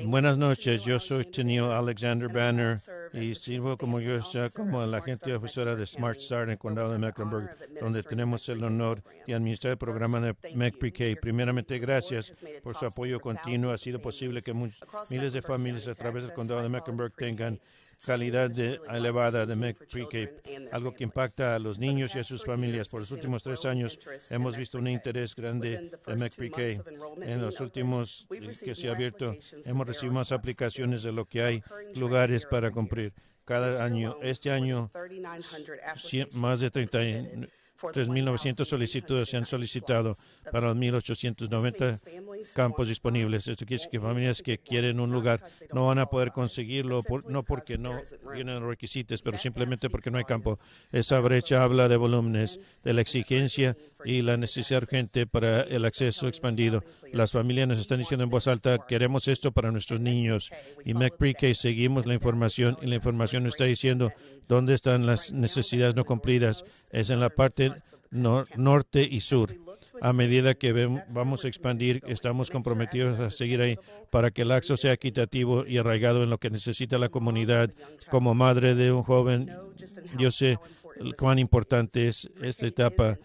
Buenas noches, yo soy Tenio Alexander Banner y sirvo como la agente ofensora de Smart Start en el condado de Mecklenburg, donde tenemos el honor de administrar el programa de MEC Pre-K. Primeramente, gracias por su apoyo continuo. Ha sido posible que miles de familias a través del condado de Mecklenburg tengan calidad elevada de MEC Pre-K, algo que impacta a los niños y a sus familias. Por los últimos 3 años hemos visto un interés grande de MEC Pre-K. En los últimos que se ha abierto, hemos recibido más aplicaciones de lo que hay lugares para cumplir. Cada año, este año, más de 3.900 solicitudes se han solicitado para los 1.890 campos disponibles. Esto quiere decir que familias que quieren un lugar no van a poder conseguirlo, no porque no tienen los requisitos, pero simplemente porque no hay campo. Esa brecha habla de volúmenes, de la exigencia y la necesidad urgente para el acceso expandido. Las familias nos están diciendo en voz alta, queremos esto para nuestros niños. Y MEC Pre-K seguimos la información y la información nos está diciendo dónde están las necesidades no cumplidas. Es en la parte norte y sur. A medida que vamos a expandir, estamos comprometidos a seguir ahí para que el acceso sea equitativo y arraigado en lo que necesita la comunidad. Como madre de un joven, yo sé cuán importante es esta etapa.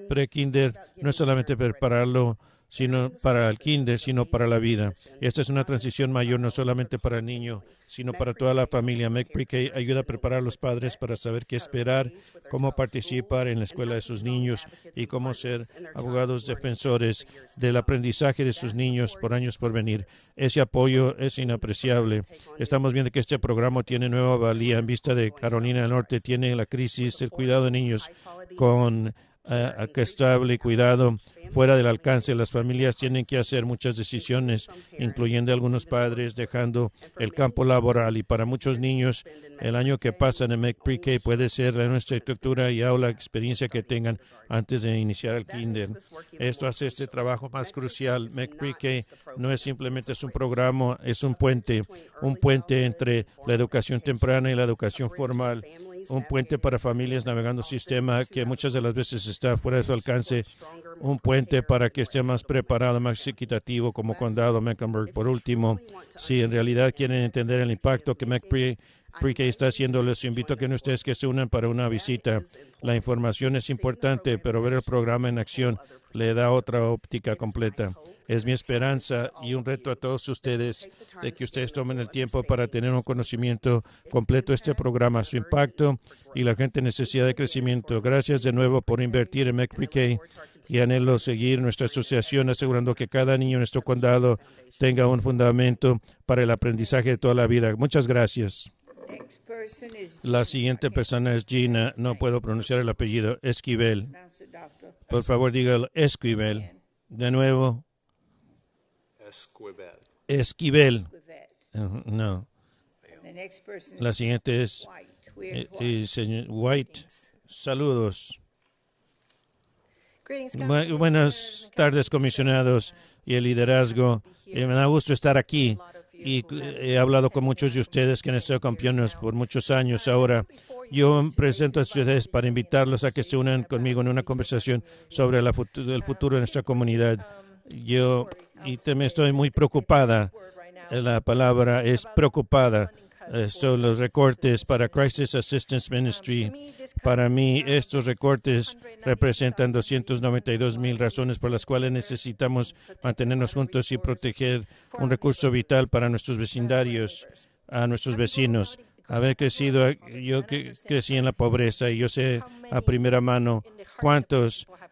Pre-kinder no es solamente prepararlo sino para el kinder, sino para la vida. Esta es una transición mayor no solamente para el niño, sino para toda la familia. MEC Pre-K ayuda a preparar a los padres para saber qué esperar, cómo participar en la escuela de sus niños y cómo ser abogados defensores del aprendizaje de sus niños por años por venir. Ese apoyo es inapreciable. Estamos viendo que este programa tiene nueva valía en vista de Carolina del Norte. Tiene la crisis del cuidado de niños con estable y cuidado fuera del alcance. Las familias tienen que hacer muchas decisiones, incluyendo algunos padres dejando el campo laboral. Y para muchos niños, el año que pasan en MEC Pre-K puede ser la nuestra estructura y aula experiencia que tengan antes de iniciar el kinder. Esto hace este trabajo más crucial. MEC Pre-K no es simplemente un programa, es un puente entre la educación temprana y la educación formal. Un puente para familias navegando un sistema que muchas de las veces está fuera de su alcance, un puente para que esté más preparado, más equitativo como condado Mecklenburg. Por último, si en realidad quieren entender el impacto que MEC Pre-K está haciendo. Les invito a que ustedes que se unan para una visita. La información es importante, pero ver el programa en acción le da otra óptica completa. Es mi esperanza y un reto a todos ustedes de que ustedes tomen el tiempo para tener un conocimiento completo de este programa, su impacto y la gente necesidad de crecimiento. Gracias de nuevo por invertir en MEC Pre-K y anhelo seguir nuestra asociación asegurando que cada niño en nuestro condado tenga un fundamento para el aprendizaje de toda la vida. Muchas gracias. La siguiente persona es Gina. No puedo pronunciar el apellido. Esquivel. Por favor, dígalo. Esquivel. De nuevo. Esquivel. No. La siguiente es señor White. Saludos. Buenas tardes, comisionados y el liderazgo. Me da gusto estar aquí. Y he hablado con muchos de ustedes que han sido campeones por muchos años ahora. Yo presento a ustedes para invitarlos a que se unan conmigo en una conversación sobre el futuro de nuestra comunidad. También estoy muy preocupada. La palabra es preocupada. Son los recortes para Crisis Assistance Ministry. Para mí, estos recortes representan 292,000 razones por las cuales necesitamos mantenernos juntos y proteger un recurso vital para nuestros vecindarios, a nuestros vecinos. Haber crecido, yo crecí en la pobreza y yo sé a primera mano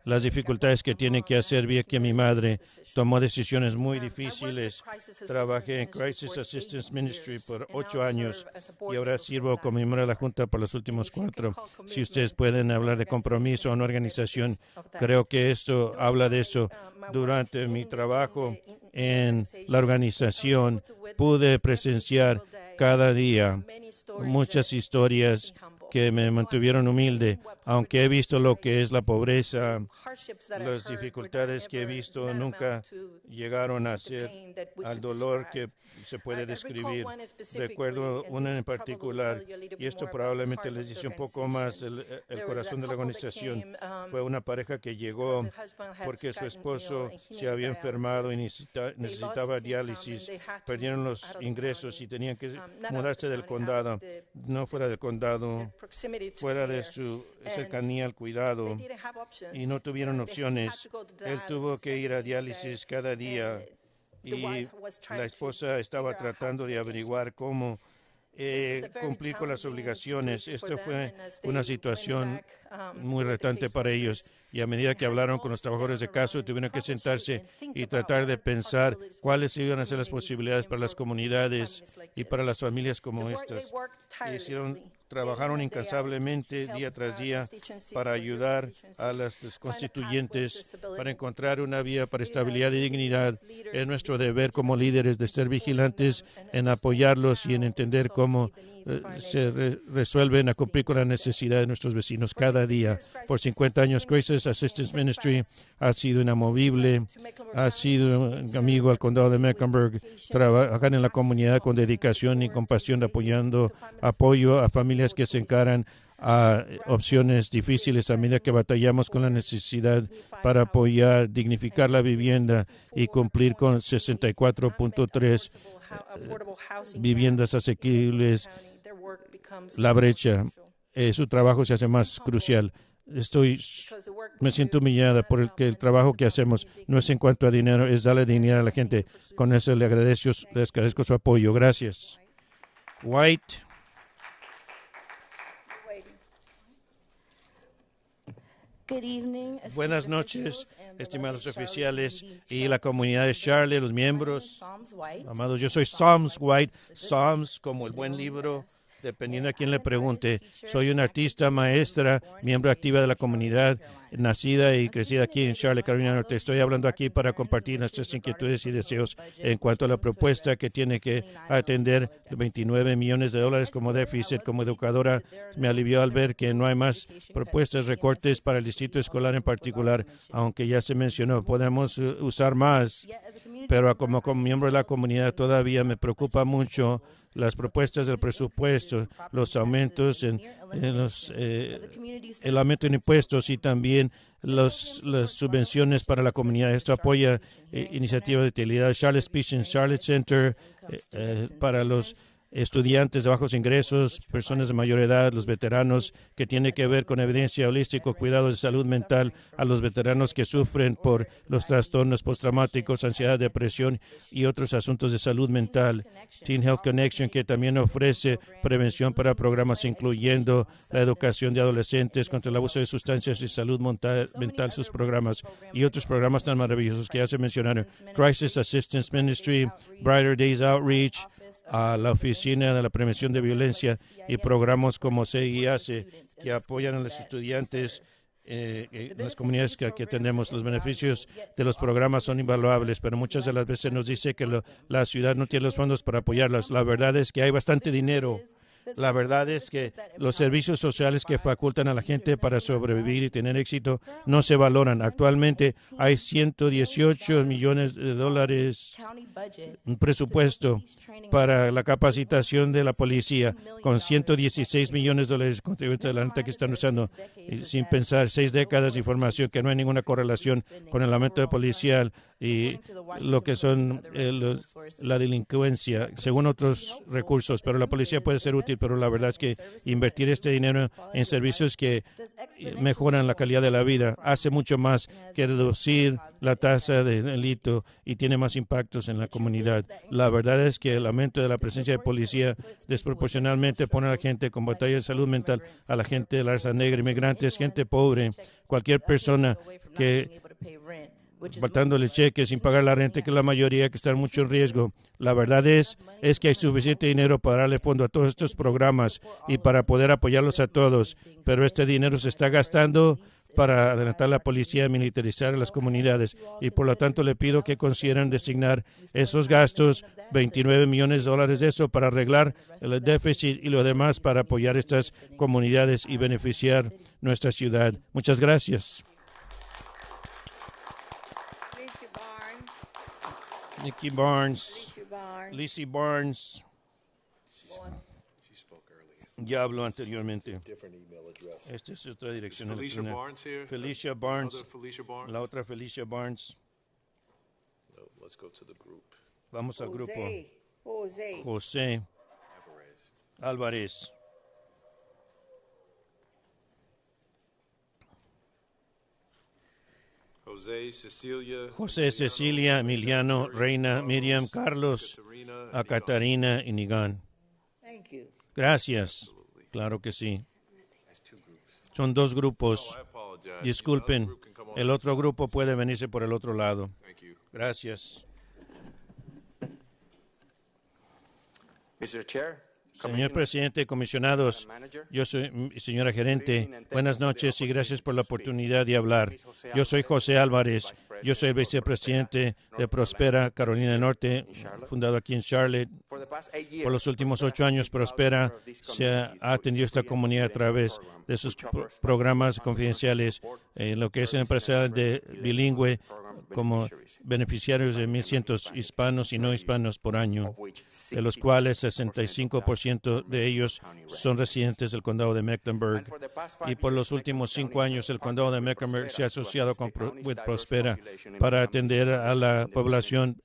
las dificultades que tiene que hacer. Vi que mi madre tomó decisiones muy difíciles. Trabajé en Crisis Assistance Ministry por 8 años y ahora sirvo como miembro de la Junta por los últimos 4. Si ustedes pueden hablar de compromiso a una organización, creo que esto habla de eso. Durante mi trabajo en la organización, pude presenciar cada día muchas historias que me mantuvieron humilde, aunque he visto lo que es la pobreza. Las dificultades que he visto nunca llegaron a ser al dolor que se puede describir. Recuerdo una en particular, y esto probablemente les dice un poco más el corazón de la organización. Fue una pareja que llegó porque su esposo se había enfermado y necesitaba diálisis. Perdieron los ingresos y tenían que mudarse del condado, no fuera del condado, fuera de su cercanía al cuidado, y no tuvieron opciones. Él tuvo que ir a diálisis cada día y la esposa estaba tratando de averiguar cómo cumplir con las obligaciones. Esto fue una situación muy retante para ellos. Y a medida que hablaron con los trabajadores de caso, tuvieron que sentarse y tratar de pensar cuáles iban a ser las posibilidades para las comunidades y para las familias como estas. Trabajaron incansablemente día tras día para ayudar a los constituyentes para encontrar una vía para estabilidad y dignidad. Es nuestro deber como líderes de ser vigilantes en apoyarlos y en entender cómo se resuelven a cumplir con la necesidad de nuestros vecinos cada día. Por 50 años, Crisis Assistance Ministry ha sido inamovible, ha sido un amigo al condado de Mecklenburg, trabajan en la comunidad con dedicación y compasión, apoyo a familias que se encaran a opciones difíciles a medida que batallamos con la necesidad para apoyar, dignificar la vivienda y cumplir con 64.3 viviendas asequibles. La brecha, su trabajo se hace más crucial. Me siento humillada por el trabajo que hacemos no es en cuanto a dinero, es darle dignidad a la gente. Con eso les agradezco su apoyo. Gracias. White. Buenas noches, estimados oficiales y la comunidad de Charlotte, los miembros. Amados, yo soy Psalms White. Psalms como el buen libro, dependiendo a quién le pregunte. Soy una artista, maestra, miembro activa de la comunidad, nacida y crecida aquí en Charlotte, Carolina del Norte. Estoy hablando aquí para compartir nuestras inquietudes y deseos en cuanto a la propuesta que tiene que atender $29 millones como déficit. Como educadora, me alivió al ver que no hay más propuestas, recortes para el distrito escolar en particular, aunque ya se mencionó, podemos usar más. Pero como miembro de la comunidad todavía me preocupa mucho las propuestas del presupuesto, los aumentos el aumento en impuestos y también las subvenciones para la comunidad. Esto apoya iniciativas de utilidad. Charlotte Speech and Charlotte Center para los estudiantes de bajos ingresos, personas de mayor edad, los veteranos, que tiene que ver con evidencia holística, cuidados de salud mental, a los veteranos que sufren por los trastornos postraumáticos, ansiedad, depresión y otros asuntos de salud mental. Teen Health Connection, que también ofrece prevención para programas incluyendo la educación de adolescentes contra el abuso de sustancias y salud mental, sus programas y otros programas tan maravillosos que ya se mencionaron. Crisis Assistance Ministry, Brighter Days Outreach, a la Oficina de la Prevención de Violencia y programas como CIAS que apoyan a los estudiantes en las comunidades que atendemos. Los beneficios de los programas son invaluables, pero muchas de las veces nos dice que la ciudad no tiene los fondos para apoyarlos. La verdad es que hay bastante dinero. La verdad es que los servicios sociales que facultan a la gente para sobrevivir y tener éxito no se valoran. Actualmente hay 118 millones de dólares, un presupuesto para la capacitación de la policía, con 116 millones de dólares contribuyentes de la neta que están usando, sin pensar 6 décadas de información que no hay ninguna correlación con el aumento de policial y lo que son la delincuencia, según otros recursos. Pero la policía puede ser útil, pero la verdad es que invertir este dinero en servicios que mejoran la calidad de la vida hace mucho más que reducir la tasa de delito y tiene más impactos en la comunidad. La verdad es que el aumento de la presencia de policía desproporcionalmente pone a la gente con batalla de salud mental, a la gente de la raza negra, inmigrantes, gente pobre, cualquier persona que faltándole cheques sin pagar la renta, que es la mayoría que están mucho en riesgo. La verdad es que hay suficiente dinero para darle fondo a todos estos programas y para poder apoyarlos a todos, pero este dinero se está gastando para adelantar la policía, militarizar las comunidades y por lo tanto le pido que consideren designar esos gastos, 29 millones de dólares de eso para arreglar el déficit y lo demás para apoyar estas comunidades y beneficiar nuestra ciudad. Muchas gracias. Nikki Barnes, Lizzie Barnes, ya habló anteriormente. Esta es otra dirección. Felicia Barnes, la otra Felicia Barnes. Vamos al grupo. José Álvarez. José, Cecilia, Emiliano, Reina, Miriam, Carlos, a Catarina y Nigán. Gracias. Claro que sí. Son 2 grupos. Disculpen. El otro grupo puede venirse por el otro lado. Gracias. Mr. Chair. Señor presidente, comisionados, yo soy señora gerente. Buenas noches y gracias por la oportunidad de hablar. Yo soy José Álvarez. Yo soy el vicepresidente de Prospera, Carolina del Norte, fundado aquí en Charlotte. Por los últimos 8 años, Prospera se ha atendido a esta comunidad a través de sus programas confidenciales, lo que es el empresarial de bilingüe, como beneficiarios de 1,100 hispanos y no hispanos por año, de los cuales 65% de ellos son residentes del condado de Mecklenburg. Y por los últimos 5 años, el condado de Mecklenburg se ha asociado con Prospera para atender a la población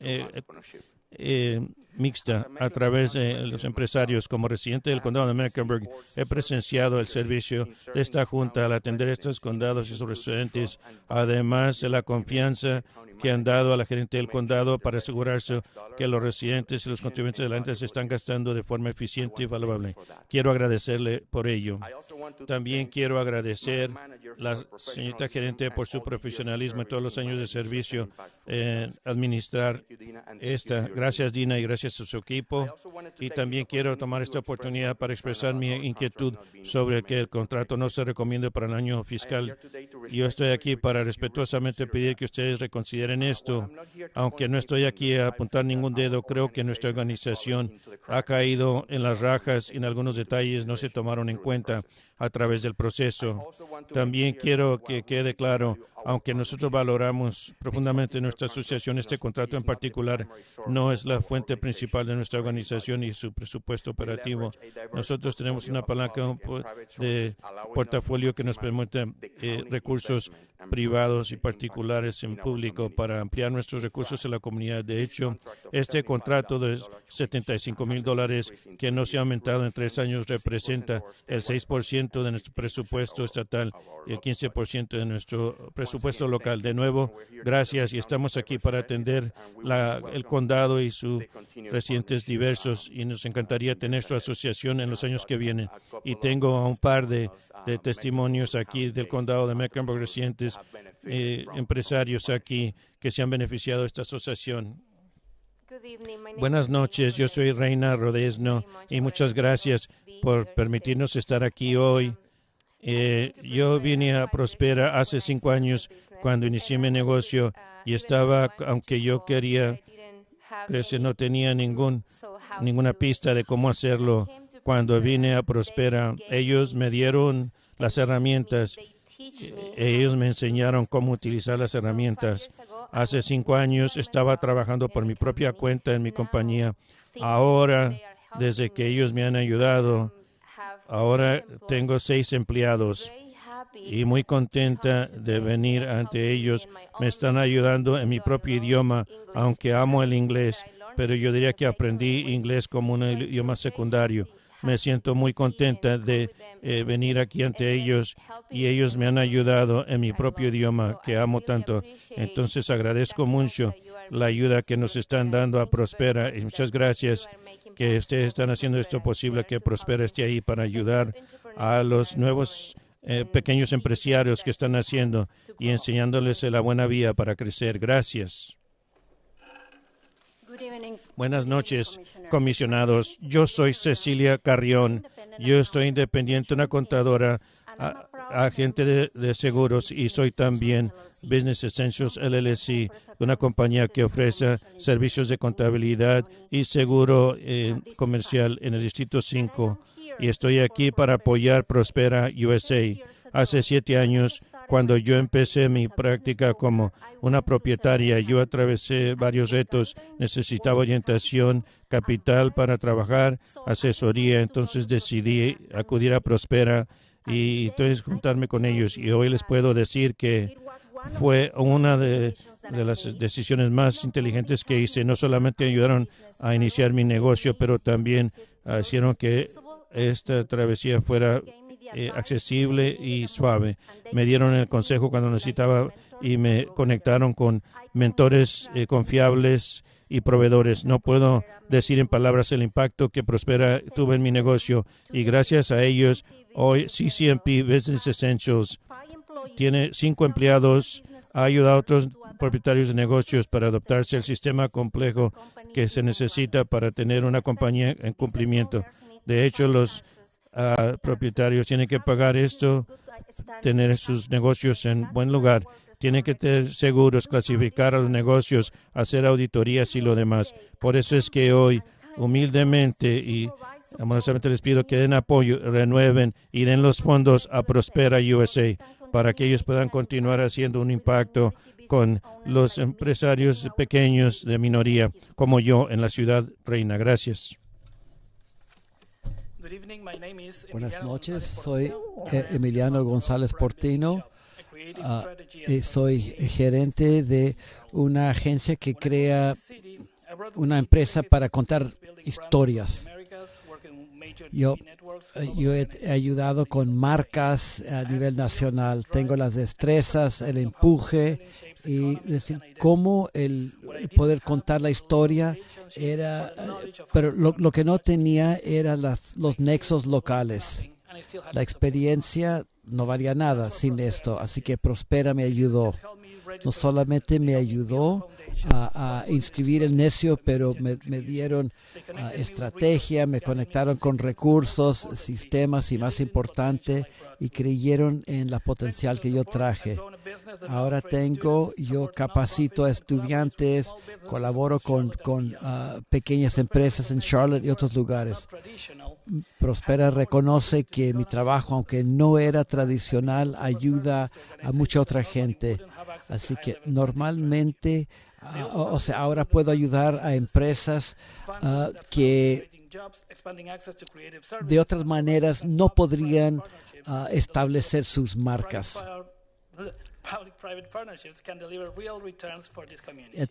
mixta a través de los empresarios. Como residente del condado de Mecklenburg, he presenciado el servicio de esta junta al atender estos condados y sus residentes, además de la confianza que han dado a la gerente del condado para asegurarse que los residentes y los contribuyentes de la gente se están gastando de forma eficiente y valuable. Quiero agradecerle por ello. También quiero agradecer a la señorita gerente por su profesionalismo en todos los años de servicio en administrar esta. Gracias, Dina, y gracias a su equipo. Y también quiero tomar esta oportunidad para expresar mi inquietud sobre que el contrato no se recomiende para el año fiscal. Yo estoy aquí para respetuosamente pedir que ustedes reconsideren esto. Aunque no estoy aquí a apuntar ningún dedo, creo que nuestra organización ha caído en las rajas y en algunos detalles no se tomaron en cuenta a través del proceso. También quiero que quede claro, aunque nosotros valoramos profundamente nuestra asociación, este contrato en particular no es la fuente principal de nuestra organización y su presupuesto operativo. Nosotros tenemos una palanca de portafolio que nos permite recursos privados y particulares en público para ampliar nuestros recursos en la comunidad. De hecho, este contrato de $75,000 que no se ha aumentado en 3 años representa el 6% de nuestro presupuesto estatal y el 15% de nuestro presupuesto local. De nuevo, gracias, y estamos aquí para atender el condado y sus residentes diversos, y nos encantaría tener su asociación en los años que vienen. Y tengo un par de testimonios aquí del condado de Mecklenburg, residentes, empresarios aquí que se han beneficiado de esta asociación. Buenas noches, yo soy Reina Rodesno y muchas gracias por permitirnos estar aquí hoy. Yo vine a Prospera hace 5 años cuando inicié mi negocio y estaba, aunque yo quería crecer, no tenía ninguna pista de cómo hacerlo. Cuando vine a Prospera, ellos me dieron las herramientas. Ellos me enseñaron cómo utilizar las herramientas. Hace 5 años estaba trabajando por mi propia cuenta en mi compañía. Ahora, desde que ellos me han ayudado, ahora tengo 6 empleados y muy contenta de venir ante ellos. Me están ayudando en mi propio idioma, aunque amo el inglés, pero yo diría que aprendí inglés como un idioma secundario. Me siento muy contenta de venir aquí ante ellos y ellos me han ayudado en mi propio idioma que amo tanto. Entonces agradezco mucho la ayuda que nos están dando a Prospera y muchas gracias que ustedes están haciendo esto posible, que Prospera esté ahí para ayudar a los nuevos pequeños empresarios que están haciendo y enseñándoles la buena vía para crecer. Gracias. Buenas noches, comisionados. Yo soy Cecilia Carrión. Yo estoy independiente, una contadora, agente de seguros, y soy también Business Essentials LLC, una compañía que ofrece servicios de contabilidad y seguro comercial en el Distrito 5. Y estoy aquí para apoyar Prospera USA. Hace 7 años, cuando yo empecé mi práctica como una propietaria, yo atravesé varios retos. Necesitaba orientación, capital para trabajar, asesoría. Entonces decidí acudir a Prospera y entonces juntarme con ellos. Y hoy les puedo decir que fue una de las decisiones más inteligentes que hice. No solamente ayudaron a iniciar mi negocio, pero también hicieron que esta travesía fuera accesible y suave. Me dieron el consejo cuando necesitaba y me conectaron con mentores confiables y proveedores. No puedo decir en palabras el impacto que Prospera tuvo en mi negocio, y gracias a ellos hoy CCMP Business Essentials tiene 5 empleados. Ha ayudado a otros propietarios de negocios para adaptarse al sistema complejo que se necesita para tener una compañía en cumplimiento. De hecho, los propietarios tienen que pagar esto, tener sus negocios en buen lugar, tienen que tener seguros, clasificar a los negocios, hacer auditorías y lo demás. Por eso es que hoy, humildemente y amorosamente les pido que den apoyo, renueven y den los fondos a Prospera USA para que ellos puedan continuar haciendo un impacto con los empresarios pequeños de minoría como yo en la ciudad Reina. Gracias. Buenas noches, soy Emiliano González Portino y soy gerente de una agencia que crea una empresa para contar historias. Yo he ayudado con marcas a nivel nacional. Tengo las destrezas, el empuje y decir cómo el poder contar la historia era, pero lo que no tenía eran los nexos locales. La experiencia no valía nada sin esto, así que Prospera me ayudó. No solamente me ayudó a inscribir el negocio, pero me dieron estrategia, me conectaron con recursos, sistemas y, más importante, y creyeron en la potencial que yo traje. Ahora yo capacito a estudiantes, colaboro con pequeñas empresas en Charlotte y otros lugares. Prospera reconoce que mi trabajo, aunque no era tradicional, ayuda a mucha otra gente. Así que normalmente, ahora puedo ayudar a empresas que de otras maneras no podrían establecer sus marcas. public-private partnerships can deliver real returns for these communities.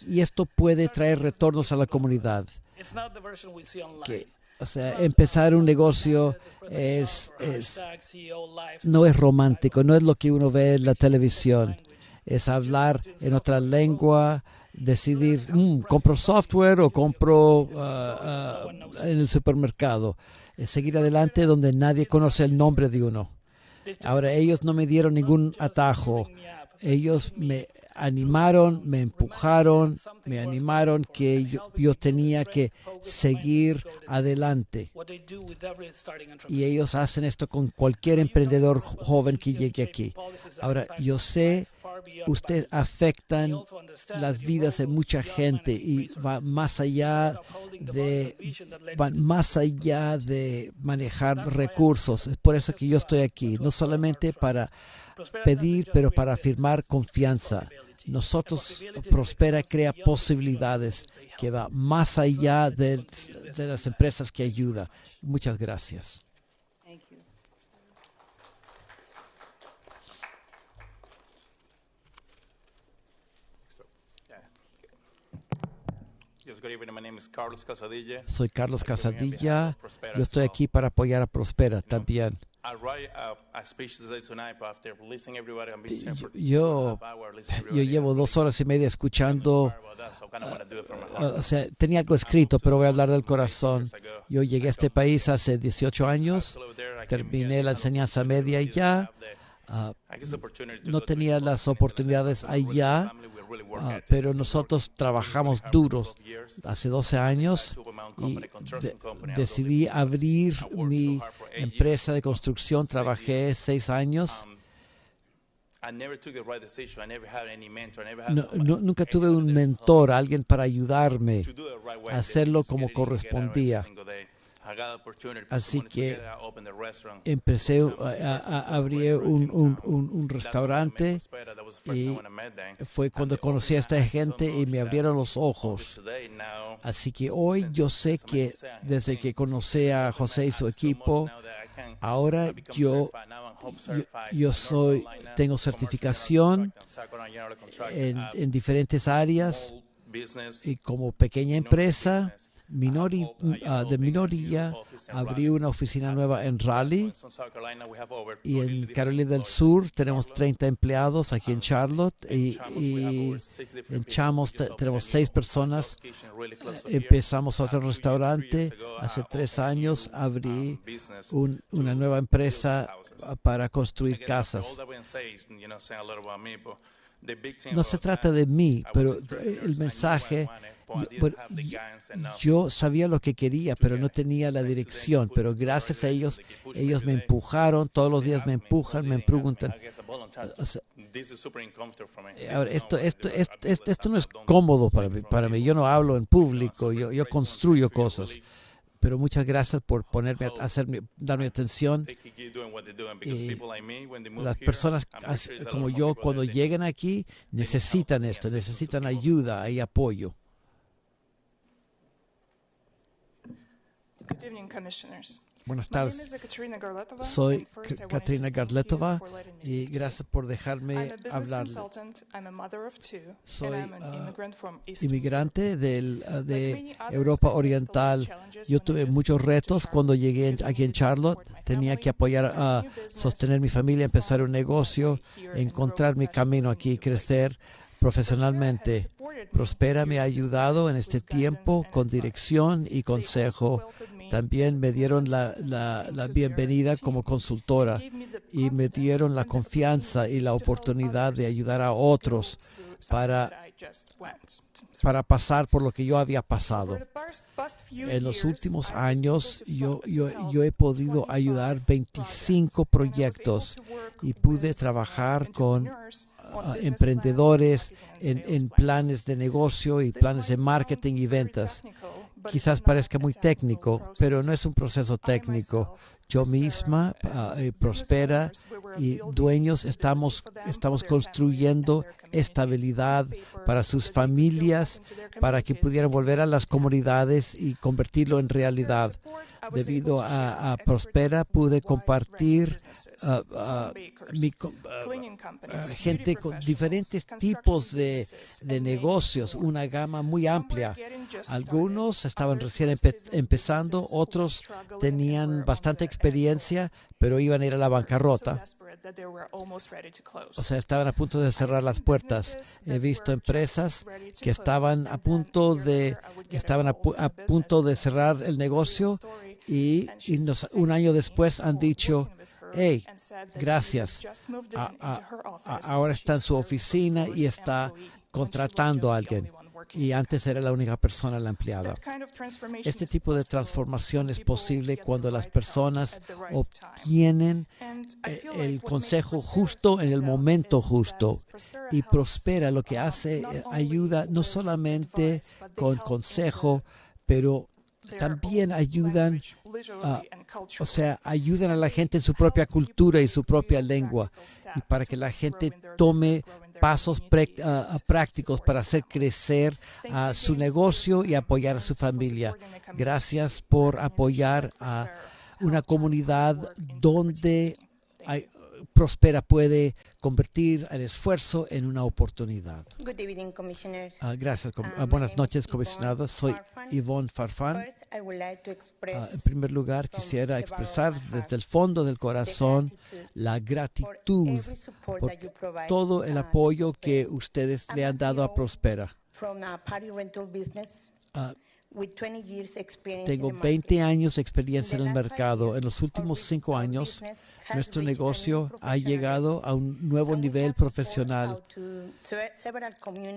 Y esto puede traer retornos a la comunidad. It's not the version we see online. O sea, empezar un negocio no es romántico, no es lo que uno ve en la televisión. Es hablar en otra lengua, decidir, compro software o compro en el supermercado. Es seguir adelante donde nadie conoce el nombre de uno. Ahora, ellos no me dieron ningún atajo. Ellos me animaron, me empujaron, me animaron que yo tenía que seguir adelante. Y ellos hacen esto con cualquier emprendedor joven que llegue aquí. Ahora, yo sé, ustedes afectan las vidas de mucha gente y van más allá de manejar recursos. Es por eso que yo estoy aquí, no solamente para pedir, pero para afirmar confianza. Nosotros, Prospera crea posibilidades que va más allá de las empresas que ayuda. Muchas gracias. Soy Carlos Casadilla. Yo estoy aquí para apoyar a Prospera también. Yo llevo 2 horas y media escuchando, o sea, tenía algo escrito, pero voy a hablar del corazón. Yo llegué a este país hace 18 años, terminé la enseñanza media allá, no tenía las oportunidades allá, pero nosotros trabajamos duros. Hace 12 años y decidí abrir mi empresa de construcción. Trabajé 6 años. Nunca tuve un mentor, alguien para ayudarme a hacerlo como correspondía. Así que empecé a abrir un restaurante y fue cuando conocí a esta gente y me abrieron los ojos. Así que hoy yo sé que desde que conocí a José y su equipo, ahora tengo certificación en diferentes áreas y como pequeña empresa de minoría, abrí una oficina nueva en Raleigh y en Carolina del Sur tenemos 30 empleados aquí en Charlotte y en Chamos tenemos 6 personas. Empezamos otro restaurante. Hace 3 años abrí una nueva empresa para construir casas. No se trata de mí, pero el mensaje, yo sabía lo que quería, pero no tenía la dirección. Pero gracias a ellos me empujaron, todos los días me empujan, me preguntan. O sea, ahora, esto no es cómodo para mí. Yo no hablo en público, yo construyo cosas. Pero muchas gracias por darme atención. Y las personas como yo, cuando lleguen aquí, necesitan esto, necesitan ayuda y apoyo. Good evening, commissioners. Buenas tardes. Soy Katrina Garletova y gracias por dejarme hablar. Soy inmigrante de Europa Oriental. Yo tuve muchos retos cuando llegué aquí en Charlotte. Tenía que apoyar a sostener mi familia, empezar un negocio, encontrar mi camino aquí, crecer profesionalmente. Prospera me ha ayudado en este tiempo con dirección y consejo. También me dieron la bienvenida como consultora y me dieron la confianza y la oportunidad de ayudar a otros para pasar por lo que yo había pasado. En los últimos años yo he podido ayudar 25 proyectos y pude trabajar con emprendedores en planes de negocio y planes de marketing y ventas. Quizás parezca muy técnico, pero no es un proceso técnico. Yo misma, Prospera y dueños estamos construyendo estabilidad para sus familias, para que pudieran volver a las comunidades y convertirlo en realidad. Debido a Prospera pude compartir gente con diferentes tipos de negocios, una gama muy amplia. Algunos estaban recién empezando, otros tenían bastante experiencia, pero iban a ir a la bancarrota. O sea, estaban a punto de cerrar las puertas. He visto empresas que estaban a punto de cerrar el negocio y un año después han dicho, hey, gracias. Ahora está en su oficina y está contratando a alguien. Y antes era la única persona la empleada. Este tipo de transformación es posible cuando las personas obtienen el consejo justo en el momento justo. Y Prospera lo que hace, ayuda no solamente con consejo, pero también ayudan ayudan a la gente en su propia cultura y su propia lengua, y para que la gente tome pasos prácticos para hacer crecer su negocio y apoyar a su familia. Gracias por apoyar a una comunidad donde Prospera puede convertir el esfuerzo en una oportunidad. Good evening, Commissioner. Gracias. Buenas noches, comisionada. Soy Yvonne Farfán. I would like to express En primer lugar, quisiera expresar desde el fondo del corazón la gratitud por todo el apoyo que ustedes le han dado a Prospera. from a party rental business with 20 years experience Tengo in the 20 market. años de experiencia en el mercado. En los últimos 5 años, nuestro negocio ha llegado a un nuevo nivel profesional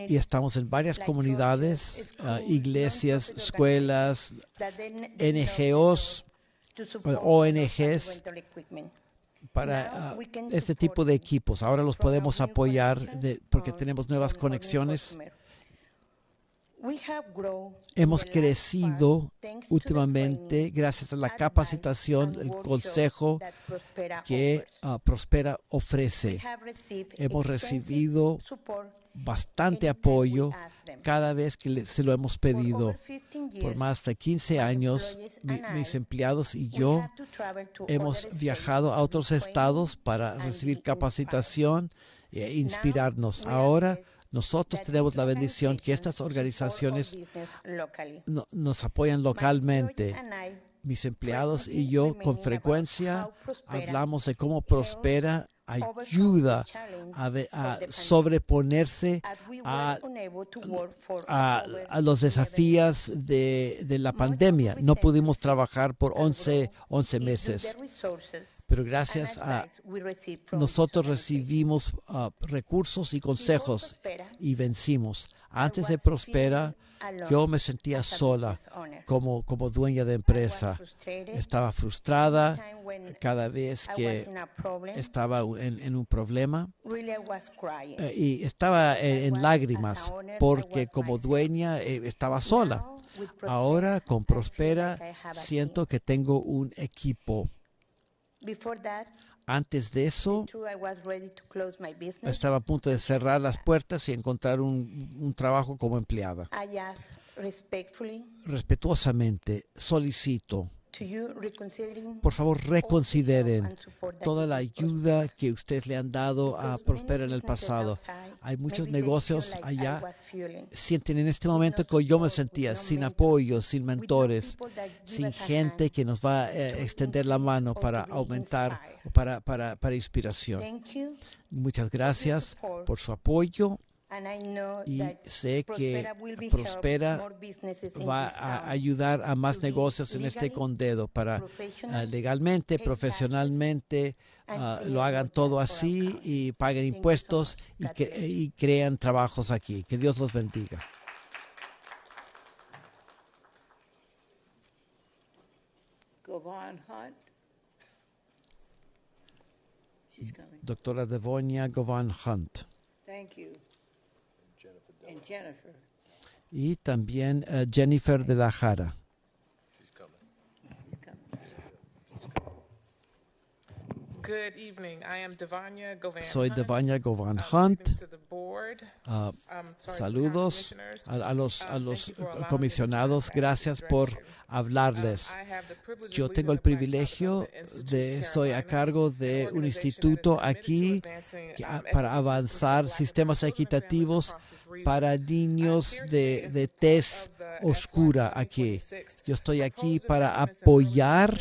y estamos en varias comunidades, iglesias, escuelas, NGOs, ONGs, para este tipo de equipos. Ahora los podemos apoyar porque tenemos nuevas conexiones. Hemos crecido últimamente gracias a la capacitación, el consejo que Prospera ofrece. Hemos recibido bastante apoyo cada vez que se lo hemos pedido. Por más de 15 años, mis empleados y yo hemos viajado a otros estados para recibir capacitación e inspirarnos. Ahora, nosotros tenemos la bendición que estas organizaciones nos apoyan localmente. Mis empleados y yo con frecuencia hablamos de cómo Prospera ayuda a sobreponerse a los desafíos de la pandemia. No pudimos trabajar por 11 meses, pero gracias a nosotros recibimos recursos y consejos y vencimos. Antes de Prospera, yo me sentía sola como dueña de empresa. Estaba frustrada cada vez que estaba en un problema y estaba en lágrimas porque como dueña estaba sola. Ahora con Prospera siento que tengo un equipo. Antes de eso, estaba a punto de cerrar las puertas y encontrar un trabajo como empleada. Respetuosamente solicito, por favor, reconsideren toda la ayuda que ustedes le han dado a Prospera en el pasado. Hay muchos negocios allá. Sienten en este momento que yo me sentía sin apoyo, sin mentores, sin gente que nos va a extender la mano para aumentar, para inspiración. Muchas gracias por su apoyo. Y sé que Prospera va a ayudar a más negocios en este condado para legalmente, profesionalmente, lo hagan todo así y paguen impuestos y crean trabajos aquí. Que Dios los bendiga. Doctora Devonia Govan Hunt. Y también Jennifer de la Jara. Soy Devanya Govan Hunt. Saludos a los comisionados. Gracias por hablarles. Yo tengo el privilegio soy a cargo de un instituto aquí para avanzar sistemas equitativos para niños de tez oscura aquí. Yo estoy aquí para apoyar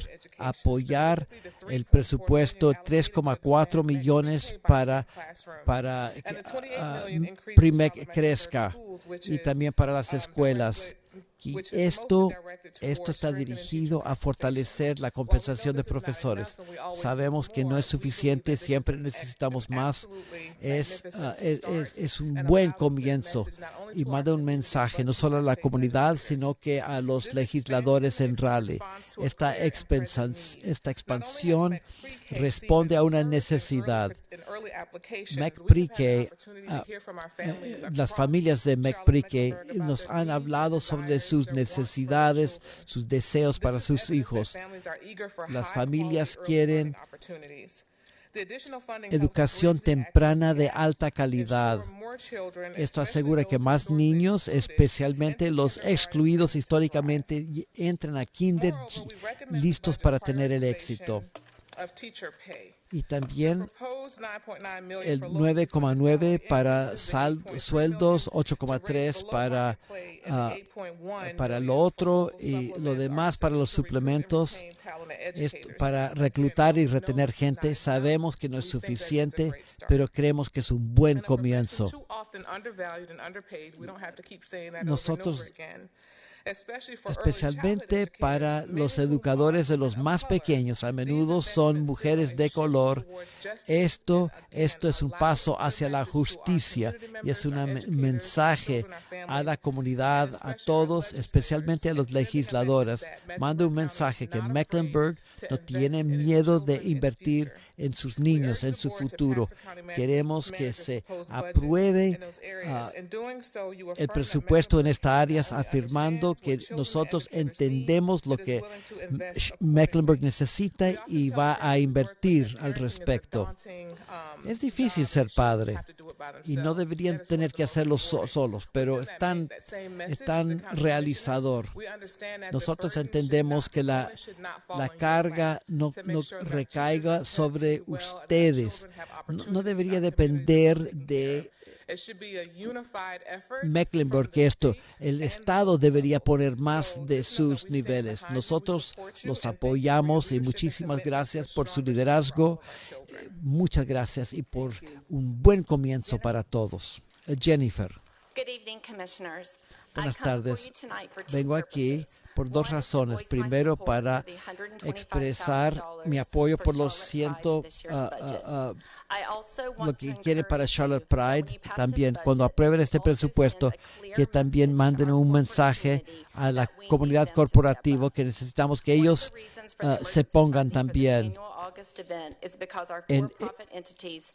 el presupuesto 3,4 millones para PRIMEC crezca y también para las escuelas. Y esto está dirigido a fortalecer la compensación de profesores. Sabemos que no es suficiente, siempre necesitamos más. Es un buen comienzo y manda un mensaje no solo a la comunidad, sino que a los legisladores en Raleigh. Esta expansión responde a una necesidad. MEC Pre-K, las familias de MEC Pre-K nos han hablado sobre sus necesidades, sus deseos para sus hijos. Las familias quieren educación temprana de alta calidad. Esto asegura que más niños, especialmente los excluidos históricamente, entren a kinder listos para tener el éxito. Y también el 9,9 para sueldos, 8,3 para lo otro y lo demás para los suplementos. Para reclutar y retener gente, sabemos que no es suficiente, pero creemos que es un buen comienzo. Nosotros, especialmente para los educadores de los más pequeños, a menudo son mujeres de color. Esto es un paso hacia la justicia y es un mensaje a la comunidad, a todos, especialmente a los legisladores. Manda un mensaje que Mecklenburg no tiene miedo de invertir en sus niños, en su futuro. Queremos que se apruebe el presupuesto en estas áreas, afirmando que nosotros entendemos lo que Mecklenburg necesita y va a invertir al respecto. Es difícil ser padre y no deberían tener que hacerlo solos, pero es tan realizador. Nosotros entendemos que la carga no recaiga sobre ustedes. No debería depender de Mecklenburg, que el Estado debería poner más de sus niveles. Nosotros los apoyamos y muchísimas gracias por su liderazgo. Muchas gracias y por un buen comienzo para todos. Jennifer. Buenas tardes. Vengo aquí por dos razones. Primero, para expresar mi apoyo por los lo que quieren para Charlotte Pride. También, cuando aprueben este presupuesto, que también manden un mensaje a la comunidad corporativa que necesitamos que ellos se pongan también.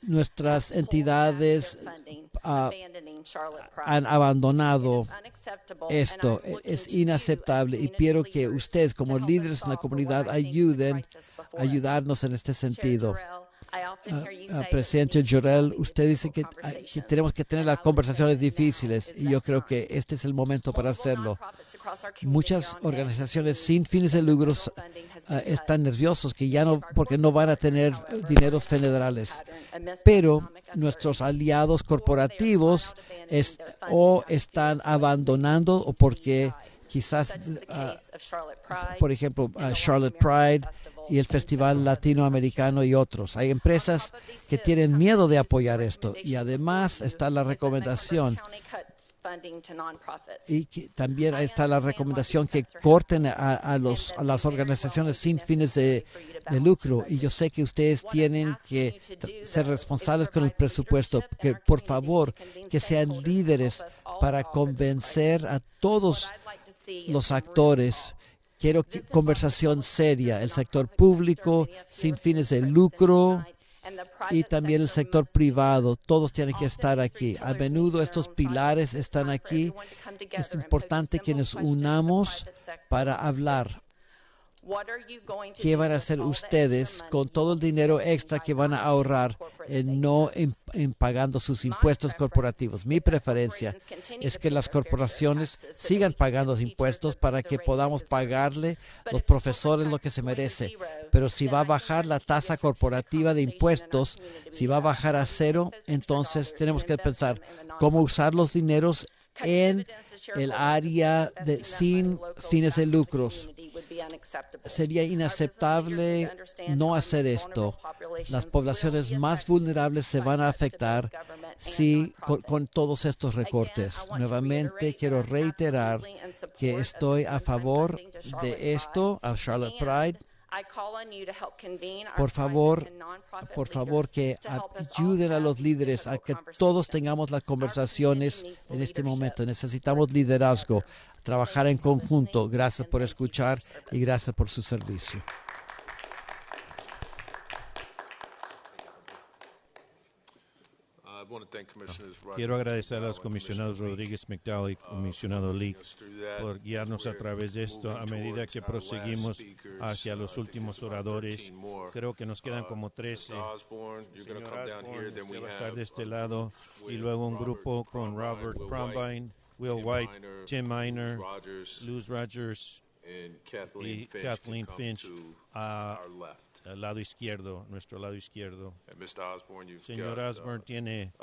Nuestras entidades han abandonado esto. Es inaceptable y quiero que ustedes, como líderes en la comunidad, ayudarnos en este sentido. Presidente Jorel, usted dice que tenemos que tener las conversaciones difíciles y yo creo que este es el momento para hacerlo. Muchas organizaciones sin fines de lucros están nerviosos porque no van a tener dineros federales, pero nuestros aliados corporativos o están abandonando o porque quizás, por ejemplo, Charlotte Pride y el Festival Latinoamericano y otros. Hay empresas que tienen miedo de apoyar esto y además está la recomendación y también está la recomendación que corten a las organizaciones sin fines de lucro y yo sé que ustedes tienen que ser responsables con el presupuesto, que por favor que sean líderes para convencer a todos los actores. Quiero conversación seria, el sector público sin fines de lucro y también el sector privado. Todos tienen que estar aquí. A menudo estos pilares están aquí. Es importante que nos unamos para hablar. ¿Qué van a hacer ustedes con todo el dinero extra que van a ahorrar en pagando sus impuestos corporativos? Mi preferencia es que las corporaciones sigan pagando los impuestos para que podamos pagarle a los profesores lo que se merece. Pero si va a bajar la tasa corporativa de impuestos, si va a bajar a cero, entonces tenemos que pensar cómo usar los dineros en el área sin fines de lucros. Sería inaceptable no hacer esto. Las poblaciones más vulnerables se van a afectar con todos estos recortes. Nuevamente quiero reiterar que estoy a favor de esto, a Charlotte Pride. Por favor, que ayuden a los líderes a que todos tengamos las conversaciones en este momento. Necesitamos liderazgo, trabajar en conjunto. Gracias por escuchar y gracias por su servicio. Quiero agradecer a los comisionados Rodríguez McDowell y comisionado Lee por guiarnos a través de esto a medida que proseguimos hacia los últimos oradores. Creo que nos quedan como 13. Señor Osborne, usted va a estar de este lado y luego un grupo con Robert Crombine, Will White, Tim Miner, Luz Rogers y Kathleen Finch al lado izquierdo, nuestro lado izquierdo. Señor Osborne tiene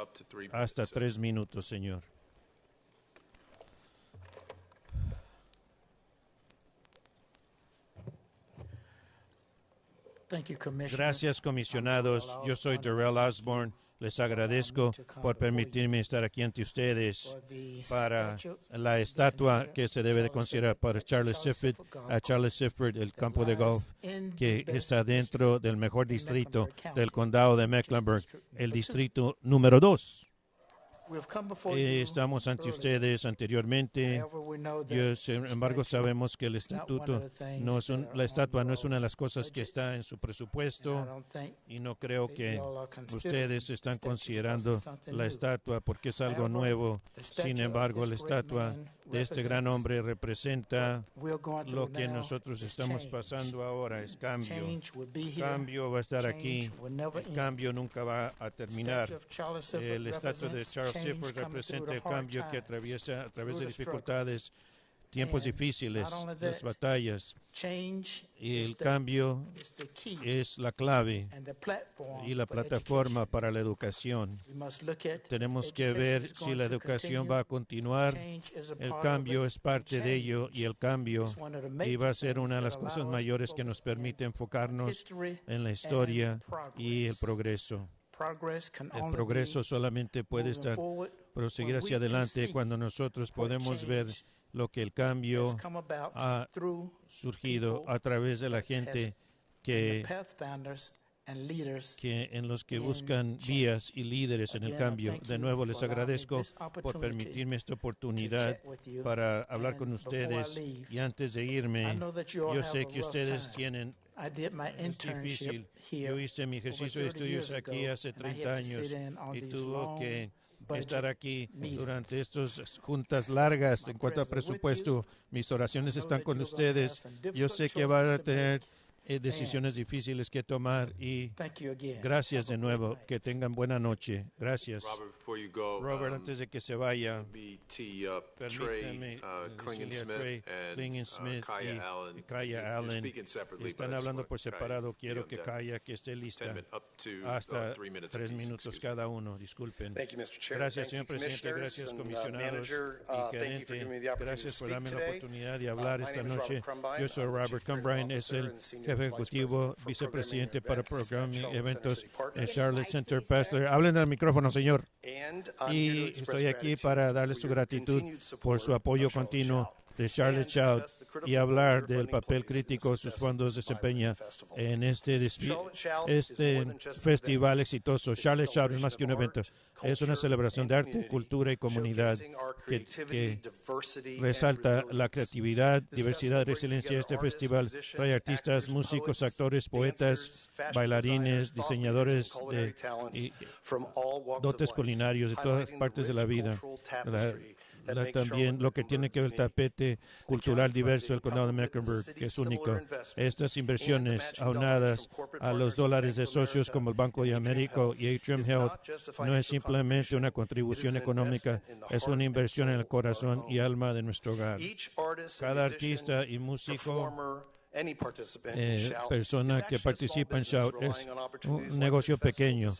hasta 3 minutos, señor. Gracias, comisionados. Yo soy Darrell Osborne. Les agradezco por permitirme estar aquí ante ustedes para la estatua que se debe de considerar para Charles Sifford, el campo de golf que está dentro del mejor distrito del condado de Mecklenburg, el distrito número 2. Estamos ante ustedes anteriormente. Sin embargo, sabemos que el estatuto la estatua no es una de las cosas que está en su presupuesto y no creo que ustedes están considerando la estatua porque es algo nuevo. Sin embargo, la estatua de este gran hombre representa lo que nosotros estamos pasando ahora, es cambio. Cambio va a estar aquí. El cambio nunca va a terminar. El estatua de Charles Sifford representa el cambio que atraviesa a través de dificultades, tiempos difíciles, las batallas. Y el cambio es la clave y la plataforma para la educación. Tenemos que ver si la educación va a continuar. El cambio es parte de ello y el cambio va a ser una de las cosas mayores que nos permite enfocarnos en la historia y el progreso. El progreso solamente puede proseguir hacia adelante cuando nosotros podemos ver lo que el cambio ha surgido a través de la gente que en los que buscan vías y líderes en el cambio. De nuevo, les agradezco por permitirme esta oportunidad para hablar con ustedes. Y antes de irme, yo sé que ustedes tienen... Es difícil. Yo hice mi ejercicio de estudios aquí hace 30 años y tuve que estar aquí durante estas juntas largas en cuanto a presupuesto. Mis oraciones están con ustedes. Yo sé que van a tener decisiones difíciles que tomar y gracias de nuevo. Que tengan buena noche. Gracias. Robert, antes de que se vaya, permítame Klingon Smith y Kaya Allen están hablando por separado. Quiero que Kaya que esté lista hasta 3 minutos cada uno. Disculpen. Gracias, señor presidente. Gracias, comisionados y gerente. Gracias por darme la oportunidad de hablar esta noche. Yo soy Robert Crombine, es el jefe ejecutivo, vicepresidente para programas y eventos en Charlotte Center Pastor. Hablen al micrófono, señor. Y estoy aquí para darles su gratitud por su apoyo continuo de Charlotte Child y hablar del papel crítico sus fondos desempeñan en este festival exitoso. Charlotte Child es más que un evento, es una celebración de arte, cultura y comunidad que resalta la creatividad, diversidad y resiliencia. Este festival trae artistas, músicos, actores, poetas, bailarines, diseñadores y dotes culinarios de todas partes de la vida. también lo que tiene que ver el tapete cultural diverso del condado de Mecklenburg, que es único. Estas inversiones aunadas a los dólares de socios como el Banco de América y Atrium Health no es simplemente una contribución económica, es una inversión en el corazón y alma de nuestro hogar. Cada artista y músico, persona que participa en Shout es un negocio pequeño,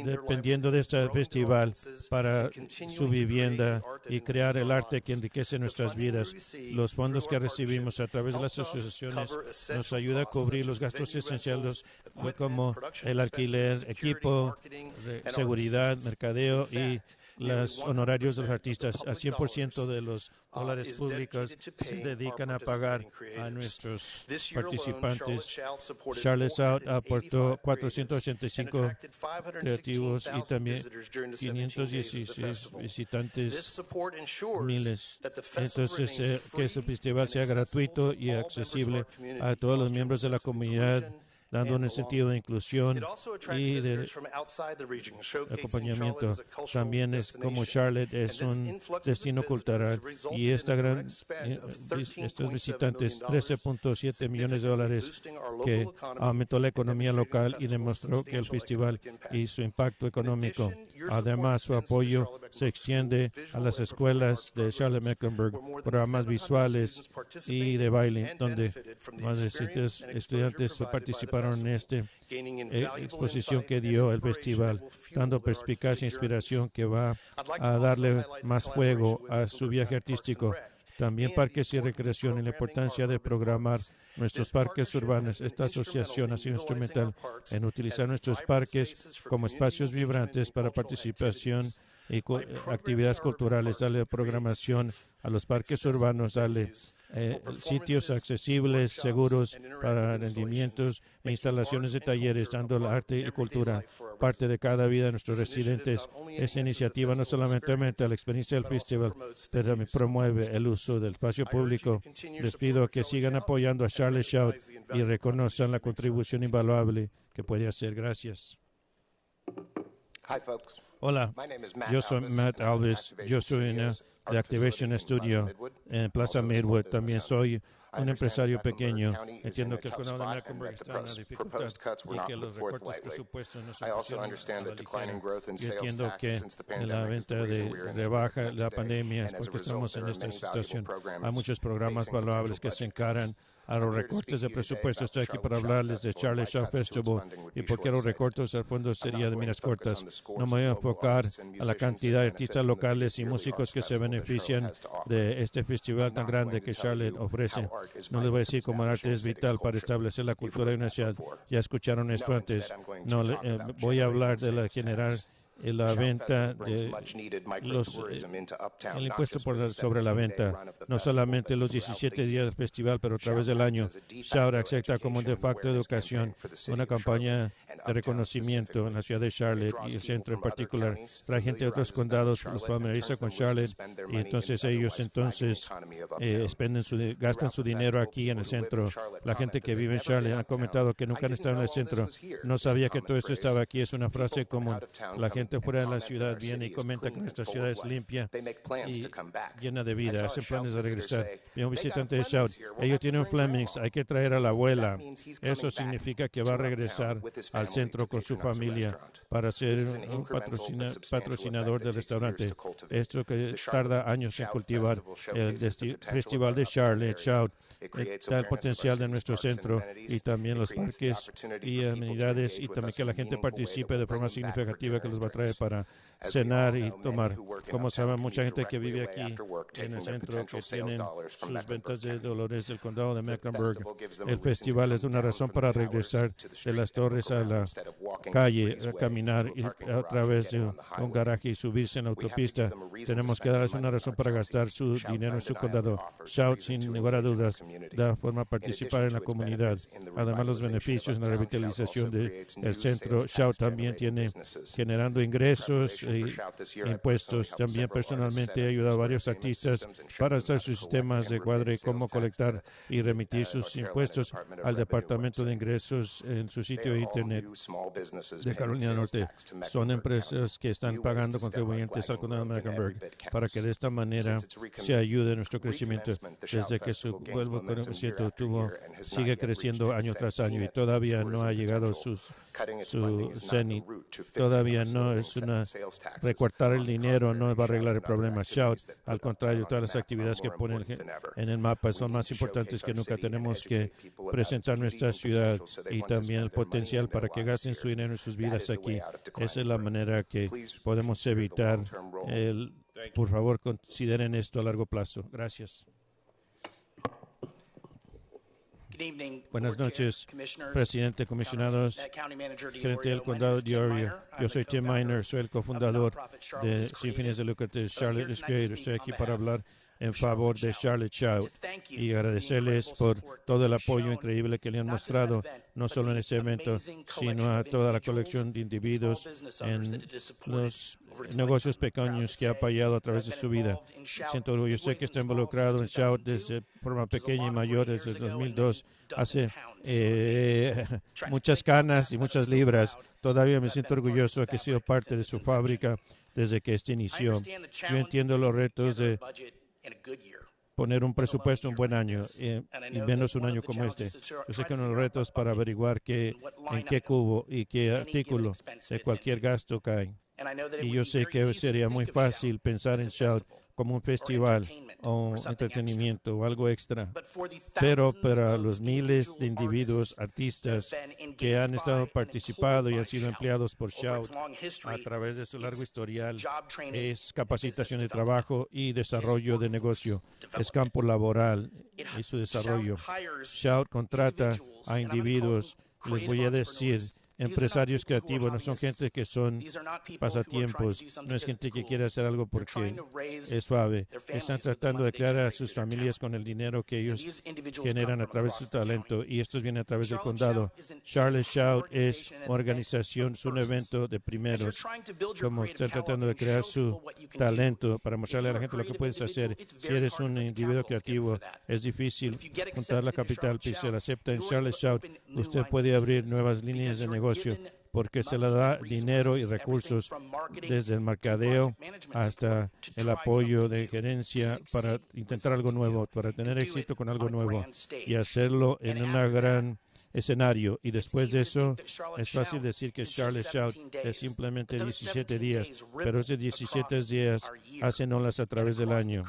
dependiendo de este festival para su vivienda y crear el arte que enriquece nuestras vidas. Los fondos que recibimos a través de las asociaciones nos ayuda a cubrir los gastos esenciales como el alquiler, equipo, seguridad, mercadeo y los honorarios de los artistas. Al 100% de los dólares públicos se dedican a pagar a nuestros participantes. Charlotte Shout aportó 485 creativos y también 516 visitantes, miles. Entonces, que este festival sea gratuito y accesible a todos los miembros de la comunidad, dando un sentido de inclusión y de acompañamiento. También es como Charlotte es un destino cultural y estos visitantes, $13.7 millones que aumentó la economía local y demostró que el festival y su impacto económico. Además, su apoyo se extiende a las escuelas de Charlotte-Mecklenburg, programas visuales y de baile, donde más de 100 estudiantes participaron en esta exposición que dio el festival, dando perspicacia e inspiración que va a darle más fuego a su viaje artístico. También parques y recreación y la importancia de programar nuestros parques urbanos. Esta asociación ha sido instrumental en utilizar nuestros parques como espacios vibrantes para participación y actividades culturales, darle programación a los parques urbanos, darle sitios accesibles, seguros para rendimientos e instalaciones de talleres, dando el arte y cultura parte de cada vida de nuestros residentes. Esta iniciativa no solamente aumenta la experiencia del festival, pero también promueve el uso del espacio público. Les pido que sigan apoyando a Charlotte Shout y reconozcan la contribución invaluable que puede hacer. Gracias. Hi, folks. Hola, yo soy Matt Alves, yo soy de Activation Studio en Plaza Midwood. También soy un empresario pequeño. Entiendo que el condado de Mecklenburg está en la dificultad y que los recortes presupuestos no se pusieron a la ligera. Yo entiendo que la venta de baja la pandemia es porque estamos en esta situación. Hay muchos programas valuables que se encaran a los recortes de presupuesto. Estoy aquí para hablarles de Charlotte Shout Festival y por qué los recortes al fondo sería de miras cortas. No me voy a enfocar a la cantidad de artistas locales y músicos que se benefician de este festival tan grande que Charlotte ofrece. No les voy a decir cómo el arte es vital para establecer la cultura de una ciudad. Ya escucharon esto antes. No, voy a hablar de la general la venta de el impuesto sobre la venta, no solamente los 17 días del festival, pero a través del año. Shout acepta como un de facto de educación una campaña de reconocimiento en la ciudad de Charlotte y el centro en particular. Para gente de otros condados los familiariza con Charlotte y entonces ellos gastan su dinero aquí en el centro. La gente que vive en Charlotte ha comentado que nunca han estado en el centro. No sabía que todo esto estaba aquí. Es una frase común. La gente fuera de la ciudad viene y comenta que nuestra ciudad es limpia y llena de vida. Hacen planes de regresar. Vi un visitante de Shout. Ellos tienen un Flemings. Hay que traer a la abuela. Eso significa que va a regresar al centro con su familia para ser un patrocinador del restaurante. Esto que tarda años en cultivar. El festival de Charlotte Shout está el potencial de nuestro centro y también los parques y amenidades y también que la gente participe de forma significativa que los va a traer para cenar y tomar. Como saben, mucha gente que vive aquí en el centro que tienen sus ventas de dólares del condado de Mecklenburg. El festival es una razón para regresar de las torres a la calle, a caminar a través de un garaje y subirse en la autopista. Tenemos que darles una razón para gastar su dinero en su condado. Shout, sin lugar a dudas, da forma a participar en la comunidad. Además, los beneficios en la revitalización del centro. Shout también tiene generando ingresos e impuestos. También personalmente he ayudado a varios artistas para hacer sus sistemas de cuadre, cómo colectar y remitir sus impuestos al Departamento de Ingresos en su sitio de Internet de Carolina Norte. Son empresas que están pagando contribuyentes al condado de Mecklenburg para que de esta manera se ayude a nuestro crecimiento. Desde que su vuelvo sigue creciendo año tras año y todavía no ha llegado su cenit. Todavía no es recortar el dinero, no va a arreglar el problema. Shout, al contrario, todas las actividades que ponen en el mapa son más importantes que nunca. Tenemos que presentar nuestra ciudad y también el potencial para que gasten su dinero y sus vidas aquí. Esa es la manera que podemos evitar por favor, consideren esto a largo plazo. Gracias. Buenas noches, presidente, comisionados, gerente del condado de Iowa. Yo soy Tim Miner, soy el cofundador de sin fines de lucro de Charlotte is Great. Estoy aquí para hablar en favor de Charlotte Shout y agradecerles por todo el apoyo increíble que le han mostrado, no solo en este evento, sino a toda la colección de individuos en los negocios pequeños que ha apoyado a través de su vida. Siento orgullo, sé que está involucrado en Shout desde forma pequeña y mayor desde el 2002. Hace muchas canas y muchas libras. Todavía me siento orgulloso de que he sido parte de su fábrica desde que este inició. Yo entiendo los retos de poner un presupuesto un buen año y menos un año como este. Yo sé que uno de los retos para averiguar en qué cubo y qué artículo de cualquier gasto cae. Y yo sé que sería muy fácil pensar en Shout como un festival o entretenimiento o algo extra. Pero para los miles de individuos, artistas que han estado participando y han sido empleados por Shout a través de su largo historial, es capacitación de trabajo y desarrollo de negocio, es campo laboral y su desarrollo. Shout contrata a individuos, les voy a decir, empresarios creativos, no son gente que son pasatiempos, no es gente que quiere hacer algo porque es suave. Están tratando de crear a sus familias con el dinero que ellos generan a través de su talento y estos vienen a través del condado. Charlotte Shout es una organización, es un evento de primeros, como están tratando de crear su talento para mostrarle a la gente lo que puedes hacer. Si eres un individuo creativo, es difícil juntar la capital, si se la acepta en Charlotte Shout, usted puede abrir nuevas líneas de negocio porque se le da dinero y recursos desde el mercadeo hasta el apoyo de gerencia para intentar algo nuevo, para tener éxito con algo nuevo y hacerlo en un gran escenario. Y después de eso, es fácil decir que Charlotte Shout es simplemente 17 días, pero esos 17 días hacen olas a través del año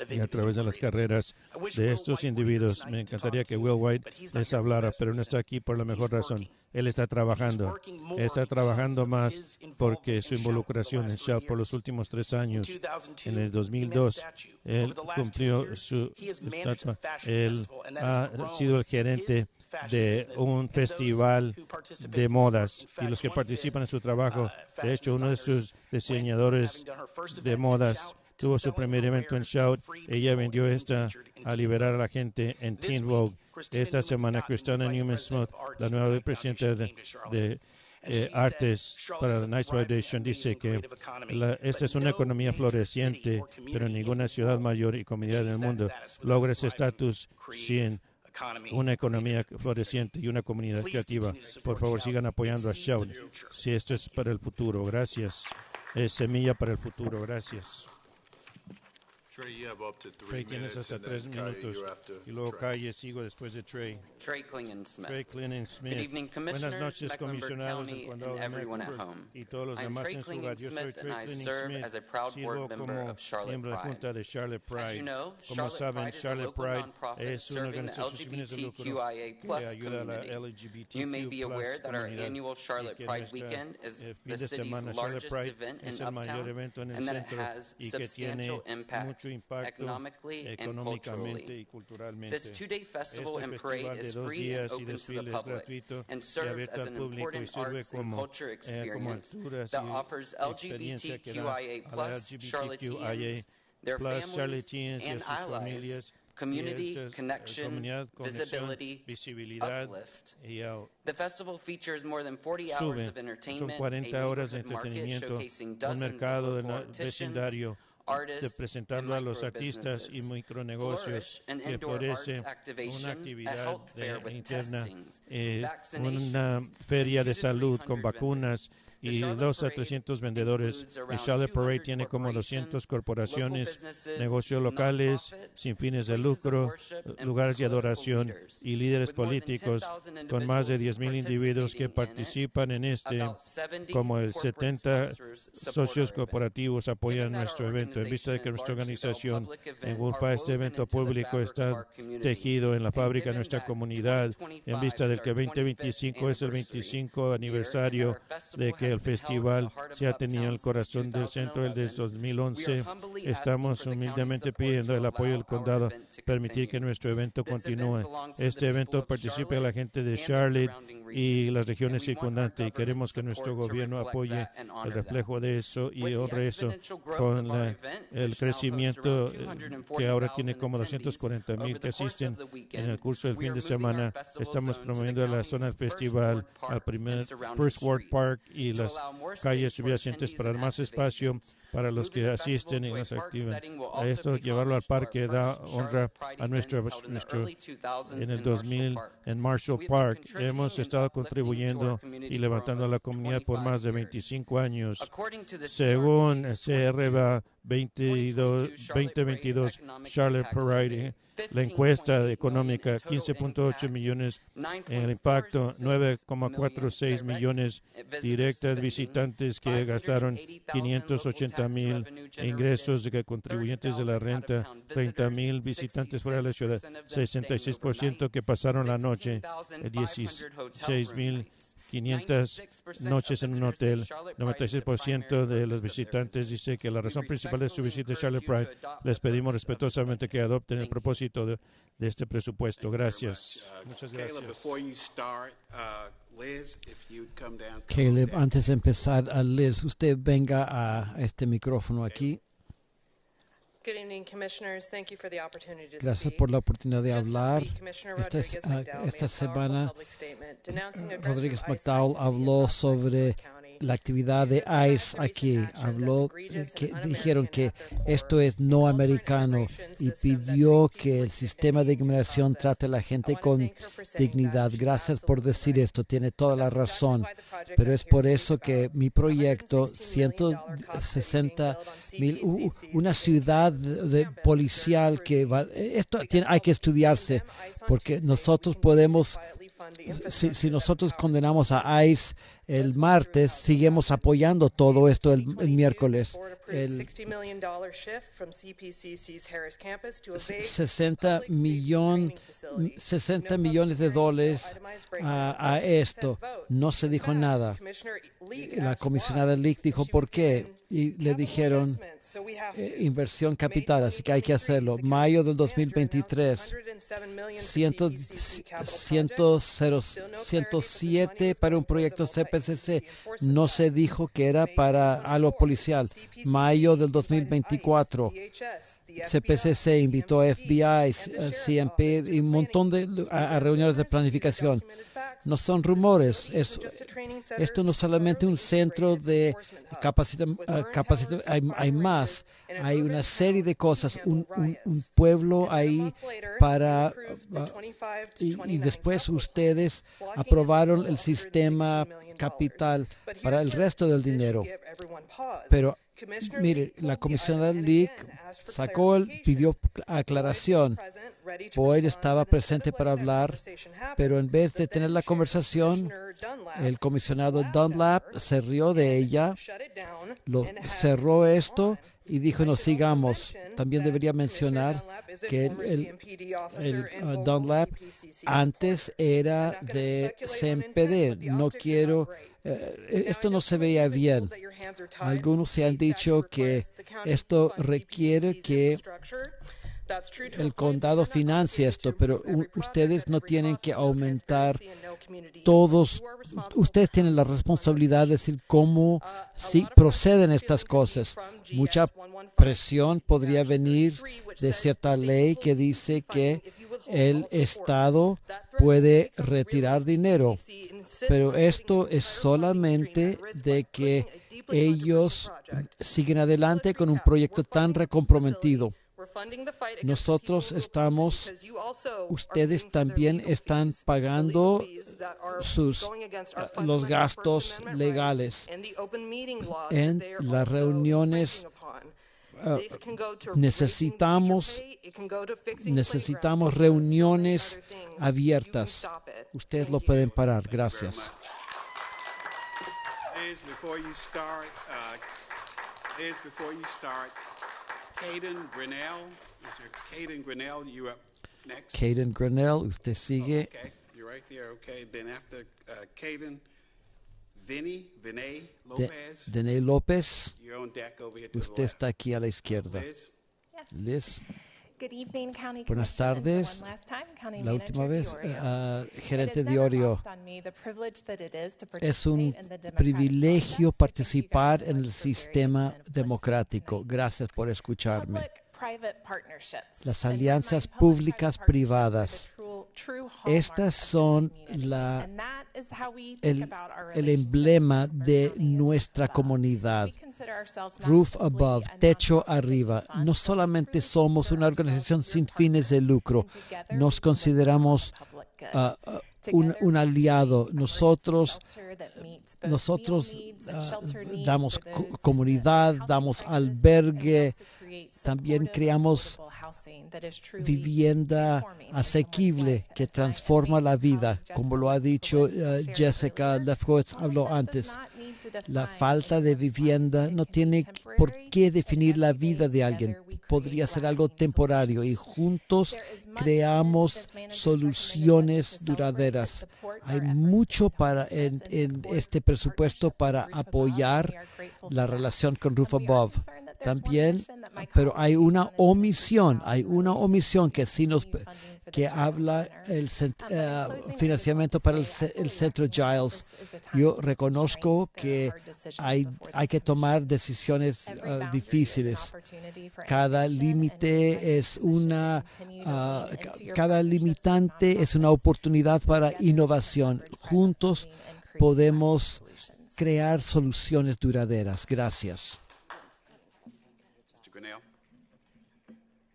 y a través de las carreras de estos individuos. Me encantaría que Will White les hablara, pero no está aquí por la mejor razón. Él está trabajando más porque su involucración en Shout por los últimos 3 años. En el 2002, él cumplió su estatua. Él ha sido el gerente de un festival de modas y los que participan en su trabajo. De hecho, uno de sus diseñadores de modas tuvo su primer evento en Shout. Ella vendió esta a liberar a la gente en Teen Vogue. Esta semana, Christina Newman Smith, la nueva presidenta de artes para la Nice Foundation, dice que esta es una economía floreciente, pero ninguna ciudad mayor y comunidad del mundo logra ese estatus sin una economía floreciente y una comunidad creativa. Por favor, sigan apoyando a Shout. Si esto es para el futuro, gracias. Es semilla para el futuro, gracias. Trey, tienes hasta 3 minutos. Y luego Calle, sigo después de Trey. Trey Clingan Smith. Trey Clingan Smith. Good evening, Buenas noches, Mecklenburg comisionados County, del condado and de everyone at Mecklenburg home. y todos los I'm demás Trey en su Clingan hogar. Yo soy Smith, Trey and I Clingan serve Smith. as a proud Sirvo board member como of Charlotte miembro de Pride. junta de Charlotte As you Pride. know, Como Charlotte saben, Pride is a Charlotte local Pride nonprofit es una serving the organización sin fines de lucro LGBTQIA que plus ayuda a la community. You may be aware LGBTQ+ that our comunidad annual y Charlotte que Pride nuestra Weekend is fin the de city's semana Charlotte largest Pride event es in el mayor Uptown, evento en el and that it centro has y que tiene substantial impact mucho impacto economically and económicamente culturally. y culturalmente. This two-day festival Este and festival parade de is 2 free and días y open to the desfile es public gratuito and y serves abierto as al an público y important sirve arts and como culture experience alturas that y offers experiencia que da LGBTQIA a la plus LGBTQIA Charlotteans, their plus families, Charlotteans y a and sus allies familias community, es connection, comunidad, conexión, visibility, visibilidad uplift. y The festival features more than 40 hours sube. of Son entertainment, 40 a horas de neighborhood market entretenimiento, showcasing un dozens mercado of de local artisans, vecindario, de artists, presentarlo a and los artistas y microbusinesses. micronegocios, Flourish, an que indoor florece arts activation, una a actividad health fair with interna, testings, una vaccinations, feria and de 200 to salud 300 con vacunas vendors. y 2 a 300 vendedores. El Charlotte Parade tiene como 200 corporaciones, negocios locales sin fines de lucro, lugares de adoración y líderes políticos, con más de 10,000 individuos que participan en como el 70 socios corporativos apoyan nuestro evento. En vista de que nuestra organización engulfa este evento público, está tejido en la fábrica de nuestra comunidad, en vista del que 2025 es el 25 aniversario de que el festival se ha tenido en el corazón del centro desde 2011. Estamos humildemente pidiendo el apoyo del condado, permitir que nuestro evento continúe. Este evento participe a la gente de Charlotte y las regiones circundantes, y queremos que nuestro gobierno apoye el reflejo de eso y honre eso con el crecimiento que ahora tiene como 240,000 que asisten en el curso del fin de semana. Estamos promoviendo la zona del festival al primer First Ward Park y las calles subyacentes para dar más espacio para los que asisten y nos activan. A esto, llevarlo al parque da honra a nuestro en el 2000 en Marshall Park. Hemos estado contribuyendo y levantando a la comunidad por más de 25 años. Según CRBA 2022 Charlotte Parade, la encuesta económica, 15.8 millones en el impacto, 9,46 millones directas visitantes que gastaron 580,000 ingresos de contribuyentes de la renta, 30,000 visitantes fuera de la ciudad, 66% que pasaron la noche, 16,500 noches en un hotel, 96% de los visitantes dice que la razón principal de su visita a Charlotte Pride. Les pedimos respetuosamente que adopten el propósito de este presupuesto. Gracias. Muchas gracias. Caleb, antes de empezar, Liz, usted venga a este micrófono aquí. Gracias por la oportunidad de hablar. Esta semana, Rodríguez McDowell habló sobre la actividad de ICE aquí. Dijeron que esto es no americano y pidió que el sistema de inmigración trate a la gente con dignidad. Gracias por decir esto, tiene toda la razón. Pero es por eso que mi proyecto, 160,000, una ciudad policial hay que estudiarse, porque nosotros podemos, si nosotros condenamos a ICE el martes, seguimos apoyando todo esto el miércoles. 60 millones de dólares a esto. No se dijo nada. La comisionada Leak dijo por qué y le dijeron inversión capital, así que hay que hacerlo. Mayo del 2023, 107 para un proyecto CPCC. No se dijo que era para algo policial. Mayo del 2024, CPCC invitó a FBI, CMP y un montón a reuniones de planificación. No son rumores. Esto no es solamente un centro de capacitación. Hay más. Hay una serie de cosas. Un pueblo ahí para... y después ustedes aprobaron el sistema capital para el resto del dinero. Pero mire, la comisionada Leak pidió aclaración. Boyd estaba presente para hablar, pero en vez de tener la conversación, el comisionado Dunlap se rió de ella, cerró esto y dijo no sigamos. También debería mencionar que el Dunlap antes era de CMPD. No quiero... esto no se veía bien. Algunos se han dicho que esto requiere que el condado financia esto, pero ustedes no tienen que aumentar todos. Ustedes tienen la responsabilidad de decir cómo proceden estas cosas. Mucha presión podría venir de cierta ley que dice que el Estado puede retirar dinero, pero esto es solamente de que ellos siguen adelante con un proyecto tan recomprometido. Nosotros ustedes también están pagando los gastos legales en las reuniones. Necesitamos reuniones abiertas. Ustedes lo pueden parar. Gracias. Caden Grinnell. Mr. Caden Grinnell, you up next. Caden Grinnell, usted sigue. Okay, you're right there. Okay, then after Caden, Vinay Lopez. Vinay López. You're on deck over here to usted the left. está aquí a la izquierda. Liz. Liz. Good evening, County Buenas Commission, tardes. and one last time, County La última Manager vez, Diorio. gerente It has never Diorio. lost on me the privilege that it is to Es un participate in the democratic privilegio process. participar Thank en you el guys so much for sistema being listening democrático. tonight. Gracias por escucharme. Public-private partnerships. Las And alianzas public-private públicas partnerships privadas. are the true hallmark Estas of this son community. And that is how we think about our el relationship emblema with our de county as nuestra well. comunidad. We consider ourselves not Roof simply above, a techo nonprofit arriba. fund, No but solamente we somos consider una ourselves organización your sin fines de partner, lucro. and together Nos we can consideramos work on the public good. un Together, aliado. we create Nosotros a shelter that meets both nosotros meal needs and shelter needs damos for those in the comunidad, housing damos crisis, and we albergue, also create también supportive, creamos affordable housing that is truly vivienda transforming asequible someone's life. que And transforma la vida, Jessica como lo ha dicho shared Jessica earlier. Lefkowitz habló Homelessness antes. does not need to La define falta de anyone's life. vivienda It no can be tiene por temporary, qué and definir la every day vida de alguien. together we create Podría ser algo lasting temporario y solutions. juntos There is much creamos in this manager's soluciones recommended budget to celebrate duraderas. that supports Hay our efforts mucho to para homelessness en and supports este the presupuesto partnership para with Roof Above, apoyar and we are grateful la for that. relación con Roof And we are Above. concerned that there's one También, section that my pero colleague hay una Susan Smith omisión, has hay una related omisión to que sí nos continued funding for the que Giles habla Center. el But in closing, I just financiamiento want to para say I el fully centro recognize Giles. this is a time Yo of reconozco constraints. There que are hard decisions before hay the que finish tomar line. decisiones Every boundary is an difíciles. opportunity for Cada innovation, and límite es una continue to lean into your cada partnerships with limitante es una nonprofits. oportunidad para Together we can innovación. leverage private Juntos funding and create podemos lasting solutions. crear soluciones duraderas. Gracias. Mr. Grinnell.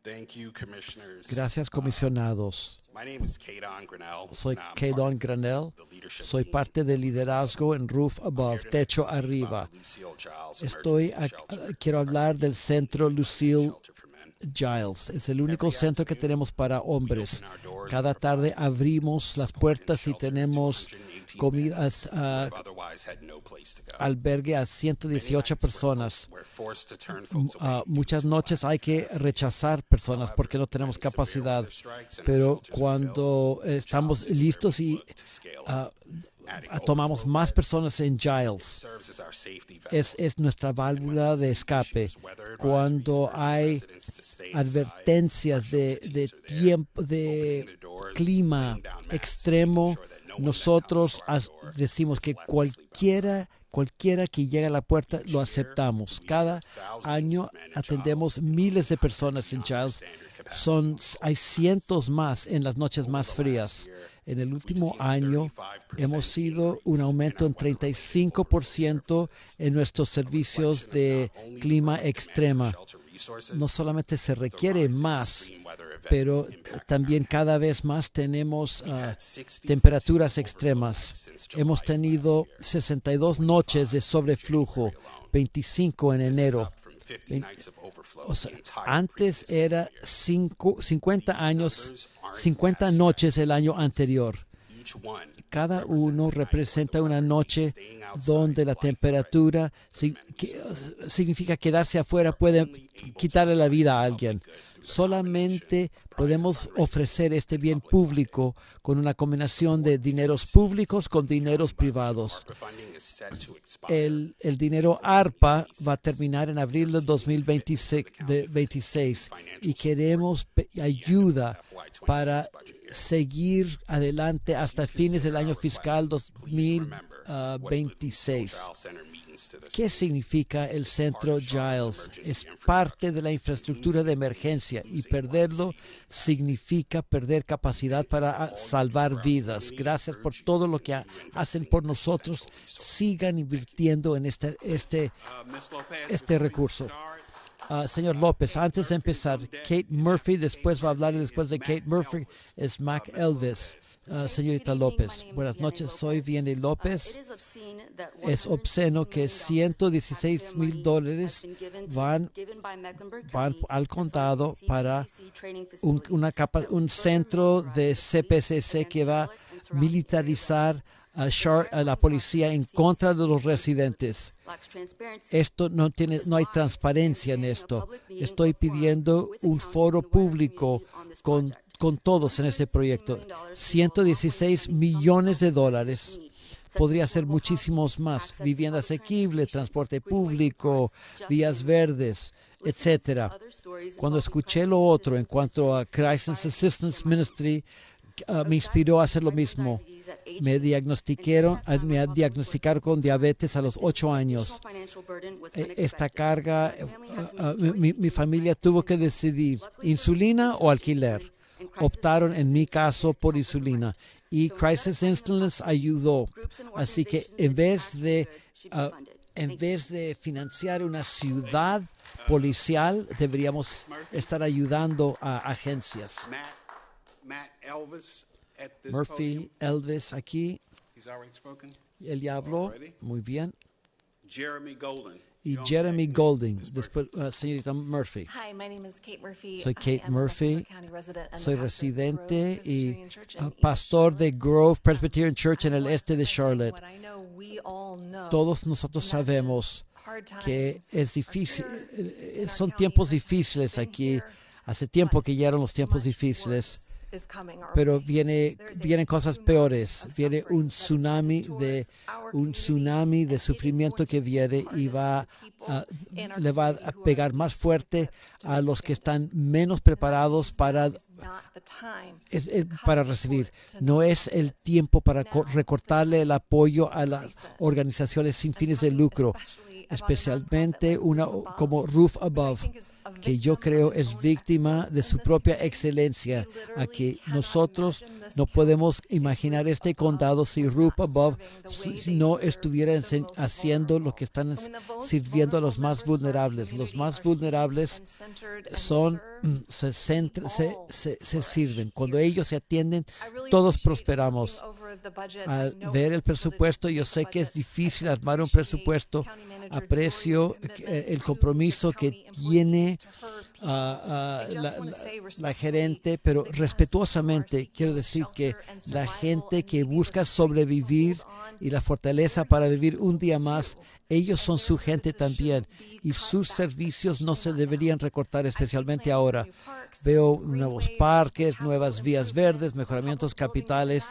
Thank you, commissioners. Gracias, comisionados. My name is Kadon Grinnell. Soy and I'm Kadon part of Grinnell. the leadership Soy team. parte del liderazgo en Roof I'm Above, here tonight techo to speak arriba. about Lucille Giles Estoy Emergency Shelter, quiero our hablar del centro Lucille shelter for men. Giles. Es el único centro que tenemos para hombres. We open our doors Cada and provide tarde abrimos las support in puertas y shelter to tenemos 118 comidas, men who have otherwise had no place to go. albergue a 118 personas. We're forced to turn folks away due Muchas to noches lack hay of que capacity. rechazar personas However, porque no tenemos when severe capacidad. weather strikes and our Pero shelters are cuando filled, estamos Giles is where listos we y look to scale up. Adding tomamos overflow más beds, personas en it Giles. serves as our safety valve. Es nuestra válvula de escape. Cuando hay advertencias de tiempo, de clima extremo, nosotros decimos que cualquiera que llegue a la puerta lo aceptamos. Cada año atendemos miles de personas en Giles. Hay cientos más en las noches más frías. En el último año hemos sido un aumento en 35% en nuestros servicios de clima extrema. No solamente se requiere más, pero también cada vez más tenemos temperaturas extremas. Hemos tenido 62 noches de sobreflujo, 25 en enero. O sea, antes era 50 noches el año anterior. Cada uno representa una noche donde la temperatura significa quedarse afuera puede quitarle la vida a alguien. Solamente podemos ofrecer este bien público con una combinación de dineros públicos con dineros privados. El dinero ARPA va a terminar en abril de 2026 y queremos ayuda para seguir adelante hasta fines del año fiscal 2026. ¿Qué significa el centro Giles? Es parte de la infraestructura de emergencia y perderlo significa perder capacidad para salvar vidas. Gracias por todo lo que hacen por nosotros. Sigan invirtiendo en este recurso. Señor López, antes de empezar, Kate Murphy, después va a hablar y después de Kate Murphy es Mac Elvis. Señorita López, buenas noches, soy Vianney López. Es obsceno que $116,000 van al condado para un centro de CPCC que va a militarizar a la policía en contra de los residentes. Esto no hay transparencia en esto. Estoy pidiendo un foro público con todos en este proyecto. $116 millones. Podría ser muchísimos más. Vivienda asequible, transporte público, vías verdes, etcétera. Cuando escuché lo otro en cuanto a Crisis Assistance Ministry, me inspiró a hacer lo mismo. Me diagnosticaron con diabetes a los 8 años. Esta carga, mi familia tuvo que decidir insulina o alquiler. Optaron en mi caso por insulina y Crisis Instance ayudó. Así que en vez de financiar una ciudad policial, deberíamos estar ayudando a agencias. Murphy Elvis aquí. Él ya habló. Muy bien. Y Jeremy Golding. Después, señorita Murphy. Soy Kate Murphy. Soy residente y pastor de Grove Presbyterian Church en el este de Charlotte. Todos nosotros sabemos que es difícil. Son tiempos difíciles aquí. Hace tiempo que llegaron los tiempos difíciles. Pero vienen cosas peores. Viene un tsunami de sufrimiento que viene y le va a pegar más fuerte a los que están menos preparados para recibir. No es el tiempo para recortarle el apoyo a las organizaciones sin fines de lucro, especialmente una como Roof Above, que yo creo es víctima de su propia excelencia. Aquí nosotros no podemos imaginar este condado si Roof Above no estuviera haciendo lo que están sirviendo a los más vulnerables. Los más vulnerables se sirven. Cuando ellos se atienden, todos prosperamos. Al ver el presupuesto, yo sé que es difícil armar un presupuesto. Aprecio el compromiso que tiene la gerente, pero respetuosamente quiero decir que la gente que busca sobrevivir y la fortaleza para vivir un día más, ellos son su gente también y sus servicios no se deberían recortar, especialmente ahora. Veo nuevos parques, nuevas vías verdes, mejoramientos capitales.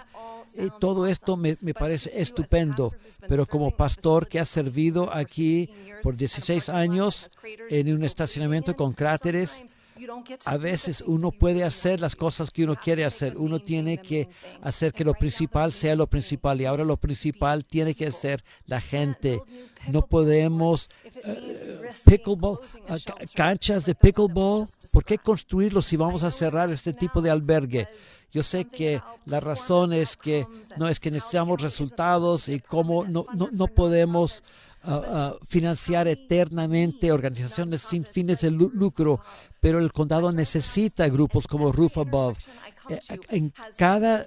Todo esto me parece estupendo, pero como pastor que ha servido aquí por 16 años en un estacionamiento con cráteres, a veces uno puede hacer las cosas que uno quiere hacer. Uno tiene que hacer que lo principal sea lo principal y ahora lo principal tiene que ser la gente. No podemos canchas de pickleball. ¿Por qué construirlos si vamos a cerrar este tipo de albergue? Yo sé que la razón es que necesitamos resultados y cómo no podemos financiar eternamente organizaciones sin fines de lucro, pero el condado necesita grupos como Roof Above. En cada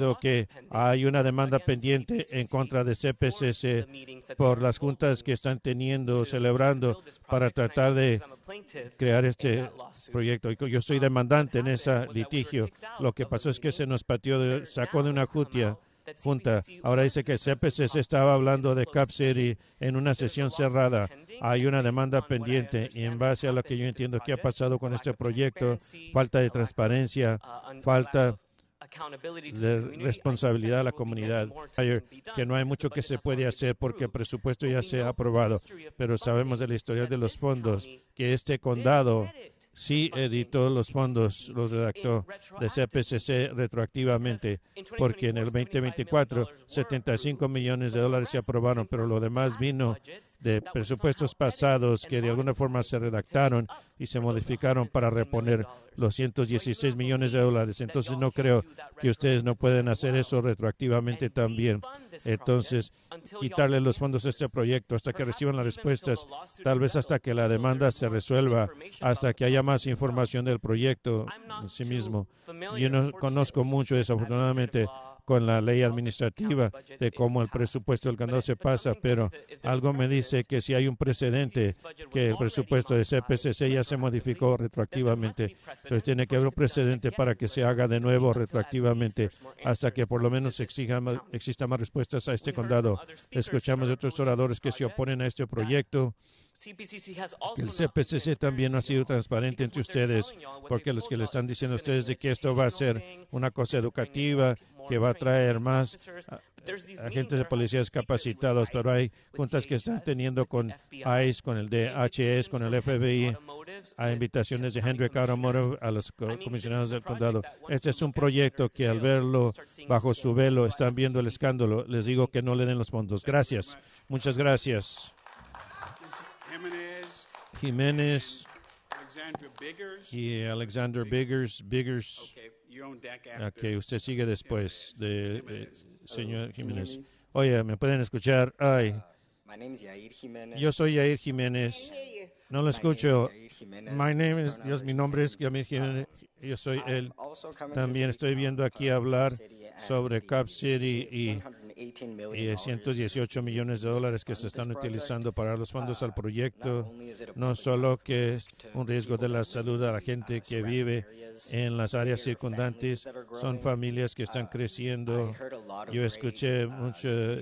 sabido que hay una demanda pendiente en contra de CPCC por las juntas que están celebrando para tratar de crear este proyecto. Yo soy demandante en ese litigio. Lo que pasó es que se nos sacó de una junta junta. Ahora dice que CPCC estaba hablando de Cap City en una sesión cerrada. Hay una demanda pendiente y en base a lo que yo entiendo que ha pasado con este proyecto, falta de transparencia, falta de responsabilidad a la comunidad, que no hay mucho que se puede hacer porque el presupuesto ya se ha aprobado, pero sabemos de la historia de los fondos que este condado sí editó los fondos, los redactó de CPCC retroactivamente, porque en el 2024 $75 millones se aprobaron, pero lo demás vino de presupuestos pasados que de alguna forma se redactaron y se modificaron para reponer los $116 millones. Entonces no creo que ustedes no pueden hacer eso retroactivamente también. Entonces, quitarle los fondos a este proyecto hasta que reciban las respuestas, tal vez hasta que la demanda se resuelva, hasta que haya más información del proyecto en sí mismo. Yo no conozco mucho, desafortunadamente, con la ley administrativa de cómo el presupuesto del condado se pasa, pero algo me dice que si hay un precedente que el presupuesto de CPCC ya se modificó retroactivamente, entonces tiene que haber un precedente para que se haga de nuevo retroactivamente hasta que por lo menos existan más respuestas a este condado. Escuchamos de otros oradores que se oponen a este proyecto. El CPCC también no ha sido transparente entre ustedes, porque los que le están diciendo a ustedes de que esto va a ser una cosa educativa, que va a traer más agentes de policías capacitados, pero hay juntas que están teniendo con ICE, con el DHS, con el FBI, a invitaciones de Hendrick Automotive a los comisionados del condado. Este es un proyecto que al verlo bajo su velo están viendo el escándalo. Les digo que no le den los fondos. Gracias. Muchas gracias. Jiménez y Alexander Biggers. Ok, usted sigue después de señor Jiménez. Oye, ¿me pueden escuchar? Ay, yo soy Yair Jiménez. No lo escucho. Mi nombre es Yair Jiménez. Yo soy él. También estoy viendo aquí hablar sobre Cap City y $118 millones que se están utilizando para los fondos al proyecto. No solo que es un riesgo de la salud a la gente que vive en las áreas circundantes, son familias que están creciendo. Yo escuché muchos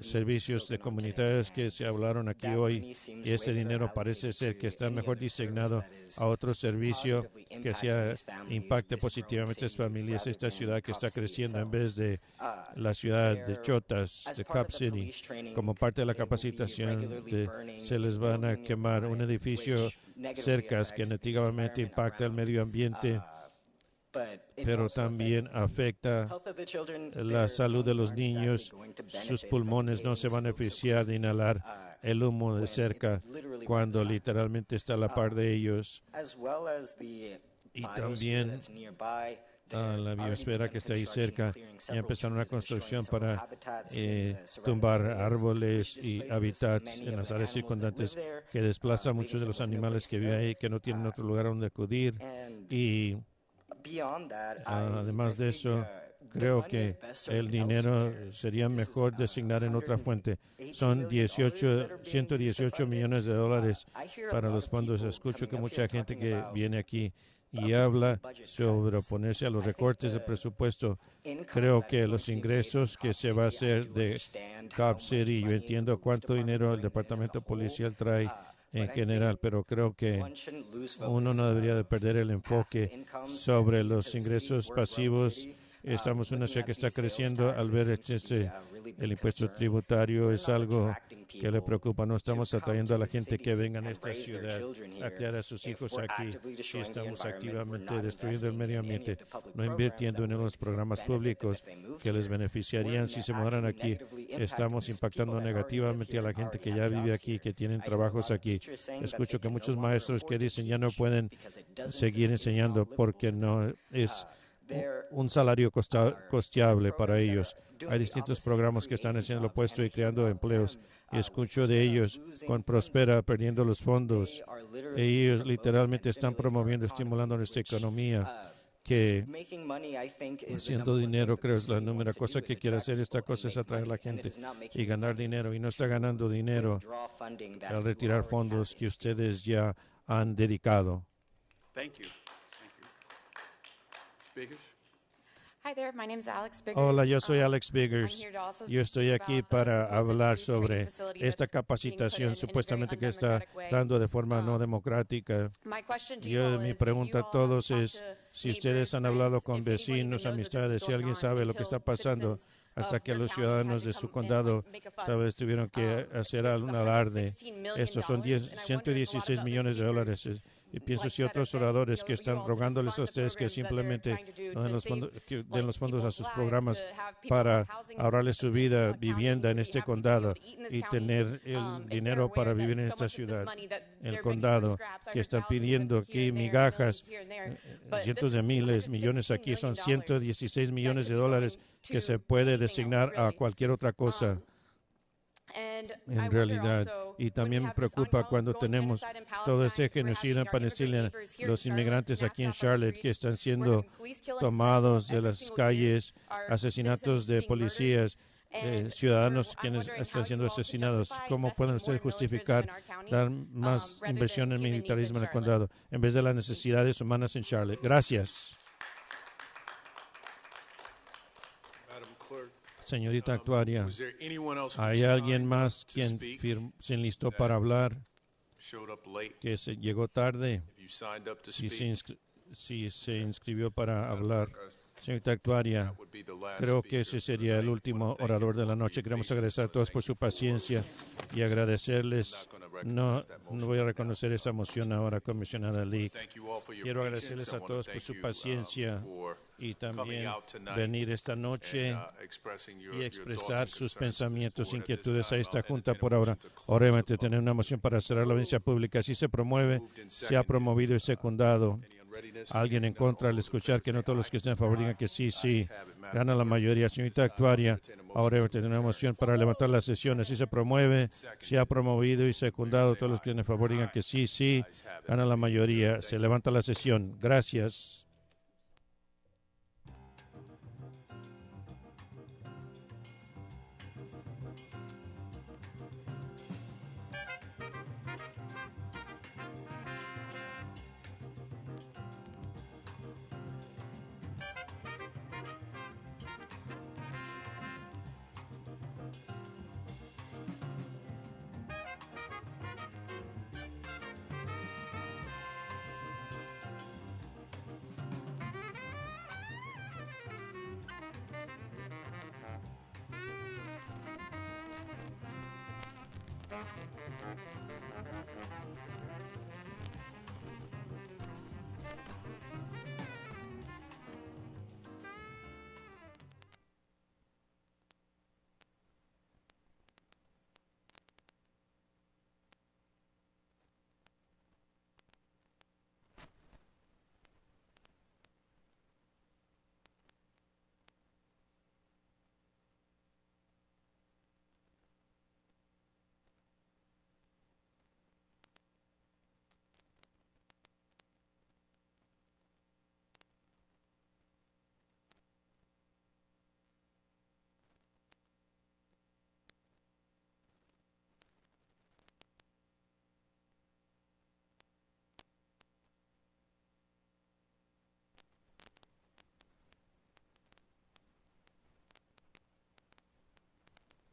servicios de comunidades que se hablaron aquí hoy y ese dinero parece ser que está mejor designado a otro servicio que impacte positivamente a las familias, esta ciudad que está creciendo en vez de la ciudad de Chotas, de Cap City. Como parte de la capacitación, se les van a quemar un edificio cerca que negativamente impacta el medio ambiente, pero también afecta la salud de los niños. Sus pulmones no se van a beneficiar de inhalar el humo de cerca cuando literalmente está a la par de ellos. Y también la biosfera que está ahí cerca. Ya empezaron una construcción para tumbar árboles y hábitats en las áreas circundantes que desplaza a muchos de los animales que viven ahí, que no tienen otro lugar donde acudir. Y además de eso, creo que el dinero sería mejor designar en otra fuente. Son $118 millones para los fondos. Escucho que mucha gente que viene aquí y habla sobre oponerse a los recortes de presupuesto. Creo que los ingresos que se va a hacer de Cap City, yo entiendo cuánto dinero el departamento policial trae en general, pero creo que uno no debería de perder el enfoque sobre los ingresos pasivos. Estamos en una ciudad que está creciendo. Al ver el impuesto tributario es algo que le preocupa. No estamos atrayendo a la gente que venga a esta ciudad a criar a sus hijos aquí y estamos activamente destruyendo el medio ambiente, no invirtiendo en los programas públicos que les beneficiarían si se mudaran aquí. Estamos impactando negativamente a la gente que ya vive aquí, que tienen trabajos aquí. Escucho que muchos maestros que dicen ya no pueden seguir enseñando porque no es un salario costeable para ellos. Hay distintos programas que están haciendo lo opuesto y creando empleos. Y escucho de ellos con Prospera perdiendo los fondos. Ellos literalmente están promoviendo, estimulando nuestra economía. Que haciendo dinero, creo es la número cosa que quiere hacer esta cosa es atraer a la gente y ganar dinero. Y no está ganando dinero al retirar fondos que ustedes ya han dedicado. Hola, yo soy Alex Biggers. Yo estoy aquí para hablar sobre esta capacitación supuestamente que está dando de forma no democrática. Mi pregunta a todos es si ustedes han hablado con vecinos, amistades, si alguien sabe lo que está pasando hasta que los ciudadanos de su condado tal vez tuvieron que hacer un alarde. Estos son 116 millones de dólares. Y pienso si otros oradores que están rogándoles a ustedes que simplemente no den los fondos a sus programas para ahorrarles su vida, vivienda en este condado y tener el dinero para vivir en esta ciudad, el condado, que están pidiendo aquí migajas, cientos de miles, millones aquí, son 116 millones de dólares que se puede designar a cualquier otra cosa. En realidad, y también me preocupa cuando tenemos todo este genocidio en Palestina, los inmigrantes aquí en Charlotte que están siendo tomados de las calles, asesinatos de policías, ciudadanos quienes están siendo asesinados. ¿Cómo pueden ustedes justificar dar más inversión en militarismo en el condado en vez de las necesidades humanas en Charlotte? Gracias. Señorita actuaria, ¿hay alguien más quien se enlistó para hablar, que llegó tarde, si se inscribió para hablar? Señorita actuaria, creo que ese sería el último orador de la noche. Queremos agradecer a todos por su paciencia y agradecerles. No voy a reconocer esa moción ahora, comisionada Lee. Quiero agradecerles a todos por su paciencia y también venir esta noche y expresar sus pensamientos, inquietudes a esta junta por ahora. Obviamente tener una moción para cerrar la audiencia pública. Si se promueve, se ha promovido y secundado. Alguien en contra al escuchar que no todos los que estén a favor digan que sí, sí. Gana la mayoría. Señorita actuaria, ahora tener una moción para levantar la sesión. Así se promueve, se ha promovido y secundado. Todos los que estén a favor digan que sí, sí. Gana la mayoría. Se levanta la sesión. Gracias.